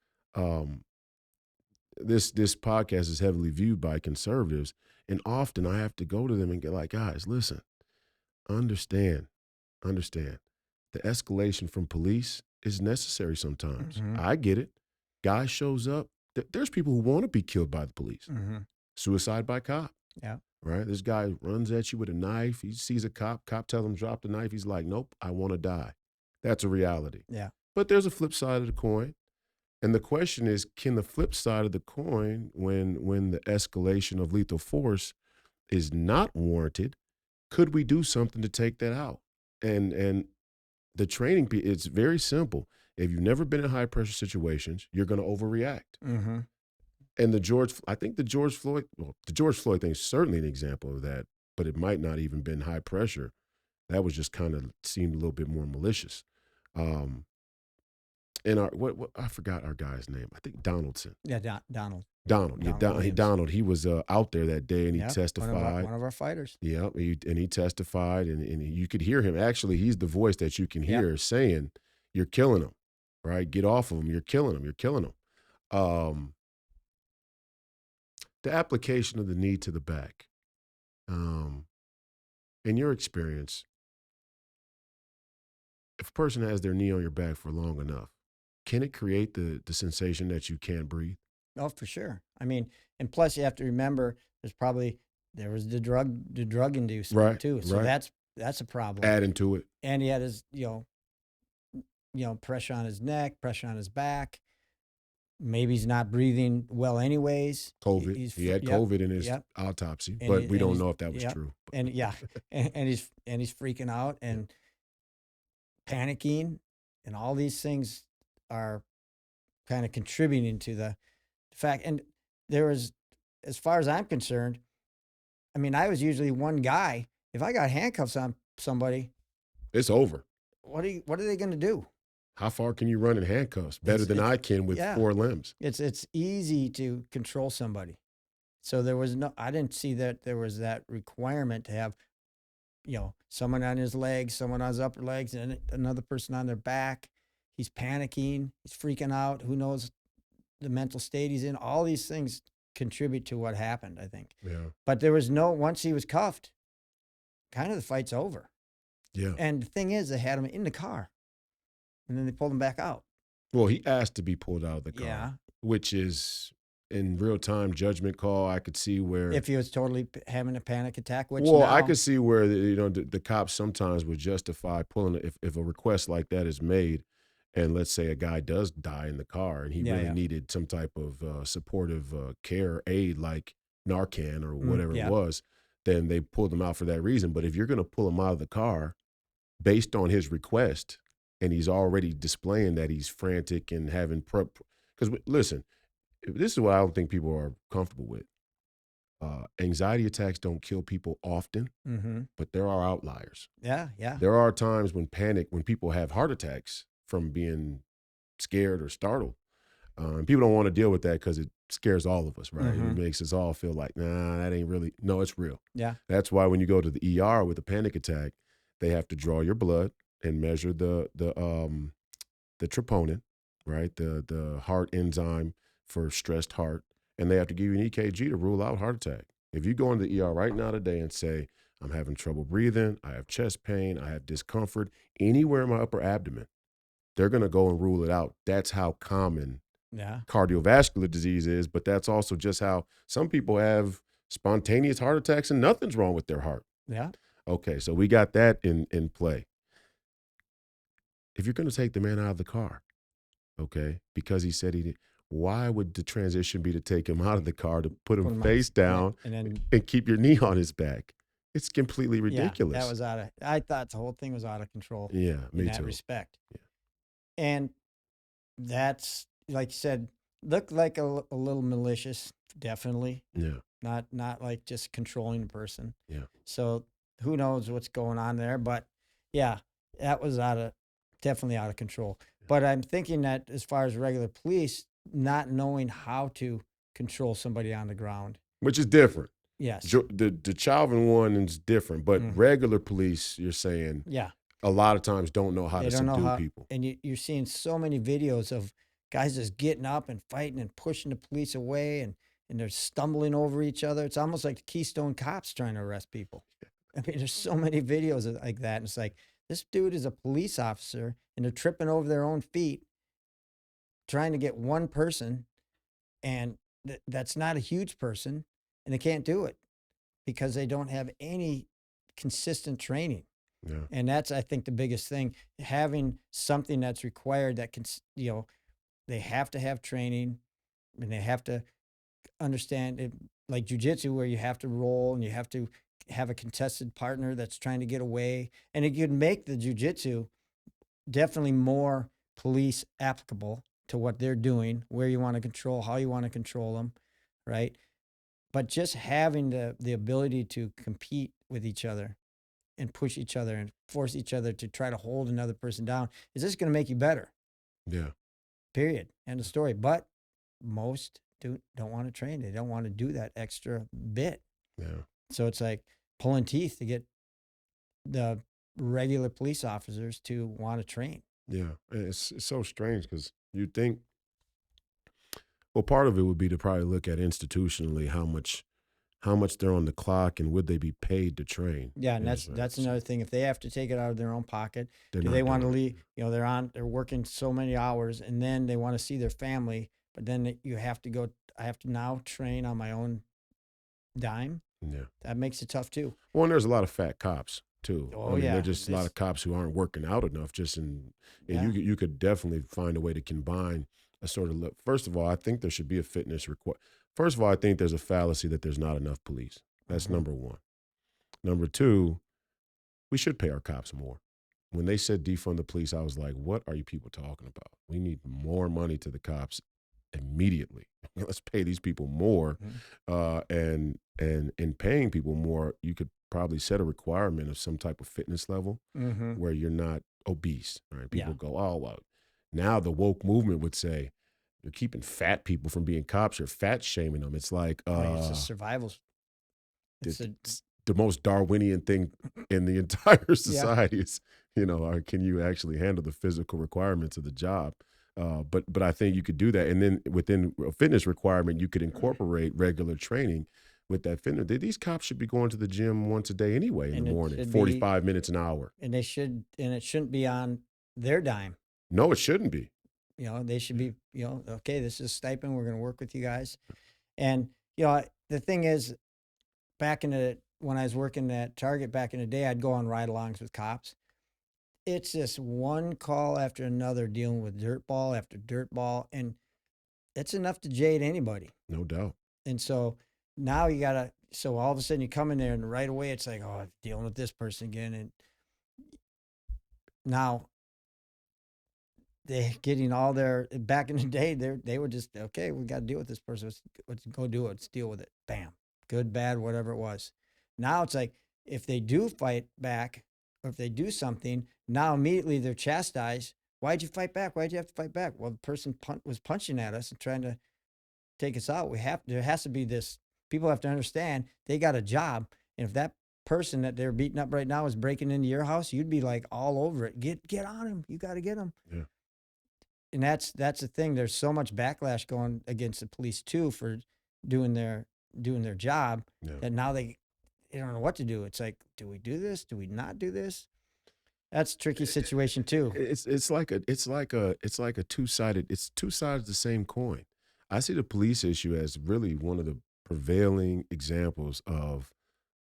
this podcast is heavily viewed by conservatives. And often I have to go to them and get like, guys, listen, understand. The escalation from police is necessary sometimes.
Mm-hmm.
I get it. Guy shows up. There's people who want to be killed by the police.
Mm-hmm.
Suicide by cop.
Yeah.
Right? This guy runs at you with a knife. He sees a cop. Cop tells him drop the knife. He's like, nope, I want to die. That's a reality.
Yeah.
But there's a flip side of the coin. And the question is, can the flip side of the coin, when the escalation of lethal force is not warranted, could we do something to take that out? And the training, it's very simple. If you've never been in high pressure situations, you're going to overreact.
Mm-hmm.
And the George Floyd thing is certainly an example of that, but it might not even been high pressure. That was just kind of seemed a little bit more malicious. And what I forgot our guy's name. I think Donaldson.
Yeah, Donald.
Donald. He was out there that day, and he testified.
One of our fighters.
Yeah, and he testified, and you could hear him. Actually, he's the voice that you can hear saying, "You're killing him, right? Get off of him. You're killing him. You're killing him." The application of the knee to the back. In your experience, if a person has their knee on your back for long enough, can it create the sensation that you can't breathe?
Oh, for sure. I mean, and plus you have to remember there was the drug inducement too. So that's a problem.
Adding to it.
And he had his, pressure on his neck, pressure on his back. Maybe he's not breathing well anyways.
COVID. He had COVID in his autopsy, but we don't know if that was true.
And and he's freaking out and panicking, and all these things are kind of contributing to the fact. And there was, as far as I'm concerned, I mean, I was usually one guy. If I got handcuffs on somebody,
it's over.
What are they going to do?
How far can you run in handcuffs? Better than I can with 4 limbs.
It's easy to control somebody. So I didn't see that there was that requirement to have, someone on his legs, someone on his upper legs, and another person on their back. He's panicking. He's freaking out. Who knows the mental state he's in? All these things contribute to what happened, I think.
Yeah.
But once he was cuffed, kind of the fight's over.
Yeah.
And the thing is, they had him in the car, and then they pulled him back out.
Well, he asked to be pulled out of the car, which is in real time judgment call. I could see where
if he was totally having a panic attack,
I could see where the cops sometimes would justify pulling if a request like that is made. And let's say a guy does die in the car and he really needed some type of supportive care aid like Narcan or whatever it was, then they pulled him out for that reason. But if you're going to pull him out of the car based on his request and he's already displaying that he's frantic and having prep. Because listen, this is what I don't think people are comfortable with. Anxiety attacks don't kill people often,
Mm-hmm.
but there are outliers.
Yeah, yeah.
There are times when people have heart attacks from being scared or startled. And people don't want to deal with that because it scares all of us, right?
Mm-hmm.
It makes us all feel like, nah, that ain't really. No, it's real.
Yeah.
That's why when you go to the ER with a panic attack, they have to draw your blood and measure the troponin, right? The heart enzyme for stressed heart, and they have to give you an EKG to rule out heart attack. If you go into the ER right now today and say, I'm having trouble breathing, I have chest pain, I have discomfort anywhere in my upper abdomen, they're going to go and rule it out. That's how common
Yeah.
cardiovascular disease is, but that's also just how some people have spontaneous heart attacks and nothing's wrong with their heart.
Yeah.
Okay, so we got that in play. If you're going to take the man out of the car, okay, because he said he did, why would the transition be to take him out of the car to put him
Put 'em on
face
yeah,
down
and then
and keep your knee on his back? It's completely
yeah, that
ridiculous.
was I thought the whole thing was out of control
Yeah,
in
me
that
too.
respect.
Yeah.
And that's like you said, looked like a little malicious, definitely.
Yeah.
Not like just controlling a person.
Yeah.
So who knows what's going on there? But yeah, that was definitely out of control. But I'm thinking that as far as regular police, not knowing how to control somebody on the ground.
Which is different.
Yes.
The Chauvin one is different, but
Mm.
regular police, you're saying,
Yeah.
a lot of times don't know how
They
to
don't know
subdue
how,
people.
and you're seeing so many videos of guys just getting up and fighting and pushing the police away, and they're stumbling over each other. It's almost like the Keystone Cops trying to arrest people. I mean, there's so many videos like that. And it's like, this dude is a police officer and they're tripping over their own feet trying to get one person, and that's not a huge person, and they can't do it because they don't have any consistent training.
Yeah.
And that's, I think, the biggest thing, having something that's required that can, they have to have training and they have to understand it, like jujitsu, where you have to roll and you have to have a contested partner that's trying to get away. And it could make the jujitsu definitely more police applicable to what they're doing, where you want to control, how you want to control them, right? But just having the ability to compete with each other and push each other and force each other to try to hold another person down is just going to make you better.
Yeah.
Period. End of story. But most don't want to train. They don't want to do that extra bit.
Yeah.
So it's like pulling teeth to get the regular police officers to want to train.
Yeah. It's so strange because you think, well, part of it would be to probably look at institutionally how much they're on the clock and would they be paid to train?
Yeah, and
Is
that's
so
another thing. If they have to take it out of their own pocket,
they're
do they
not
want to
doing
leave? They're working so many hours, and then they want to see their family. But then you have to go. I have to now train on my own dime.
it. Yeah.
That makes it tough too.
Well, and there's a lot of fat cops too. I
Oh
mean,
yeah,
there's just a lot of cops who aren't working out enough. And
yeah.
you could definitely find a way to combine a sort of look. First of all, I think there should be a fitness requirement. First of all, I think there's a fallacy that there's not enough police. That's
Mhm.
number one. Number two, we should pay our cops more. When they said defund the police, I was like, what are you people talking about? We need more money to the cops immediately. Let's pay these people more.
Mhm.
And in paying people more, you could probably set a requirement of some type of fitness level
Mhm.
where you're not obese. Right?
Yeah.
People go, oh well. Now the woke movement would say you're keeping fat people from being cops. You're fat shaming them. It's like
I mean, it's a survival. It's a
it's the most Darwinian thing in the entire
yeah.
society is, can you actually handle the physical requirements of the job? But I think you could do that, and then within a fitness requirement, you could incorporate regular training with that fitness. These cops should be going to the gym once a day anyway in
And
the
it
morning,
should be,
45 minutes an hour.
and it shouldn't be on their dime.
No, it shouldn't be.
They should be, okay, this is a stipend. We're going to work with you guys. And, the thing is, when I was working at Target back in the day, I'd go on ride-alongs with cops. It's just one call after another dealing with dirt ball after dirt ball, and it's enough to jade anybody.
No doubt.
And so now so all of a sudden you come in there and right away it's like, oh, I'm dealing with this person again. And now they getting all their back in the day. They were just okay. We got to deal with this person. Let's go do it. Let's deal with it. Bam, good, bad, whatever it was. Now it's like if they do fight back or if they do something, now immediately they're chastised. Why'd you fight back? Why'd you have to fight back? Well, the person was punching at us and trying to take us out. There has to be this. People have to understand they got a job, and if that person that they're beating up right now is breaking into your house, you'd be like all over it. Get on him. You got to get him.
Yeah.
And that's the thing. There's so much backlash going against the police too for doing their job
Yeah.
that now they don't know what to do. It's like, do we do this? Do we not do this? That's a tricky situation too.
It's like a two-sided, it's two sides of the same coin. I see the police issue as really one of the prevailing examples of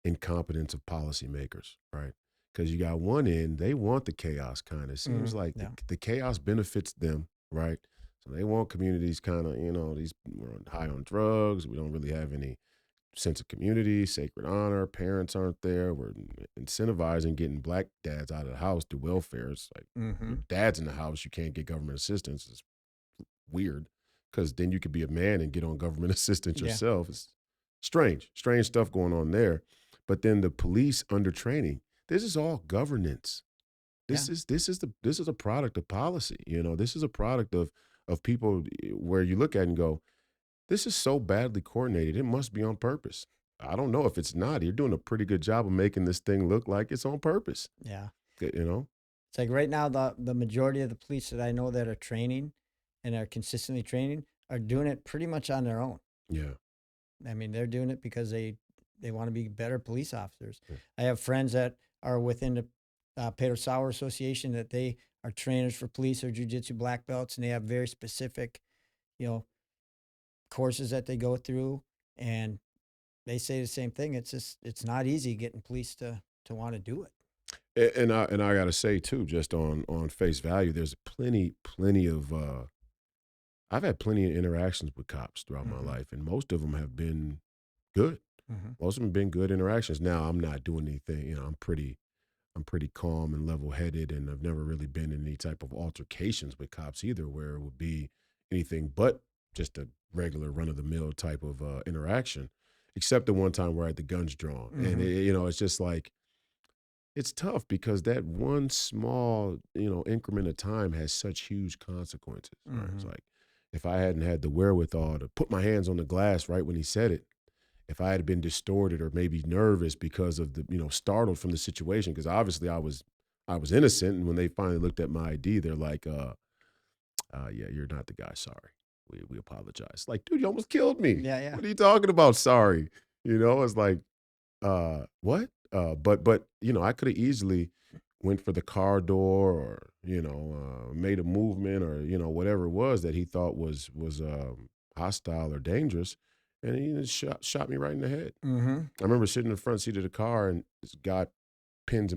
incompetence of policymakers, right? Because you got one end, they want the chaos kind of. Seems like
Yeah.
the chaos benefits them, right? So they want communities kind of, these we're high on drugs. We don't really have any sense of community, sacred honor. Parents aren't there. We're incentivizing getting black dads out of the house through welfare. It's like your dad's in the house, you can't get government assistance. It's weird because then you could be a man and get on government assistance
Yeah.
yourself. It's strange stuff going on there. But then the police under training, this is all governance. This
Yeah.
is a product of policy. This is a product of people where you look at it and go, this is so badly coordinated. It must be on purpose. I don't know if it's not. You're doing a pretty good job of making this thing look like it's on purpose.
Yeah.
You know?
It's like right now the majority of the police that I know that are training and are consistently training are doing it pretty much on their own.
Yeah.
I mean, they're doing it because they want to be better police officers.
Yeah.
I have friends that are within the Pedro Sauer Association that they are trainers for police or jujitsu black belts, and they have very specific, you know, courses that they go through, and they say the same thing. It's not easy getting police to want to do it.
And I gotta say too, just on face value, there's plenty of I've had plenty of interactions with cops throughout my
Mm-hmm.
life, and most of them have been good.
Mm-hmm.
Most of them have been good interactions. Now I'm not doing anything, I'm pretty calm and level headed, and I've never really been in any type of altercations with cops either, where it would be anything but just a regular run of the mill type of interaction, except the one time where I had the guns drawn, and it's just like it's tough because that one small increment of time has such huge consequences. Right? It's
Mm-hmm.
like if I hadn't had the wherewithal to put my hands on the glass right when he said it, if I had been distorted or maybe nervous because of the startled from the situation, because obviously I was innocent, and when they finally looked at my ID, they're like, yeah, you're not the guy, sorry, we apologize. Like, dude, you almost killed me.
Yeah, yeah.
What are you talking about, sorry? It's like, what? But I could have easily went for the car door, or made a movement, or whatever it was that he thought was hostile or dangerous, and he just shot me right in the head.
Mm-hmm.
I remember sitting in the front seat of the car, and this guy pins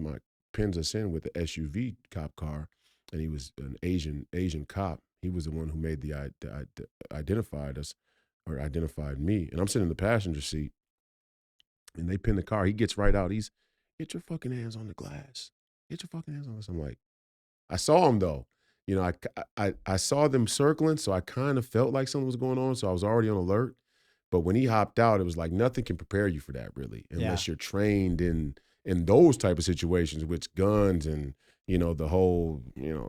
us in with the SUV cop car, and he was an Asian cop. He was the one who made identified us, or identified me, and I'm sitting in the passenger seat, and they pin the car. He gets right out. He's, get your fucking hands on the glass. Get your fucking hands on this. I'm like, I saw him though. I saw them circling, so I kind of felt like something was going on. So I was already on alert. But when he hopped out, it was like nothing can prepare you for that really, unless you're trained in those type of situations with guns and the whole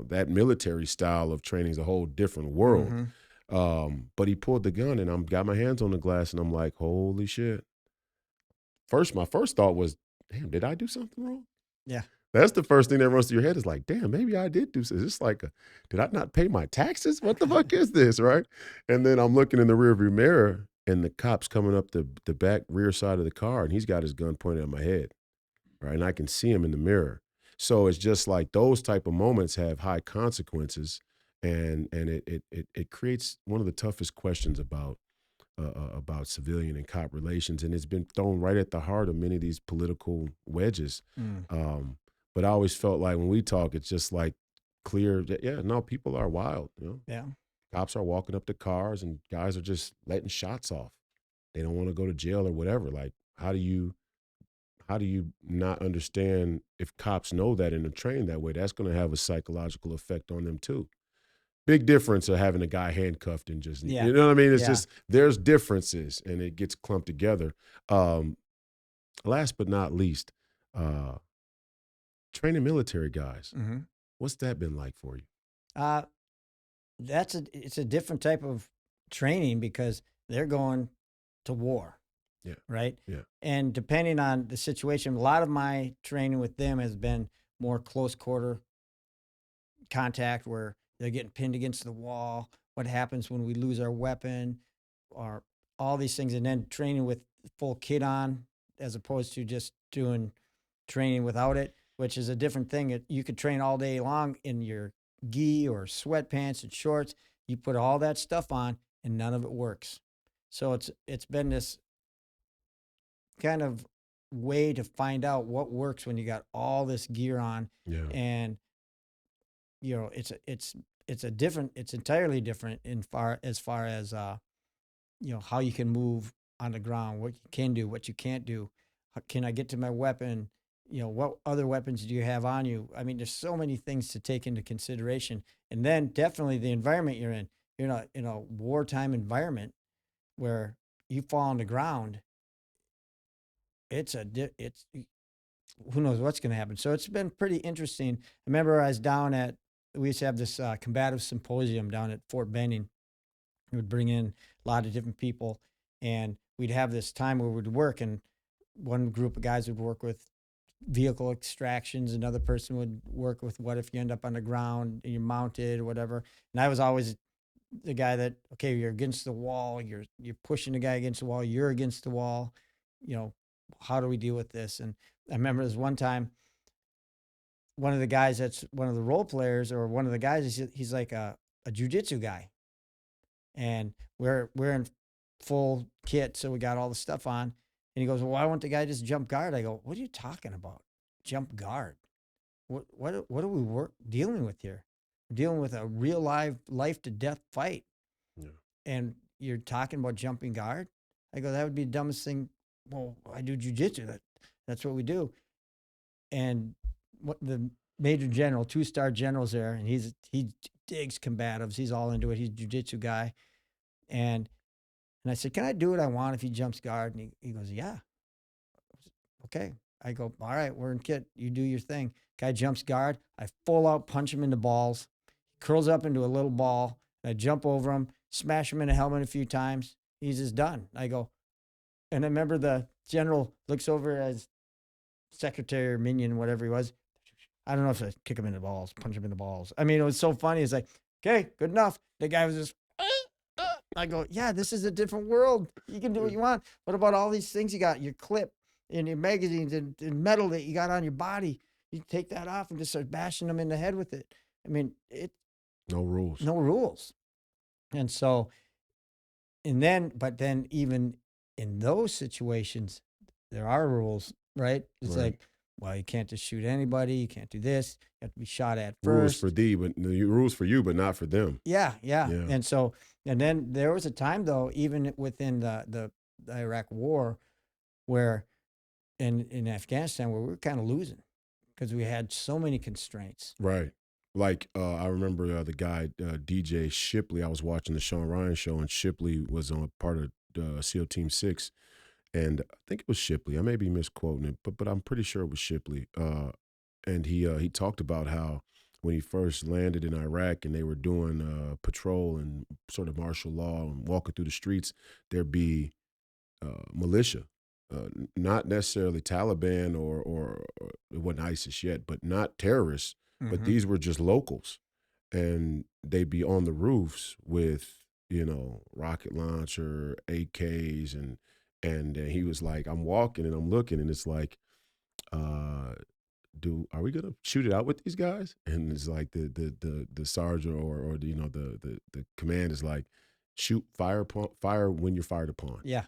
that military style of training is a whole different world. But he pulled the gun, and I'm got my hands on the glass, and I'm like, holy shit. My first thought was, damn, did I do something wrong?
Yeah.
That's the first thing that runs through your head is like, damn, maybe I did do something. It's like, did I not pay my taxes? What the fuck is this, right? And then I'm looking in the rearview mirror, and the cop's coming up the back rear side of the car, and he's got his gun pointed at my head, right? And I can see him in the mirror. So it's just like those type of moments have high consequences, and it creates one of the toughest questions about civilian and cop relations, and it's been thrown right at the heart of many of these political wedges.
Mm.
But I always felt like when we talk, it's just like clear that, yeah, no, people are wild.
Yeah.
Cops are walking up to cars, and guys are just letting shots off. They don't want to go to jail or whatever. Like, how do you not understand if cops know that and are trained that way? That's going to have a psychological effect on them too. Big difference of having a guy handcuffed and just,
Yeah.
you know what I mean? It's
Yeah.
just, there's differences and it gets clumped together. Um, Last but not least, uh, training military guys.
Hmm.
What's that been like for you?
Uh, it's a different type of training because they're going to war,
Yeah.
right?
Yeah.
And depending on the situation, a lot of my training with them has been more close quarter contact where they're getting pinned against the wall. What happens when we lose our weapon, or all these things, and then training with full kit on as opposed to just doing training without it, which is a different thing. You could train all day long in your gi or sweatpants and shorts. You put all that stuff on, and none of it works. So it's been this kind of way to find out what works when you got all this gear on,
Yeah.
and it's a different, it's entirely different in far as how you can move on the ground, what you can do, what you can't do. Can I get to my weapon? What other weapons do you have on you? I mean, there's so many things to take into consideration. And then definitely the environment you're in. You're not in a wartime environment where you fall on the ground. It's who knows what's going to happen. So it's been pretty interesting. I remember I was down at, we used to have this combative symposium down at Fort Benning. We would bring in a lot of different people, and we'd have this time where we'd work, and one group of guys would work with vehicle extractions. Another person would work with what if you end up on the ground and you're mounted or whatever. And I was always the guy that, okay, you're against the wall, you're pushing the guy against the wall, you're against the wall, you know, how do we deal with this? And I remember this one time, one of the guys that's one of the role players, or one of the guys, he's like a jujitsu guy, and we're in full kit, so we got all the stuff on. And he goes, "Well, why won't the guy just jump guard?" I go, "What are you talking about? Jump guard? What are we dealing with here? We're dealing with a real life to death fight,
Yeah.
and you're talking about jumping guard?" I go, "That would be the dumbest thing." Well, I do jujitsu. That's what we do. And what the major general, 2-star general's there, and he digs combatives. He's all into it. He's a jujitsu guy, and I said, "Can I do what I want if he jumps guard?" And he goes, "Yeah." Okay. I go, "All right, we're in kit. You do your thing." Guy jumps guard. I full out punch him in the balls. He curls up into a little ball. I jump over him, smash him in the helmet a few times. He's just done. I go, and I remember the general looks over as secretary or minion, whatever he was. I don't know if I kick him in the balls, punch him in the balls. I mean, it was so funny. It's like, okay, good enough. The guy was just, I go, yeah, this is a different world. You can do what you want. What about all these things you got? Your clip and your magazines and metal that you got on your body. You take that off and just start bashing them in the head with it. I mean,
No rules.
no rules. And so, but then even in those situations, there are rules, right? It's
Right.
like, well, you can't just shoot anybody. You can't do this. You have to be shot at
Rules for
first.
thee, but the rules for you, but not for them.
Yeah, yeah.
Yeah.
And so, and then there was a time though, even within the Iraq War, where in Afghanistan, where we were kind of losing because we had so many constraints.
Right. Like I remember the guy DJ Shipley. I was watching the Sean Ryan show, and Shipley was on part of SEAL Team 6, and I think it was Shipley. I may be misquoting it, but I'm pretty sure it was Shipley. And he talked about how when he first landed in Iraq and they were doing patrol and sort of martial law and walking through the streets, there'd be militia, not necessarily Taliban or it wasn't ISIS yet, but not terrorists. But
Mm-hmm.
these were just locals, and they'd be on the roofs with rocket launcher, AKs, and he was like, I'm walking and I'm looking, and it's like, are we gonna shoot it out with these guys? And it's like the sergeant or the command is like, shoot, fire when you're fired upon.
Yeah,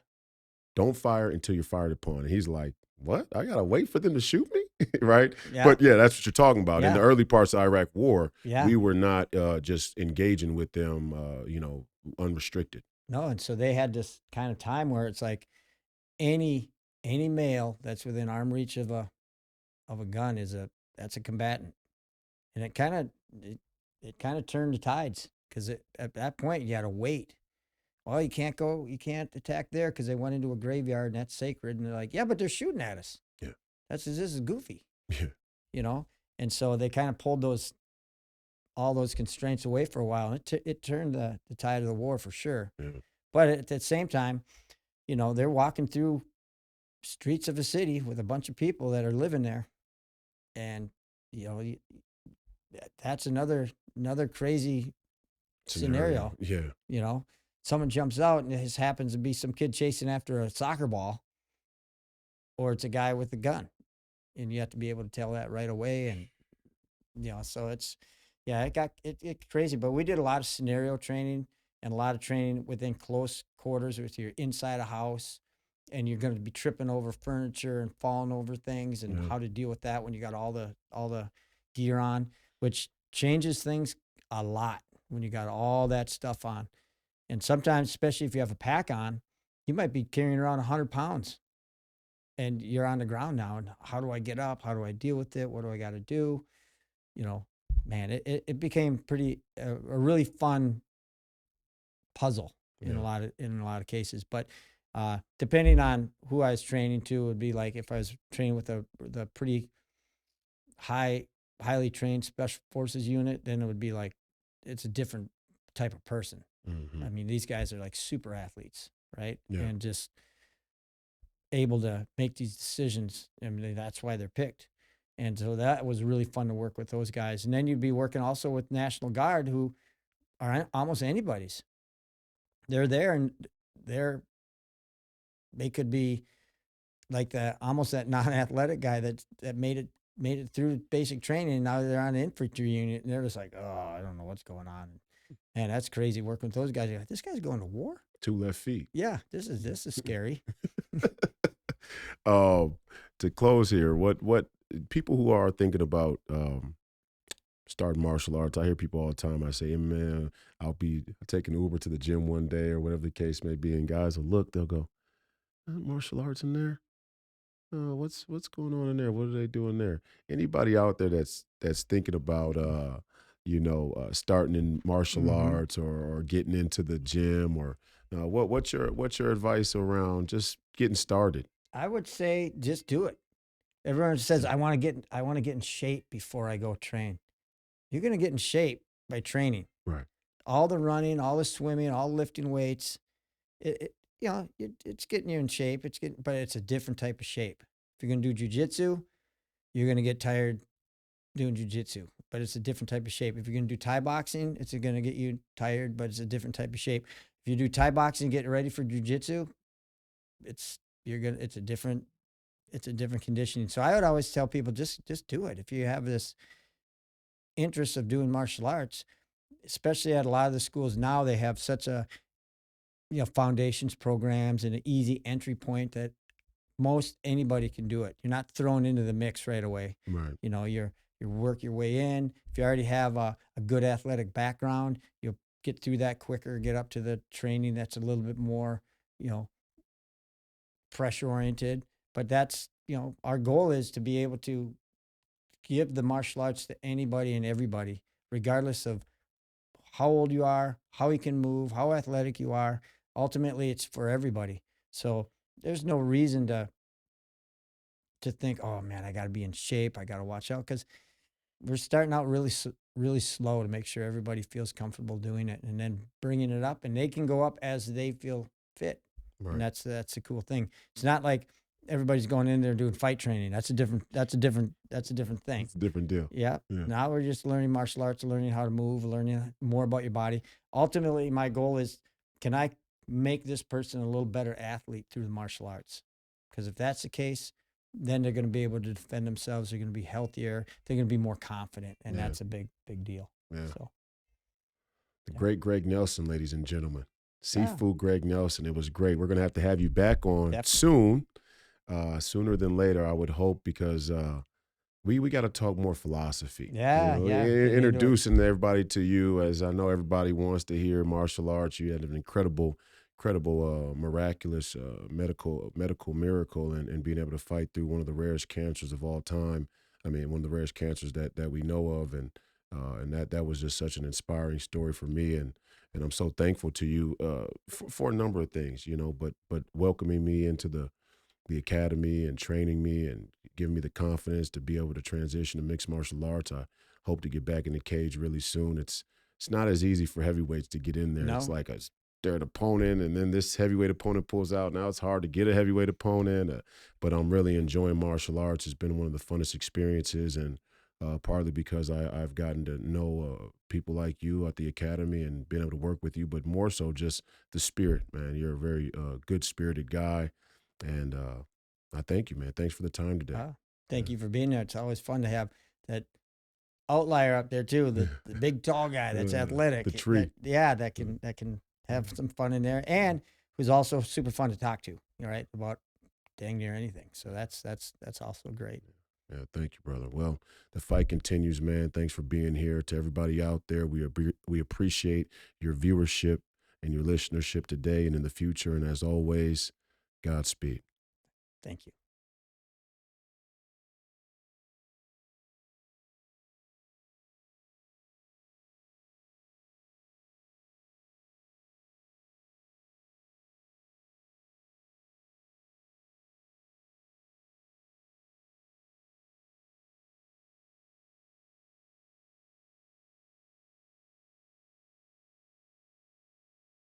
Don't fire until you're fired upon. And he's like, what? I gotta wait for them to shoot me, right?
yeah,
But yeah, that's what you're talking about. In the
yeah,
early parts of the Iraq War,
yeah.
we were not just engaging with them, unrestricted.
No, and so they had this kind of time where it's like any any male that's within arm reach of a gun that's a combatant, and it kind of turned the tides because at that point you got to wait. Well, you can't attack there because they went into a graveyard and that's sacred. And they're like, yeah, but they're shooting at us.
Yeah.
This is goofy,
Yeah.
you know? And so they kind of pulled all those constraints away for a while. And it turned the tide of the war for sure.
Yeah.
But at the same time, they're walking through streets of a city with a bunch of people that are living there. And, that's another crazy scenario.
Yeah.
Someone jumps out and it happens to be some kid chasing after a soccer ball, or it's a guy with a gun, and you have to be able to tell that right away. And so it crazy. But we did a lot of scenario training and a lot of training within close quarters with your inside a house, and you're going to be tripping over furniture and falling over things, and how to deal with that when you got all the gear on, which changes things a lot when you got all that stuff on. And sometimes, especially if you have a pack on, you might be carrying around 100 pounds and you're on the ground now. And how do I get up? How do I deal with it? What do I got to do? Man, it became a really fun puzzle in a lot of cases. But depending on who I was training to, it would be like if I was training with the pretty highly trained special forces unit, then it would be like it's a different type of person.
Mm-hmm.
I mean, these guys are like super athletes, right?
Yeah.
And just able to make these decisions. I mean, that's why they're picked. And so that was really fun to work with those guys. And then you'd be working also with National Guard, who are almost anybody's. They're there and they could be like almost that non-athletic guy that made it through basic training. And now they're on the infantry unit and they're just like, oh, I don't know what's going on. Man, that's crazy working with those guys. You're like, this guy's going to war?
2 left feet.
Yeah, this is scary.
To close here, what people who are thinking about starting martial arts, I hear people all the time. I say, hey, man, I'll be taking Uber to the gym one day or whatever the case may be, and guys will look, they'll go, martial arts in there? What's going on in there? What are they doing there? Anybody out there that's thinking about starting in martial arts or getting into the gym or what's your advice around just getting started?
I would say just do it. Everyone says I want to get in shape before I go train. You're going to get in shape by training.
Right.
All the running, all the swimming, all the lifting weights. It's getting you in shape. But it's a different type of shape. If you're going to do jujitsu, you're going to get tired doing jujitsu, but it's a different type of shape. If you're going to do Thai boxing, it's going to get you tired, but it's a different type of shape. If you do Thai boxing, getting ready for jujitsu, it's a different conditioning. So I would always tell people just do it. If you have this interest of doing martial arts, especially at a lot of the schools now, they have such a foundations programs and an easy entry point that most anybody can do it. You're not thrown into the mix right away.
Right.
You work your way in. If you already have a good athletic background, you'll get through that quicker, get up to the training that's a little bit more, pressure oriented. But that's, our goal is to be able to give the martial arts to anybody and everybody, regardless of how old you are, how you can move, how athletic you are. Ultimately, it's for everybody. So there's no reason to think, oh man, I got to be in shape. I got to watch out, because we're starting out really slow to make sure everybody feels comfortable doing it, and then bringing it up, and they can go up as they feel fit.
Right.
And that's the cool thing. It's not like everybody's going in there doing fight training. That's a different thing.
It's a different deal.
Yeah. Now we're just learning martial arts, learning how to move, learning more about your body. Ultimately, my goal is, can I make this person a little better athlete through the martial arts? Because if that's the case, then they're going to be able to defend themselves. They're going to be healthier. They're going to be more confident. And that's a big deal.
Yeah.
So,
the great Greg Nelson, ladies and gentlemen. Seafood Greg Nelson. It was great. We're going to have you back on soon. Sooner than later, I would hope, because we got to talk more philosophy. Introducing everybody to you, as I know everybody wants to hear martial arts. You had an incredible, miraculous medical miracle, and being able to fight through one of the rarest cancers of all time. I mean, one of the rarest cancers that we know of, and And that was just such an inspiring story for me, and I'm so thankful to you for a number of things, but welcoming me into the academy and training me and giving me the confidence to be able to transition to mixed martial arts. I hope to get back in the cage really soon. It's not as easy for heavyweights to get in there. It's
No,
like a third opponent, and then this heavyweight opponent pulls out. Now it's hard to get a heavyweight opponent, but I'm really enjoying martial arts. It's been one of the funnest experiences, and partly because I've gotten to know people like you at the academy and being able to work with you, but more so just the spirit, man. You're a very good spirited guy, and I thank you, man. Thanks for the time today.
uh, thank
Yeah.
you for being there. It's always fun to have that outlier up there too, the big tall guy that's
The
athletic, that
tree.
yeah,
Uh,
that can have some fun in there, and who's also super fun to talk to, right, about dang near anything. So that's also great.
Yeah, thank you, brother. Well, the fight continues, man. Thanks for being here. To everybody out there, we appreciate your viewership and your listenership today and in the future. And as always, Godspeed.
Thank you.